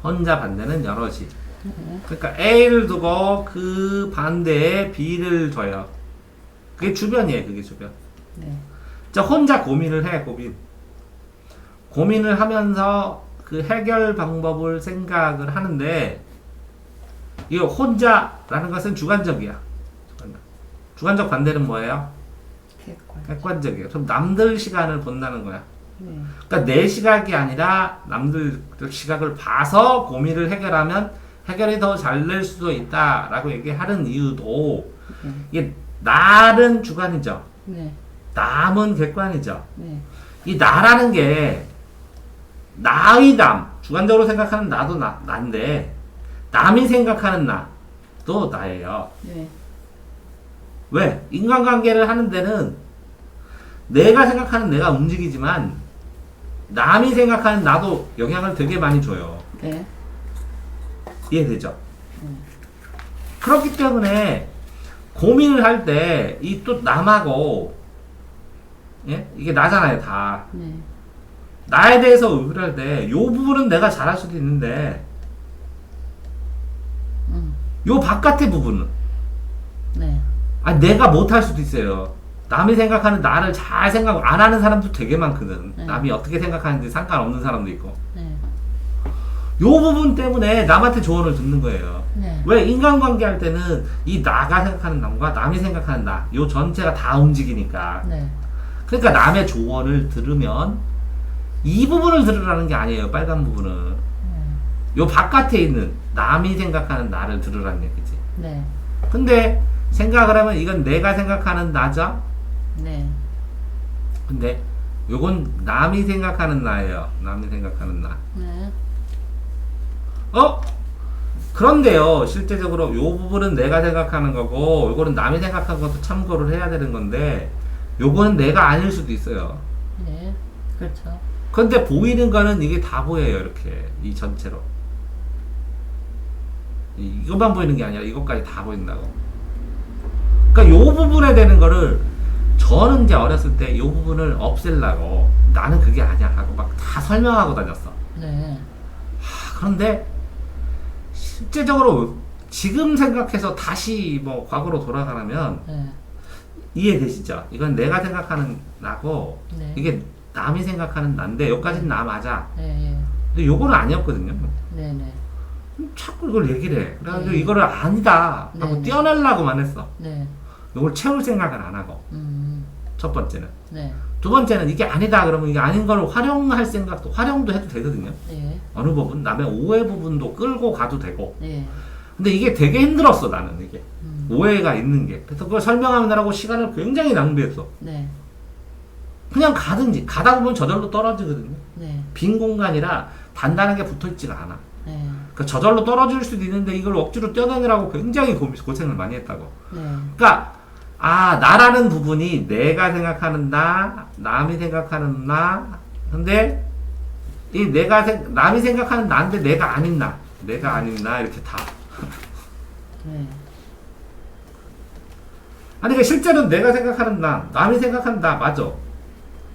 [SPEAKER 1] 혼자 반대는 여럿이. 그러니까 A를 두고 그 반대에 B를 둬요. 그게 주변이에요. 그게 주변.
[SPEAKER 2] 네.
[SPEAKER 1] 자, 혼자 고민을 해. 고민을 하면서 그 해결 방법을 생각을 하는데 이 혼자라는 것은 주관적이야. 주관적 반대는 뭐예요? 객관적이에요. 그럼 남들 시간을 본다는 거야.
[SPEAKER 2] 네.
[SPEAKER 1] 그러니까 내 시각이 아니라 남들 시각을 봐서 고민을 해결하면 해결이 더 잘 될 수도 있다라고 얘기하는 이유도 이게 나는 주관이죠.
[SPEAKER 2] 네.
[SPEAKER 1] 남은 객관이죠.
[SPEAKER 2] 네.
[SPEAKER 1] 이 나라는 게 나의 남, 주관적으로 생각하는 나도 난데 남이 생각하는 나도 나예요.
[SPEAKER 2] 네.
[SPEAKER 1] 왜? 인간관계를 하는 데는 내가 생각하는 내가 움직이지만 남이 생각하는 나도 영향을 되게 많이 줘요.
[SPEAKER 2] 네.
[SPEAKER 1] 이해되죠? 그렇기 때문에 고민을 할 때 이 또 남하고 예? 이게 나잖아요 다.
[SPEAKER 2] 네.
[SPEAKER 1] 나에 대해서 의견을 할 때 요 부분은 내가 잘할 수도 있는데 요 바깥의 부분은
[SPEAKER 2] 네.
[SPEAKER 1] 아니 내가 못할 수도 있어요. 남이 생각하는 나를 잘 생각 안 하는 사람도 되게 많거든.
[SPEAKER 2] 네.
[SPEAKER 1] 남이 어떻게 생각하는지 상관없는 사람도 있고.
[SPEAKER 2] 네.
[SPEAKER 1] 요 부분 때문에 남한테 조언을 듣는 거예요.
[SPEAKER 2] 네.
[SPEAKER 1] 왜 인간관계 할 때는 이 나가 생각하는 남과 남이 생각하는 나, 요 전체가 다 움직이니까.
[SPEAKER 2] 네.
[SPEAKER 1] 그러니까 남의 조언을 들으면 이 부분을 들으라는 게 아니에요. 빨간 부분은. 요 바깥에 있는 남이 생각하는 나를 들으라는 얘기지.
[SPEAKER 2] 네.
[SPEAKER 1] 근데 생각을 하면 이건 내가 생각하는 나죠?
[SPEAKER 2] 네.
[SPEAKER 1] 근데 요건 남이 생각하는 나예요. 남이 생각하는 나.
[SPEAKER 2] 네.
[SPEAKER 1] 그런데요, 실제적으로 요 부분은 내가 생각하는 거고, 요거는 남이 생각하는 것도 참고를 해야 되는 건데, 요거는 내가 아닐 수도 있어요.
[SPEAKER 2] 네. 그렇죠.
[SPEAKER 1] 근데 보이는 거는 이게 다 보여요, 이렇게. 이 전체로. 이것만 보이는 게 아니라 이것까지 다 보인다고. 그러니까 요 부분에 되는 거를, 저는 이제 어렸을 때 요 부분을 없애려고, 나는 그게 아니야 하고 막 다 설명하고 다녔어.
[SPEAKER 2] 네.
[SPEAKER 1] 그런데, 실제적으로 지금 생각해서 다시 뭐 과거로 돌아가면
[SPEAKER 2] 네.
[SPEAKER 1] 이해되시죠? 이건 내가 생각하는 나고
[SPEAKER 2] 네.
[SPEAKER 1] 이게 남이 생각하는 나인데 여기까지는 나 맞아.
[SPEAKER 2] 네.
[SPEAKER 1] 근데 요거는 아니었거든요.
[SPEAKER 2] 네. 네.
[SPEAKER 1] 자꾸 이걸 얘기를 해. 그래가지고 이거를 아니다 하고
[SPEAKER 2] 네.
[SPEAKER 1] 떼어내려고만 했어.
[SPEAKER 2] 네.
[SPEAKER 1] 요걸 채울 생각은 안 하고. 첫 번째는.
[SPEAKER 2] 네.
[SPEAKER 1] 두 번째는 이게 아니다 그러면 이게 아닌 걸 활용할 생각도 활용도 해도 되거든요.
[SPEAKER 2] 네.
[SPEAKER 1] 어느 부분 남의 오해 부분도 끌고 가도 되고.
[SPEAKER 2] 네.
[SPEAKER 1] 근데 이게 되게 힘들었어 나는 이게 오해가 있는 게. 그래서 그걸 설명하느라고 시간을 굉장히 낭비했어.
[SPEAKER 2] 네.
[SPEAKER 1] 그냥 가든지 가다 보면 저절로 떨어지거든요.
[SPEAKER 2] 네.
[SPEAKER 1] 빈 공간이라 단단하게 붙어있지가 않아.
[SPEAKER 2] 네.
[SPEAKER 1] 그러니까 저절로 떨어질 수도 있는데 이걸 억지로 떼어내느라고 굉장히 고생을 많이 했다고.
[SPEAKER 2] 네.
[SPEAKER 1] 그러니까 나라는 부분이 내가 생각하는 나, 남이 생각하는 나. 근데 이 남이 생각하는 나인데 내가 아닌 나, 내가 아닌 나 이렇게 다.
[SPEAKER 2] 네.
[SPEAKER 1] 아니 그러니까 실제로는 내가 생각하는 나, 남이 생각하는 나 맞아.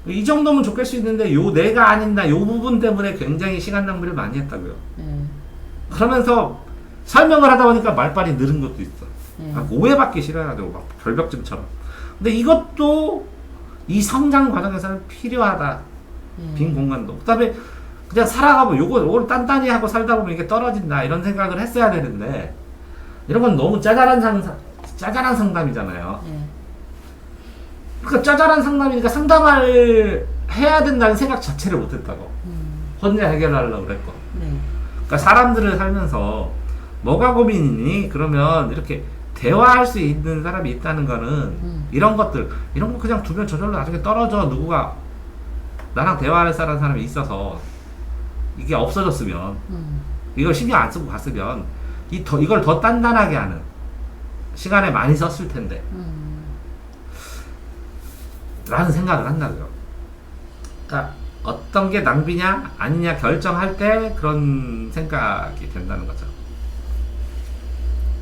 [SPEAKER 1] 이 정도면 좋겠 수 있는데 요 내가 아닌 나, 요 부분 때문에 굉장히 시간 낭비를 많이 했다고요.
[SPEAKER 2] 네.
[SPEAKER 1] 그러면서 설명을 하다 보니까 말빨이 늘은 것도 있어.
[SPEAKER 2] 네.
[SPEAKER 1] 오해받기 싫어가지고 막 결벽증처럼. 근데 이것도 이 성장 과정에서는 필요하다. 빈 공간도. 그다음에 그냥 살아가면 요걸 단단히 하고 살다 보면 이게 떨어진다 이런 생각을 했어야 되는데 이런 건 너무 짜잘한 상담이잖아요.
[SPEAKER 2] 네.
[SPEAKER 1] 그러니까 짜잘한 상담이니까 상담을 해야 된다는 생각 자체를 못했다고. 혼자 해결하려고 그랬고.
[SPEAKER 2] 네.
[SPEAKER 1] 그러니까 사람들을 살면서 뭐가 고민이니? 그러면 이렇게 대화할 수 있는 사람이 있다는 거는 이런 거 그냥 두면 저절로 나중에 떨어져. 누구가 나랑 대화할 사람이 있어서 이게 없어졌으면 이걸 신경 안 쓰고 갔으면 이걸 더 단단하게 하는 시간에 많이 썼을 텐데 라는 생각을 한다고요. 그러니까 어떤 게 낭비냐 아니냐 결정할 때 그런 생각이 된다는 거죠.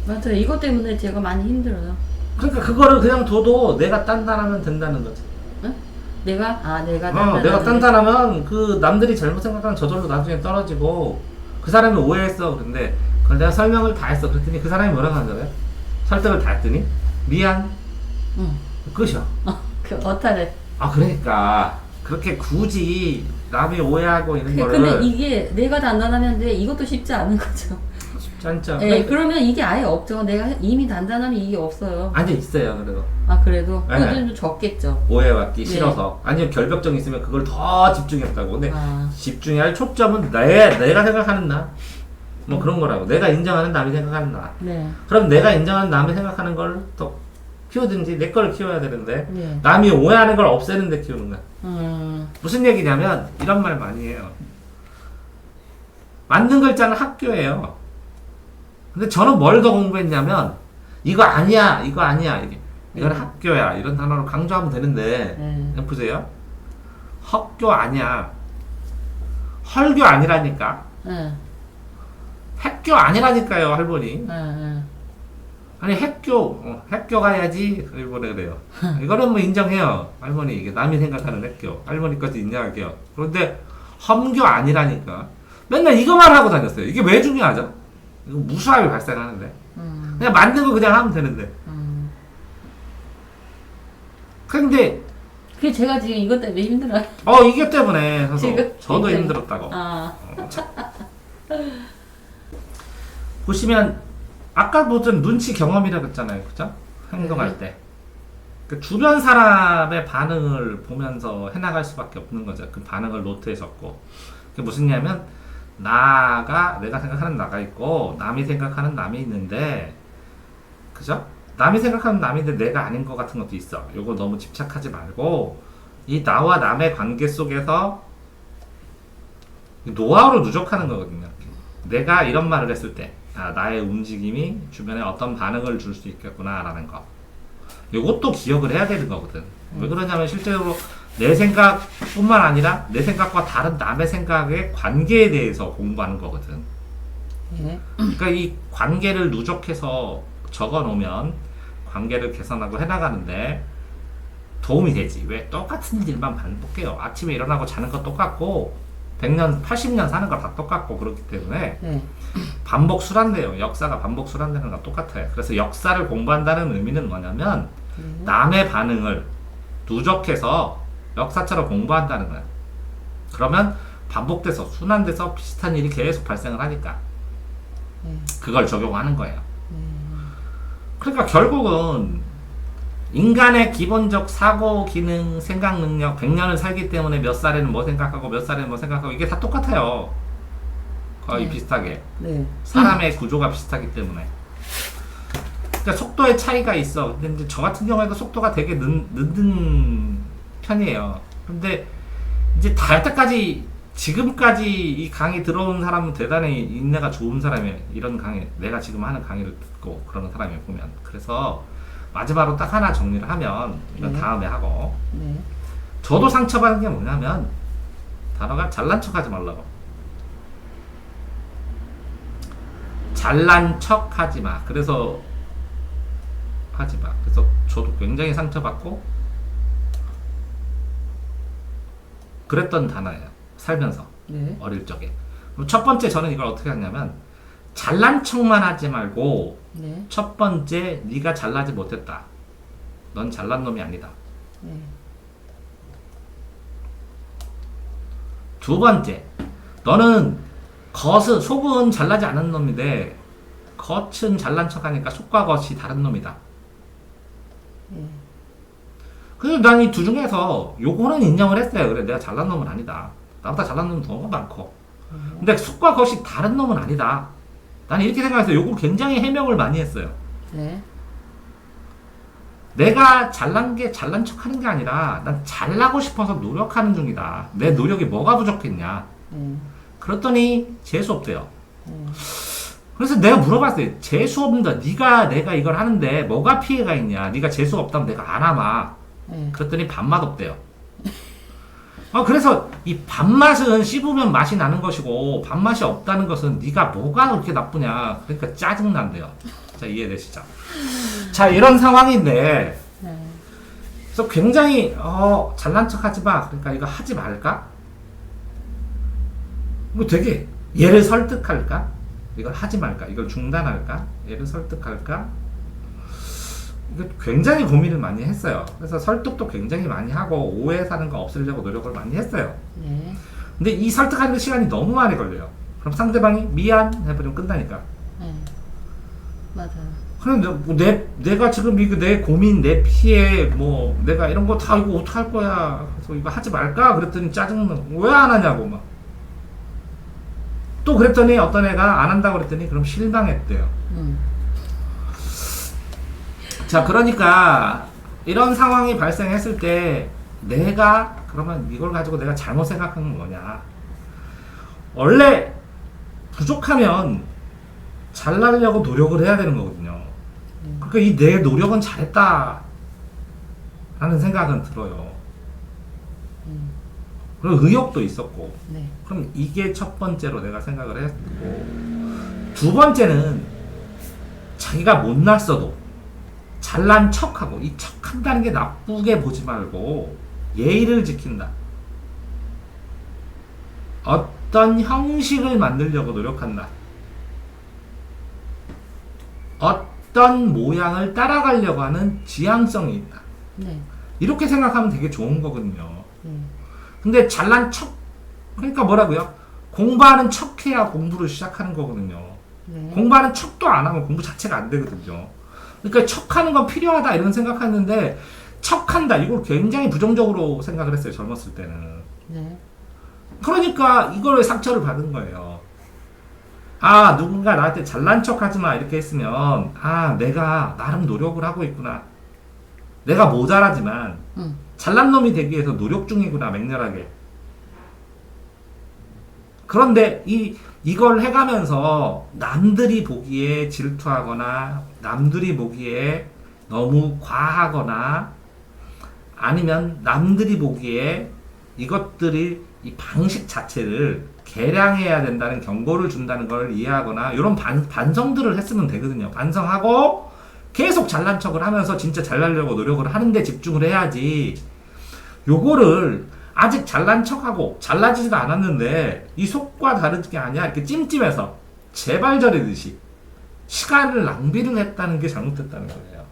[SPEAKER 2] 맞아요. 이것 때문에 제가 많이 힘들어요.
[SPEAKER 1] 그러니까 그거를 그냥 둬도 내가 단단하면 된다는 거지.
[SPEAKER 2] 응? 내가 단단하네.
[SPEAKER 1] 내가 단단하면 그 남들이 잘못 생각하는 저절로 나중에 떨어지고 그 사람이 오해했어. 그런데 그걸 내가 설명을 다 했어. 그랬더니 그 사람이 뭐라고 하잖아요. 설득을 다 했더니 미안.
[SPEAKER 2] 응.
[SPEAKER 1] 끝이야.
[SPEAKER 2] 그 어타래.
[SPEAKER 1] 그러니까 그렇게 굳이 남이 오해하고 있는 거를
[SPEAKER 2] 근데 이게 내가 단단하는데 이것도 쉽지 않은 거죠.
[SPEAKER 1] 짠짠.
[SPEAKER 2] 네, 그러면 이게 아예 없죠. 내가 이미 단단하면 이게 없어요.
[SPEAKER 1] 아니 있어요. 그래도
[SPEAKER 2] 그래도
[SPEAKER 1] 네.
[SPEAKER 2] 그건 좀 적겠죠.
[SPEAKER 1] 오해받기
[SPEAKER 2] 네.
[SPEAKER 1] 싫어서 아니면 결벽증이 있으면 그걸 더 집중했다고. 근데
[SPEAKER 2] 아.
[SPEAKER 1] 집중해야 할 초점은 내가 생각하는 나. 뭐 그런 거라고. 내가 인정하는 남이 생각하는 나.
[SPEAKER 2] 네.
[SPEAKER 1] 그럼 내가 인정하는 남이 생각하는 걸 또 키우든지 내 걸 키워야 되는데
[SPEAKER 2] 네.
[SPEAKER 1] 남이 오해하는 걸 없애는 데 키우는 거야. 무슨 얘기냐면 이런 말 많이 해요. 만든 글자는 학교예요. 근데 저는 뭘 더 공부했냐면 이거 아니야 이건 학교야 이런 단어로 강조하면 되는데 보세요. 학교 아니야. 헐교 아니라니까. 학교 아니라니까요 할머니. 아니 학교 가야지 일본에 그래요. 이거는 뭐 인정해요 할머니. 이게 남이 생각하는 학교 할머니까지 인정할게요. 그런데 험교 아니라니까. 맨날 이거만 하고 다녔어요. 이게 왜 중요하죠? 이거 무수함이 발생하는데 그냥 만든 거 그냥 하면 되는데. 근데
[SPEAKER 2] 그게 제가 지금 이것 때문에 힘들어요.
[SPEAKER 1] 이게 때문에 그래서
[SPEAKER 2] 지금
[SPEAKER 1] 저도
[SPEAKER 2] 굉장히-
[SPEAKER 1] 힘들었다고.
[SPEAKER 2] 아.
[SPEAKER 1] 보시면 아까 무슨 눈치 경험이라고 했잖아요, 그죠? 행동할 때. 그 주변 사람의 반응을 보면서 해나갈 수밖에 없는 거죠. 그 반응을 노트에 적고. 그게 무슨냐면 내가 생각하는 나가 있고 남이 생각하는 남이 있는데, 그죠? 남이 생각하는 남인데 내가 아닌 것 같은 것도 있어. 요거 너무 집착하지 말고 이 나와 남의 관계 속에서 노하우로 누적하는 거거든요. 내가 이런 말을 했을 때 나의 움직임이 주변에 어떤 반응을 줄 수 있겠구나 라는 거. 요것도 기억을 해야 되는 거거든. 왜 그러냐면 실제로 내 생각뿐만 아니라 내 생각과 다른 남의 생각의 관계에 대해서 공부하는 거거든. 그러니까 이 관계를 누적해서 적어 놓으면 관계를 개선하고 해나가는데 도움이 되지. 왜? 똑같은 일만 반복해요. 아침에 일어나고 자는 거 똑같고 100년, 80년 사는 거 다 똑같고 그렇기 때문에 반복 수란돼요. 역사가 반복 수란되는 거 똑같아요. 그래서 역사를 공부한다는 의미는 뭐냐면 남의 반응을 누적해서 역사처럼 공부한다는 거야. 그러면 반복돼서 순환돼서 비슷한 일이 계속 발생을 하니까 그걸 적용하는 거예요. 그러니까 결국은 인간의 기본적 사고 기능, 생각 능력, 100년을 살기 때문에 몇 살에는 뭐 생각하고 몇 살에는 뭐 생각하고 이게 다 똑같아요. 거의 비슷하게. 사람의 구조가 비슷하기 때문에. 그러니까 속도의 차이가 있어. 근데 이제 저 같은 경우에도 속도가 되게 늦는 편이에요. 근데 이제 다 할 때까지 지금까지 이 강의 들어온 사람은 대단히 인내가 좋은 사람이에요. 이런 강의, 내가 지금 하는 강의를 듣고 그러는 사람이 보면. 그래서 마지막으로 딱 하나 정리를 하면 이건 다음에 하고. 저도 상처받은 게 뭐냐면 단어가 잘난 척 하지 말라고. 잘난 척 하지 마. 그래서 하지 마. 그래서 저도 굉장히 상처받고 그랬던 단어예요. 살면서. 어릴 적에. 그럼 첫 번째 저는 이걸 어떻게 하냐면 잘난 척만 하지 말고 첫 번째 네가 잘나지 못했다. 넌 잘난 놈이 아니다. 두 번째, 너는 속은 잘나지 않은 놈인데 겉은 잘난 척하니까 속과 겉이 다른 놈이다. 그래서 난 이 두 중에서 요거는 인정을 했어요. 그래, 내가 잘난 놈은 아니다. 나보다 잘난 놈은 너무 많고. 근데 속과 겉이 다른 놈은 아니다. 나는 이렇게 생각했어요. 요거 굉장히 해명을 많이 했어요. 내가 잘난 게 잘난 척 하는 게 아니라 난 잘나고 싶어서 노력하는 중이다. 내 노력이 뭐가 부족했냐. 그랬더니 재수 없대요. 그래서 내가 물어봤어요. 재수 없는다. 네가 내가 이걸 하는데 뭐가 피해가 있냐? 네가 재수 없다면 내가 안 하마. 그랬더니 밥맛 없대요. 그래서 이 밥맛은 씹으면 맛이 나는 것이고 밥맛이 없다는 것은 네가 뭐가 그렇게 나쁘냐. 그러니까 짜증난대요. 자, 이해되시죠? 자, 이런 상황인데 그래서 굉장히 잘난 척하지 마. 그러니까 이거 하지 말까? 뭐 되게 얘를 설득할까? 이걸 하지 말까? 이걸 중단할까? 얘를 설득할까? 이거 굉장히 고민을 많이 했어요. 그래서 설득도 굉장히 많이 하고 오해 사는 거 없애려고 노력을 많이 했어요.
[SPEAKER 2] 네.
[SPEAKER 1] 근데 이 설득하는 데 시간이 너무 많이 걸려요. 그럼 상대방이 미안 해버리면 끝나니까.
[SPEAKER 2] 네. 맞아요.
[SPEAKER 1] 그럼 내가 지금 이거 내 고민, 내 피해, 뭐 내가 이런 거 다 이거 어떡할 거야. 그래서 이거 하지 말까? 그랬더니 짜증나. 왜 안 하냐고 막. 또 그랬더니 어떤 애가 안 한다고 그랬더니 그럼 실망했대요. 자, 그러니까 이런 상황이 발생했을 때 내가 그러면 이걸 가지고 내가 잘못 생각한 건 뭐냐? 원래 부족하면 잘나려고 노력을 해야 되는 거거든요. 그러니까 이 내 노력은 잘했다 라는 생각은 들어요. 그리고 의욕도 있었고.
[SPEAKER 2] 네.
[SPEAKER 1] 그럼 이게 첫 번째로 내가 생각을 했고, 두 번째는 자기가 못났어도 잘난 척하고, 이 척한다는 게 나쁘게 보지 말고 예의를 지킨다. 어떤 형식을 만들려고 노력한다. 어떤 모양을 따라가려고 하는 지향성이 있다.
[SPEAKER 2] 네.
[SPEAKER 1] 이렇게 생각하면 되게 좋은 거거든요. 근데 잘난 척, 그러니까 뭐라고요? 공부하는 척해야 공부를 시작하는 거거든요.
[SPEAKER 2] 네.
[SPEAKER 1] 공부하는 척도 안 하면 공부 자체가 안 되거든요. 그러니까 척하는 건 필요하다 이런 생각했는데 척한다 이걸 굉장히 부정적으로 생각을 했어요. 젊었을 때는.
[SPEAKER 2] 네.
[SPEAKER 1] 그러니까 이걸 상처를 받은 거예요. 아, 누군가 나한테 잘난 척하지 마 이렇게 했으면 아, 내가 나름 노력을 하고 있구나. 내가 모자라지만 잘난 놈이 되기 위해서 노력 중이구나, 맹렬하게. 그런데 이걸 해가면서 남들이 보기에 질투하거나 남들이 보기에 너무 과하거나 아니면 남들이 보기에 이것들이 이 방식 자체를 개량해야 된다는 경고를 준다는 걸 이해하거나 이런 반성들을 했으면 되거든요. 반성하고 계속 잘난 척을 하면서 진짜 잘나려고 노력을 하는데 집중을 해야지. 요거를 아직 잘난 척하고 잘나지지도 않았는데 이 속과 다른 게 아니야 이렇게 찜찜해서 제발 저리듯이 시간을 낭비를 했다는 게 잘못됐다는 거예요.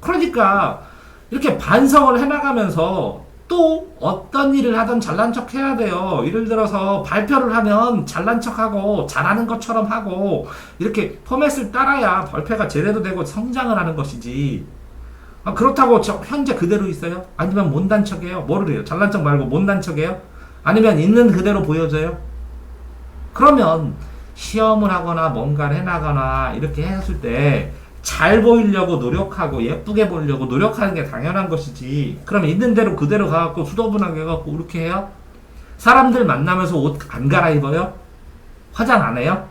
[SPEAKER 1] 그러니까 이렇게 반성을 해나가면서 또 어떤 일을 하든 잘난 척 해야 돼요. 예를 들어서 발표를 하면 잘난 척하고 잘하는 것처럼 하고 이렇게 포맷을 따라야 발표가 제대로 되고 성장을 하는 것이지. 그렇다고 현재 그대로 있어요? 아니면 못난 척해요? 뭐를 해요? 잘난 척 말고 못난 척해요? 아니면 있는 그대로 보여줘요? 그러면 시험을 하거나 뭔가를 해나가거나 이렇게 했을 때 잘 보이려고 노력하고 예쁘게 보이려고 노력하는 게 당연한 것이지. 그럼 있는 대로 그대로 가갖고 수더분하게 해갖고 이렇게 해요? 사람들 만나면서 옷 안 갈아입어요? 화장 안 해요?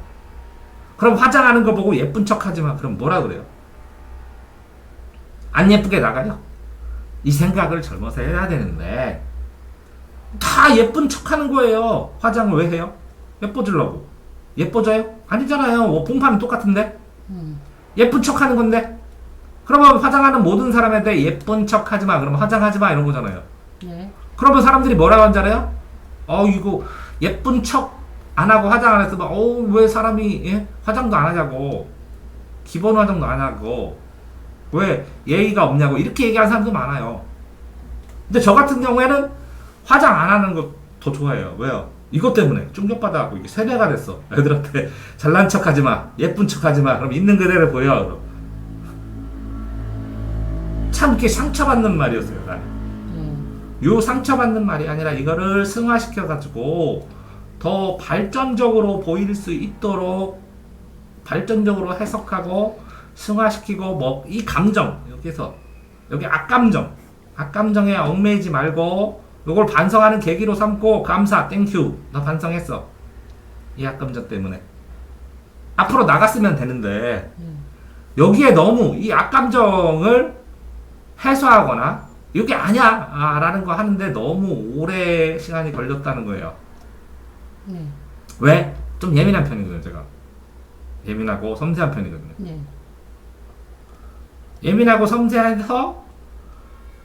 [SPEAKER 1] 그럼 화장하는 거 보고 예쁜 척 하지 마. 그럼 뭐라 그래요? 안 예쁘게 나가요? 이 생각을 젊어서 해야 되는데 다 예쁜 척 하는 거예요. 화장을 왜 해요? 예뻐지려고. 예뻐져요? 아니잖아요. 뭐 봉파는 똑같은데? 예쁜 척 하는 건데? 그러면 화장하는 모든 사람한테 예쁜 척 하지 마. 그러면 화장하지 마. 이런 거잖아요.
[SPEAKER 2] 네.
[SPEAKER 1] 그러면 사람들이 뭐라고 하잖아요? 이거 예쁜 척 안 하고 화장 안 했으면 왜 사람이 화장도 안 하냐고. 기본 화장도 안 하고. 왜 예의가 없냐고. 이렇게 얘기하는 사람도 많아요. 근데 저 같은 경우에는 화장 안 하는 거 더 좋아해요. 왜요? 이것 때문에 충격받아갖고 이게 세뇌가 됐어. 애들한테 잘난 척 하지 마. 예쁜 척 하지 마. 그럼 있는 그대로 보여. 그럼. 참 이렇게 상처받는 말이었어요. 나는. 요 상처받는 말이 아니라 이거를 승화시켜가지고 더 발전적으로 보일 수 있도록 발전적으로 해석하고 승화시키고 뭐 이 감정 여기서 여기 악감정에 얽매이지 말고 요걸 반성하는 계기로 삼고 감사 땡큐 나 반성했어 이 악감정 때문에. 앞으로 나갔으면 되는데
[SPEAKER 2] 네.
[SPEAKER 1] 여기에 너무 이 악감정을 해소하거나 이게 아니야 라는 거 하는데 너무 오래 시간이 걸렸다는 거예요.
[SPEAKER 2] 네.
[SPEAKER 1] 왜? 좀 예민한 편이거든요. 제가 예민하고 섬세한 편이거든요.
[SPEAKER 2] 네.
[SPEAKER 1] 예민하고 섬세해서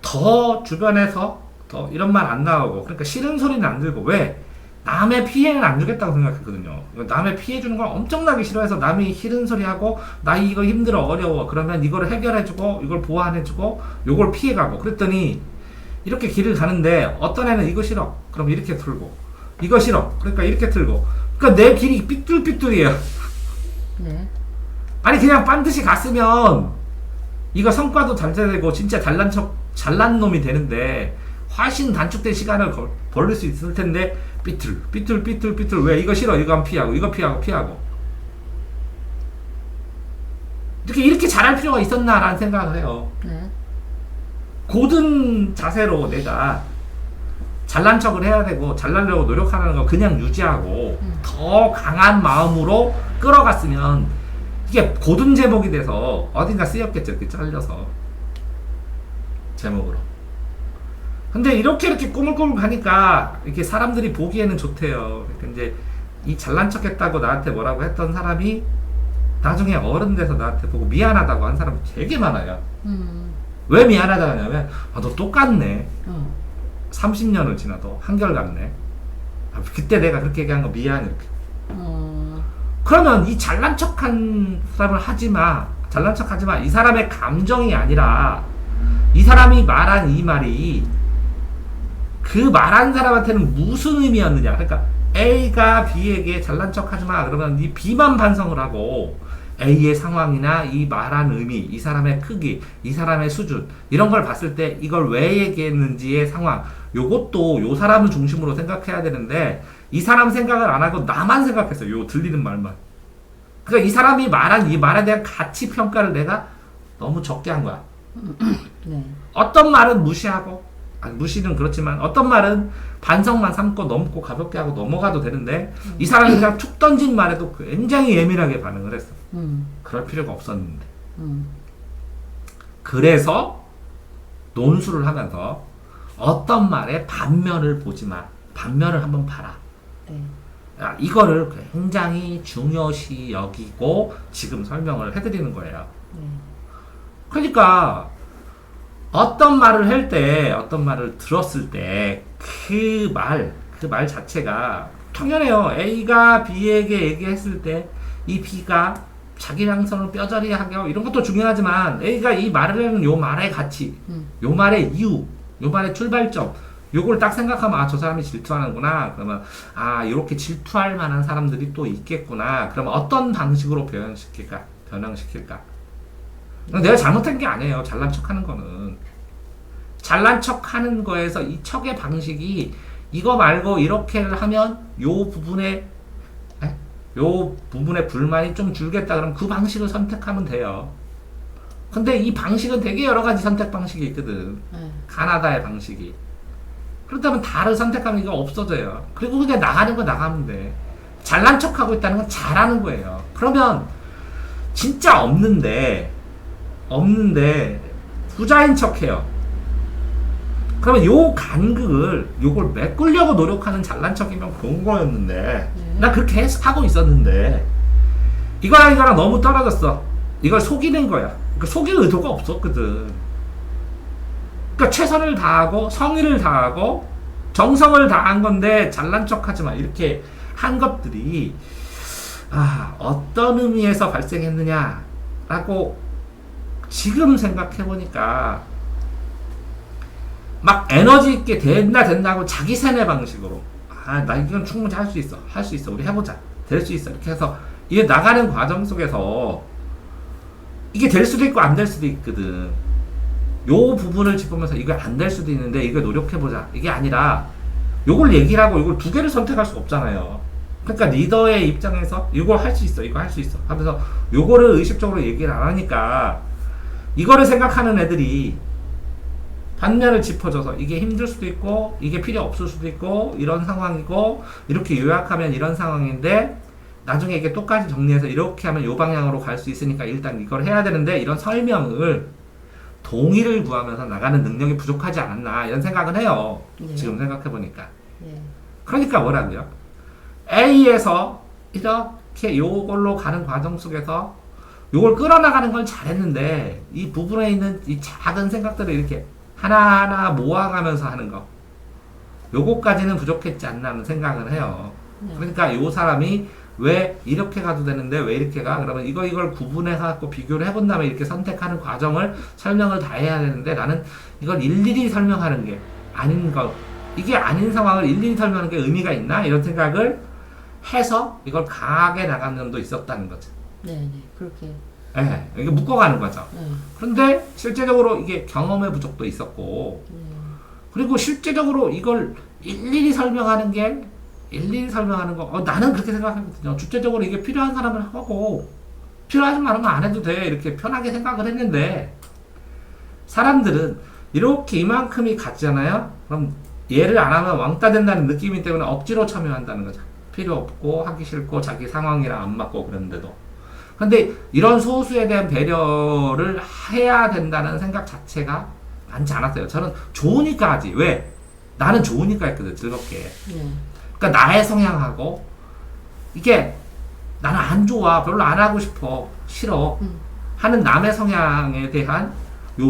[SPEAKER 1] 더 주변에서 더 이런 말 안 나오고, 그러니까 싫은 소리는 안 들고. 왜? 남의 피해는 안 주겠다고 생각했거든요. 남의 피해 주는 걸 엄청나게 싫어해서 남이 싫은 소리 하고 나 이거 힘들어 어려워 그러면 이걸 해결해주고 이걸 보완해주고 요걸 피해가고. 그랬더니 이렇게 길을 가는데 어떤 애는 이거 싫어 그럼 이렇게 틀고, 이거 싫어 그러니까 이렇게 틀고, 그러니까 내 길이 삐뚤삐뚤이에요.
[SPEAKER 2] 네.
[SPEAKER 1] 아니 그냥 반드시 갔으면 이거 성과도 잘 되고 진짜 잘난 놈이 되는데 훨씬 단축된 시간을 벌릴 수 있을 텐데 삐뚤 왜 이거 싫어 이거 안 피하고 이거 피하고 이렇게 잘할 필요가 있었나라는 생각을 해요.
[SPEAKER 2] 네.
[SPEAKER 1] 고든 자세로 내가 잘난 척을 해야 되고 잘나려고 노력하는 거 그냥 유지하고 더 강한 마음으로 끌어갔으면 이게 고든 제목이 돼서 어딘가 쓰였겠죠. 이렇게 잘려서 제목으로. 근데 이렇게 꾸물꾸물 가니까 이렇게 사람들이 보기에는 좋대요. 그러니까 이제 이 잘난 척 했다고 나한테 뭐라고 했던 사람이 나중에 어른 돼서 나한테 보고 미안하다고 한 사람이 되게 많아요. 왜 미안하다고 하냐면 너 똑같네. 30년을 지나도 한결같네. 그때 내가 그렇게 얘기한 거 미안 이렇게. 그러면 이 잘난 척한 사람을 하지마. 잘난 척 하지마. 이 사람의 감정이 아니라 이 사람이 말한 이 말이 그 말한 사람한테는 무슨 의미였느냐. 그러니까 A가 B에게 잘난 척 하지마 그러면 이 B만 반성을 하고 A의 상황이나 이 말한 의미, 이 사람의 크기, 이 사람의 수준 이런 걸 봤을 때 이걸 왜 얘기했는지의 상황, 요것도 요 사람을 중심으로 생각해야 되는데 이 사람 생각을 안 하고 나만 생각했어요. 요 들리는 말만. 그러니까 이 사람이 말한 이 말에 대한 가치 평가를 내가 너무 적게 한 거야.
[SPEAKER 2] 네.
[SPEAKER 1] 어떤 말은 무시하고, 아니 무시는 그렇지만 어떤 말은 반성만 삼고 넘고 가볍게 하고 넘어가도 되는데 이 사람이 그냥 툭 던진 말에도 굉장히 예민하게 반응을 했어. 그럴 필요가 없었는데. 그래서 논술을 하면서 어떤 말에 반면을 보지 마. 반면을 한번 봐라.
[SPEAKER 2] 네.
[SPEAKER 1] 야, 이거를 굉장히 중요시 여기고 지금 설명을 해드리는 거예요.
[SPEAKER 2] 네.
[SPEAKER 1] 그러니까 어떤 말을 할 때, 어떤 말을 들었을 때 그 말 자체가 당연해요. A가 B에게 얘기했을 때 이 B가 자기랑 서로 뼈저리 하고 이런 것도 중요하지만 A가 이 말을 하는 요 말의 가치, 요 말의 이유, 요 말의 출발점 요걸 딱 생각하면 저 사람이 질투하는구나. 그러면 이렇게 질투할 만한 사람들이 또 있겠구나. 그러면 어떤 방식으로 변형시킬까? 내가 잘못한 게 아니에요. 잘난 척하는 거는. 잘난 척하는 거에서 이 척의 방식이 이거 말고 이렇게를 하면 요 부분에 불만이 좀 줄겠다. 그럼 그 방식을 선택하면 돼요. 근데 이 방식은 되게 여러 가지 선택 방식이 있거든. 가나다의 방식이. 그렇다면 다른 선택하면 이거 없어져요. 그리고 그냥 나가는 거 나가면 돼. 잘난 척하고 있다는 건 잘하는 거예요. 그러면 진짜 없는데 부자인 척해요. 그러면 요 간극을 요걸 메꾸려고 노력하는 잘난 척이면 그런 거였는데 나 그렇게 하고 있었는데 이거랑 너무 떨어졌어. 이걸 속이는 거야. 그러니까 속일 의도가 없었거든. 그러니까 최선을 다하고 성의를 다하고 정성을 다한 건데 잘난 척하지 마 이렇게 한 것들이 어떤 의미에서 발생했느냐라고 지금 생각해보니까 막 에너지 있게 된다고 자기 세뇌 방식으로 나 이건 충분히 할 수 있어 우리 해보자 될 수 있어 이렇게 해서 이게 나가는 과정 속에서 이게 될 수도 있고 안 될 수도 있거든. 요 부분을 짚으면서 이거 안 될 수도 있는데 이거 노력해보자 이게 아니라 요걸 얘기를 하고 이걸 두 개를 선택할 수 없잖아요. 그러니까 리더의 입장에서 이걸 할 수 있어 이거 할 수 있어 하면서 요거를 의식적으로 얘기를 안 하니까 이거를 생각하는 애들이 반면을 짚어줘서 이게 힘들 수도 있고 이게 필요 없을 수도 있고 이런 상황이고 이렇게 요약하면 이런 상황인데 나중에 이게 똑같이 정리해서 이렇게 하면 요 방향으로 갈 수 있으니까 일단 이걸 해야 되는데 이런 설명을 동의를 구하면서 나가는 능력이 부족하지 않았나 이런 생각은 해요.
[SPEAKER 2] 네.
[SPEAKER 1] 지금 생각해보니까.
[SPEAKER 2] 네.
[SPEAKER 1] 그러니까 뭐라고요? A에서 이렇게 요걸로 가는 과정 속에서 요걸 끌어나가는 걸 잘했는데 이 부분에 있는 이 작은 생각들을 이렇게 하나하나 모아가면서 하는 거 요거까지는 부족했지 않나 하는 생각을 해요.
[SPEAKER 2] 네.
[SPEAKER 1] 그러니까 요 사람이 왜 이렇게 가도 되는데 왜 이렇게 가? 그러면 이걸 구분해 갖고 비교를 해본 다음에 이렇게 선택하는 과정을 설명을 다 해야 되는데 나는 이걸 일일이 설명하는 게 아닌 거 이게 아닌 상황을 일일이 설명하는 게 의미가 있나? 이런 생각을 해서 이걸 강하게 나간 점도 있었다는 거죠.
[SPEAKER 2] 네, 네. 그렇게.
[SPEAKER 1] 예, 이게 묶어가는 거죠.
[SPEAKER 2] 네.
[SPEAKER 1] 그런데 실제적으로 이게 경험의 부족도 있었고
[SPEAKER 2] 네.
[SPEAKER 1] 그리고 실제적으로 이걸 일일이 설명하는 거 나는 그렇게 생각하거든요. 주체적으로 이게 필요한 사람은 하고 필요하지 않으면 안 해도 돼 이렇게 편하게 생각을 했는데 사람들은 이렇게 이만큼이 같잖아요. 그럼 얘를 안 하면 왕따 된다는 느낌이 때문에 억지로 참여한다는 거죠. 필요 없고 하기 싫고 자기 상황이랑 안 맞고 그런데도. 근데 이런 소수에 대한 배려를 해야 된다는 생각 자체가 많지 않았어요. 저는 좋으니까 하지. 왜? 나는 좋으니까 했거든, 즐겁게.
[SPEAKER 2] 네.
[SPEAKER 1] 그러니까 나의 성향하고 이게 나는 안 좋아, 별로 안 하고 싶어, 싫어 하는 남의 성향에 대한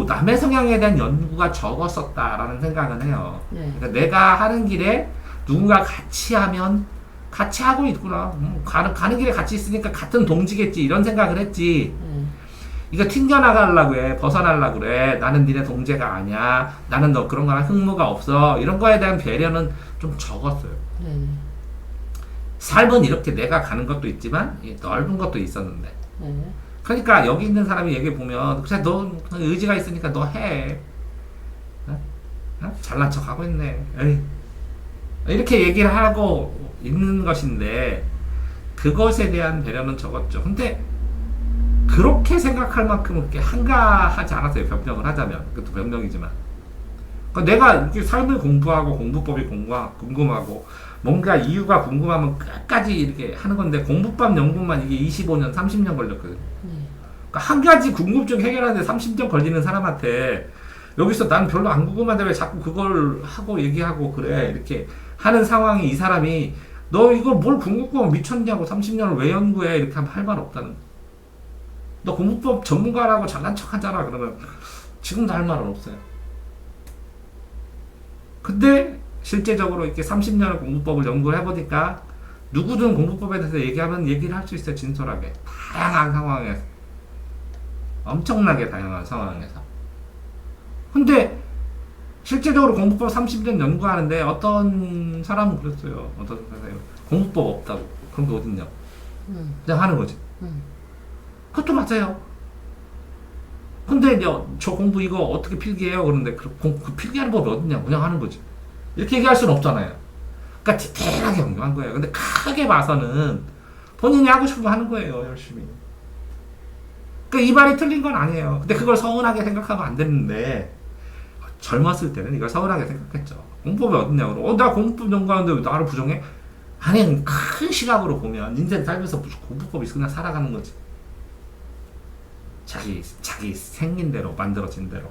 [SPEAKER 1] 남의 성향에 대한 연구가 적었었다라는 생각은 해요.
[SPEAKER 2] 네.
[SPEAKER 1] 그러니까 내가 하는 길에 누군가 같이 하면 같이 하고 있구나. 가는 길에 같이 있으니까 같은 동지겠지 이런 생각을 했지.
[SPEAKER 2] 네.
[SPEAKER 1] 이거 튕겨나가려고 해. 벗어나려고 그래. 나는 니네 동재가 아니야. 나는 너 그런 거랑 흥무가 없어. 이런 거에 대한 배려는 좀 적었어요.
[SPEAKER 2] 네.
[SPEAKER 1] 삶은 이렇게 내가 가는 것도 있지만 넓은 것도 있었는데.
[SPEAKER 2] 네.
[SPEAKER 1] 그러니까 여기 있는 사람이 얘기해보면 그래 너 의지가 있으니까 너 해. 어? 어? 잘난 척하고 있네. 에이. 이렇게 얘기를 하고 있는 것인데 그것에 대한 배려는 적었죠. 근데 그렇게 생각할 만큼 그렇게 한가하지 않았어요. 변명을 하자면. 그것도 변명이지만. 그러니까 내가 이렇게 삶을 공부하고 공부법이 궁금하고 뭔가 이유가 궁금하면 끝까지 이렇게 하는 건데 공부법 연구만 이게 25년, 30년 걸렸거든요. 그러니까 한 가지 궁금증 해결하는데 30년 걸리는 사람한테 여기서 난 별로 안 궁금한데 왜 자꾸 그걸 하고 얘기하고 그래 이렇게 하는 상황이 이 사람이 너 이걸 뭘 궁금하고 미쳤냐고 30년을 왜 연구해 이렇게 하면 할 말 없다는 거야. 너 공부법 전문가라고 잘난 척 하잖아 그러면 지금도 할 말은 없어요. 근데 실제적으로 이렇게 30년을 공부법을 연구를 해보니까 누구든 공부법에 대해서 얘기하면 얘기를 할 수 있어요. 진솔하게 다양한 상황에서 엄청나게 다양한 상황에서. 근데 실제적으로 공부법 30년 연구하는데 어떤 사람은 그랬어요. 어떤 사람이 공부법 없다고. 그런 게 어딨냐고. 그냥 하는 거지. 그것도 맞아요. 근데 저 공부 이거 어떻게 필기해요? 그런데 그 필기하는 법이 어딨냐고. 그냥 하는 거지. 이렇게 얘기할 수는 없잖아요. 그러니까 디테일하게 연구한 거예요. 근데 크게 봐서는 본인이 하고 싶으면 하는 거예요. 열심히. 그러니까 이 말이 틀린 건 아니에요. 근데 그걸 서운하게 생각하면 안 되는데 젊었을 때는 이걸 서운하게 생각했죠. 공부법이 어딨냐고. 나 공부법 연구하는데 왜 나를 부정해? 아니 큰 시각으로 보면 인생 살면서 무슨 공부법이 그냥 살아가는 거지. 자기 생긴 대로 만들어진 대로.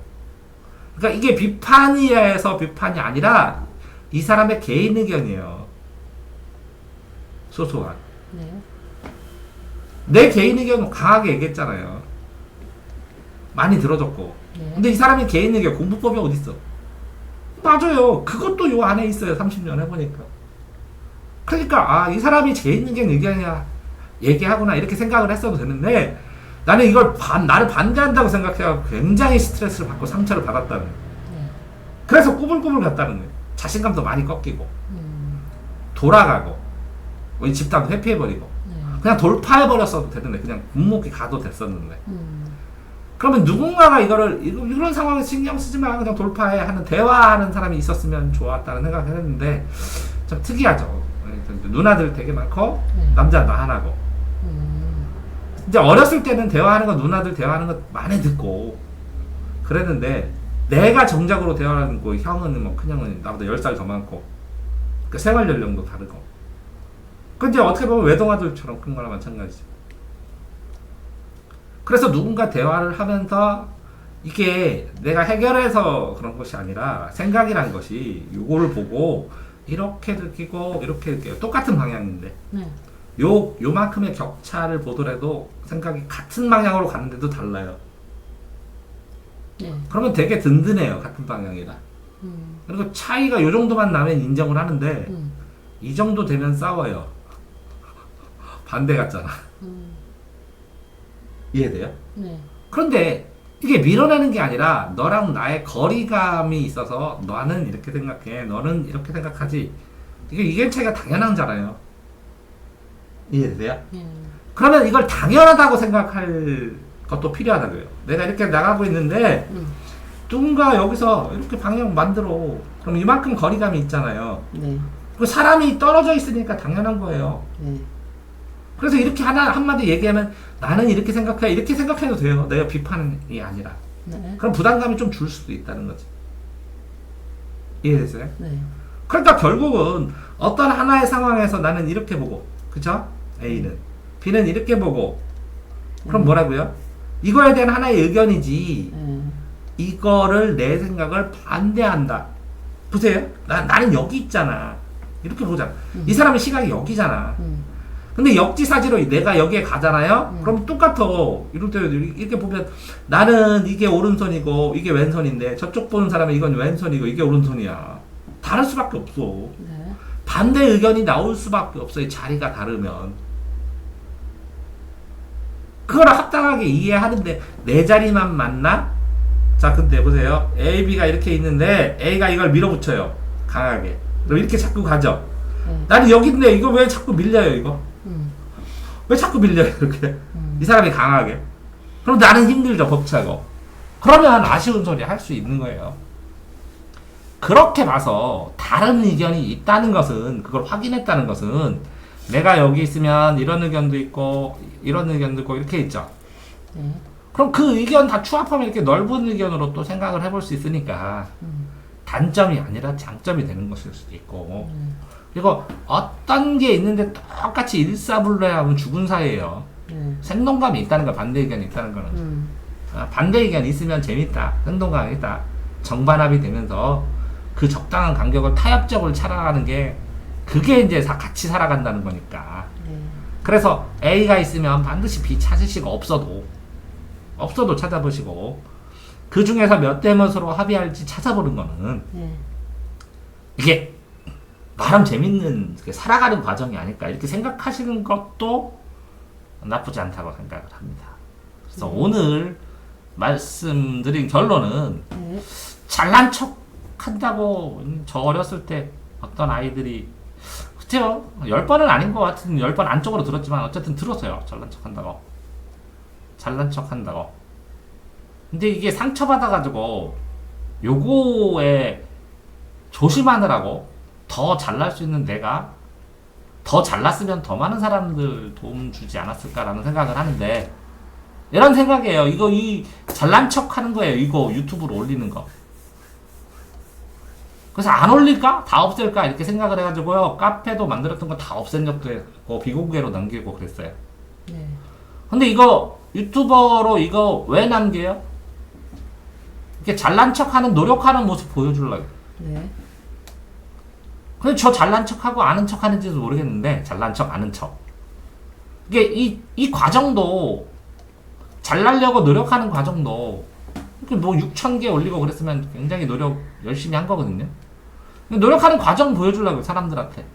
[SPEAKER 1] 그러니까 이게 비판이에서 비판이 아니라 이 사람의 개인 의견이에요. 소소한.
[SPEAKER 2] 네.
[SPEAKER 1] 내 개인 의견은 강하게 얘기했잖아요. 많이 들어줬고.
[SPEAKER 2] 네.
[SPEAKER 1] 근데 이 사람이 개인 의견 공부법이 어딨어? 맞아요. 그것도 요 안에 있어요. 30년 해보니까. 그러니까 이 사람이 개인 의견이야 얘기하구나 이렇게 생각을 했어도 되는데 나는 이걸 나를 반대한다고 생각해서 굉장히 스트레스를 받고 상처를 받았다는 거예요.
[SPEAKER 2] 네.
[SPEAKER 1] 그래서 꾸불꾸불 갔다는 거예요. 자신감도 많이 꺾이고 돌아가고 집단도 회피해버리고
[SPEAKER 2] 네.
[SPEAKER 1] 그냥 돌파해버렸어도 되는데 그냥 묵묵히 가도 됐었는데 그러면 누군가가 이런 상황에 신경 쓰지 마 그냥 돌파해 하는 대화하는 사람이 있었으면 좋았다는 생각을 했는데 좀 특이하죠. 누나들 되게 많고
[SPEAKER 2] 네.
[SPEAKER 1] 남자 나 하나고 이제 어렸을 때는 대화하는 거 누나들 대화하는 거 많이 듣고 그랬는데 내가 정작으로 대화하는 거 형은 뭐 큰형은 나보다 10살 더 많고 그 생활 연령도 다르고 근데 어떻게 보면 외동아들처럼 큰 거나 마찬가지죠. 그래서 누군가 대화를 하면서 이게 내가 해결해서 그런 것이 아니라 생각이란 것이 요거를 보고 이렇게 느끼고 이렇게 느껴요. 똑같은 방향인데
[SPEAKER 2] 네.
[SPEAKER 1] 요만큼의 격차를 보더라도 생각이 같은 방향으로 가는데도 달라요.
[SPEAKER 2] 네.
[SPEAKER 1] 그러면 되게 든든해요. 같은 방향이라. 그리고 차이가 요 정도만 나면 인정을 하는데 이 정도 되면 싸워요. 반대 같잖아. 이해돼요?
[SPEAKER 2] 네.
[SPEAKER 1] 그런데 이게 밀어내는 게 아니라 너랑 나의 거리감이 있어서 너는 이렇게 생각해, 너는 이렇게 생각하지. 이게 의견 차이가 당연하잖아요. 이해되세요? 그러면 이걸 당연하다고 생각할 것도 필요하다고요. 내가 이렇게 나가고 있는데 누군가 여기서 이렇게 방향 만들어. 그럼 이만큼 거리감이 있잖아요.
[SPEAKER 2] 네.
[SPEAKER 1] 그 사람이 떨어져 있으니까 당연한 거예요.
[SPEAKER 2] 네.
[SPEAKER 1] 그래서 이렇게 한마디 얘기하면 나는 이렇게 생각해. 이렇게 생각해도 돼요. 내가 비판이 아니라.
[SPEAKER 2] 네.
[SPEAKER 1] 그럼 부담감이 좀 줄 수도 있다는 거지. 이해됐어요?
[SPEAKER 2] 네.
[SPEAKER 1] 그러니까 결국은 어떤 하나의 상황에서 나는 이렇게 보고, 그쵸? A는. B는 이렇게 보고, 그럼 뭐라고요? 이거에 대한 하나의 의견이지, 이거를 내 생각을 반대한다. 보세요. 나는 여기 있잖아. 이렇게 보잖아. 이 사람의 시각이 여기잖아. 근데 역지사지로 내가 여기에 가잖아요? 그럼 똑같아. 이럴 때 이렇게 보면 나는 이게 오른손이고 이게 왼손인데 저쪽 보는 사람은 이건 왼손이고 이게 오른손이야. 다를 수밖에 없어.
[SPEAKER 2] 네.
[SPEAKER 1] 반대 의견이 나올 수밖에 없어요. 자리가 다르면. 그걸 합당하게 이해하는데 내 자리만 맞나? 자, 근데 보세요. A, B가 이렇게 있는데 A가 이걸 밀어붙여요. 강하게. 그럼 이렇게 자꾸 가죠. 나는 여기 있는데 이거 왜 자꾸 밀려요, 이거? 왜 자꾸 밀려요, 이렇게? 이 사람이 강하게. 그럼 나는 힘들죠, 벅차고. 그러면 아쉬운 소리 할 수 있는 거예요. 그렇게 봐서 다른 의견이 있다는 것은, 그걸 확인했다는 것은 내가 여기 있으면 이런 의견도 있고 이런 의견도 있고 이렇게 있죠. 그럼 그 의견 다 추합하면 이렇게 넓은 의견으로 또 생각을 해볼 수 있으니까 단점이 아니라 장점이 되는 것일 수도 있고 그리고 어떤 게 있는데 똑같이 일사불란하면 죽은 사이예요. 생동감이 있다는 거, 반대 의견이 있다는 거는. 반대 의견이 있으면 재밌다, 생동감이 있다, 정반합이 되면서 그 적당한 간격을 타협적으로 찾아가는 게 그게 이제 같이 살아간다는 거니까. 그래서 A가 있으면 반드시 B 찾으시고 없어도 찾아보시고 그 중에서 몇 대 몇으로 합의할지 찾아보는 거는 이게 나름 재밌는 살아가는 과정이 아닐까 이렇게 생각하시는 것도 나쁘지 않다고 생각을 합니다. 그래서 오늘 말씀드린 결론은 잘난 척 한다고 저 어렸을 때 어떤 아이들이 그쵸? 10번은 아닌 것 같은 10번 안쪽으로 들었지만 어쨌든 들었어요. 잘난 척 한다고. 근데 이게 상처받아가지고 요거에 조심하느라고 더 잘날 수 있는 내가 더 잘났으면 더 많은 사람들 도움 주지 않았을까라는 생각을 하는데 이런 생각이에요. 이 잘난 척 하는 거예요. 이거 유튜브로 올리는 거. 그래서 안 올릴까? 다 없앨까? 이렇게 생각을 해가지고요. 카페도 만들었던 거 다 없앤 적도 있고 비공개로 남기고 그랬어요. 근데 이거 유튜버로 이거 왜 남겨요? 이렇게 잘난 척하는 노력하는 모습 보여주려고. 근데 저 잘난 척하고 아는 척 하는지도 모르겠는데 잘난 척 아는 척 이게 이 과정도 잘나려고 노력하는 과정도 이렇게 뭐 6,000개 올리고 그랬으면 굉장히 노력 열심히 한 거거든요. 노력하는 과정 보여주려고 사람들한테.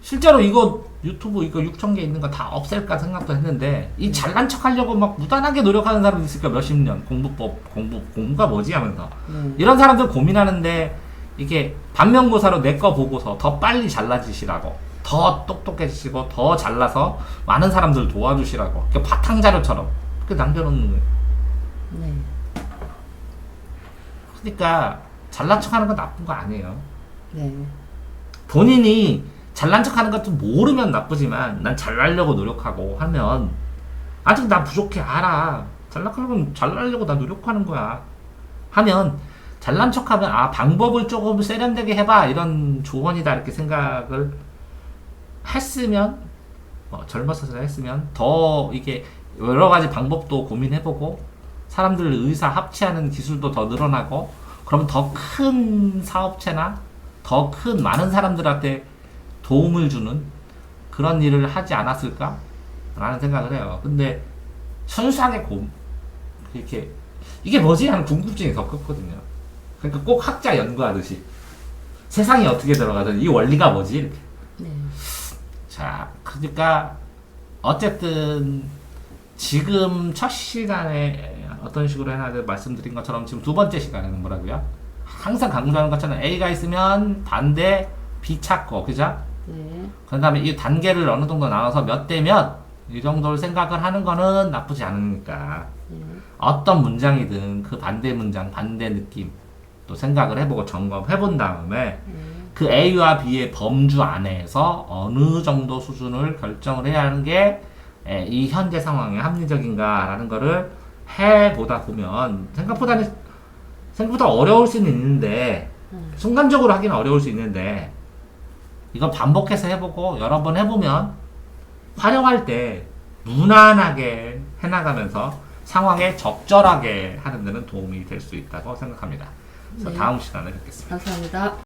[SPEAKER 1] 실제로 이거 유튜브 이거 6,000개 있는 거 다 없앨까 생각도 했는데 이 잘난 척 하려고 막 무단하게 노력하는 사람도 있을까. 몇십 년 공부가 뭐지 하면서 이런 사람들 고민하는데 이게 반면교사로 내 거 보고서 더 빨리 잘나지시라고, 더 똑똑해지시고 더 잘나서 많은 사람들 도와주시라고 바탕자료처럼 그렇게 남겨놓는 거예요. 그러니까 잘난 척하는 건 나쁜 거 아니에요. 본인이 잘난 척하는 것도 모르면 나쁘지만 난 잘나려고 노력하고 하면 아직 나 부족해 알아. 잘나가려면 잘나려고 나 노력하는 거야 하면 잘난 척하면 아 방법을 조금 세련되게 해봐 이런 조언이다 이렇게 생각을 했으면 젊었을 때 했으면 더 이게 여러 가지 방법도 고민해보고 사람들 의사 합치하는 기술도 더 늘어나고 그러면 더 큰 사업체나 더 큰 많은 사람들한테 도움을 주는 그런 일을 하지 않았을까? 라는 생각을 해요. 근데 순수하게 이렇게 이게 뭐지? 하는 궁금증이 더 컸거든요. 그러니까 꼭 학자 연구하듯이 세상이 어떻게 돌아가든 이 원리가 뭐지? 이렇게.
[SPEAKER 2] 네.
[SPEAKER 1] 자, 그러니까 어쨌든 지금 첫 시간에 어떤 식으로 해놔야 말씀드린 것처럼 지금 두 번째 시간에는 뭐라고요? 항상 강조하는 것처럼 A가 있으면 반대 B 찾고 그죠?
[SPEAKER 2] 네.
[SPEAKER 1] 그 다음에 이 단계를 어느 정도 나눠서 몇 대면 이 정도를 생각을 하는 거는 나쁘지 않으니까
[SPEAKER 2] 네.
[SPEAKER 1] 어떤 문장이든 그 반대 문장, 반대 느낌 또 생각을 해보고 점검해 본 다음에 그 A와 B의 범주 안에서 어느 정도 수준을 결정을 해야 하는 게 이 현재 상황에 합리적인가라는 거를 해보다 보면 생각보다 어려울 수는 있는데 순간적으로 하기는 어려울 수 있는데 이거 반복해서 해보고 여러 번 해보면 활용할 때 무난하게 해나가면서 상황에 적절하게 하는 데는 도움이 될 수 있다고 생각합니다. 그래서
[SPEAKER 2] 네.
[SPEAKER 1] 다음 시간에 뵙겠습니다.
[SPEAKER 2] 감사합니다.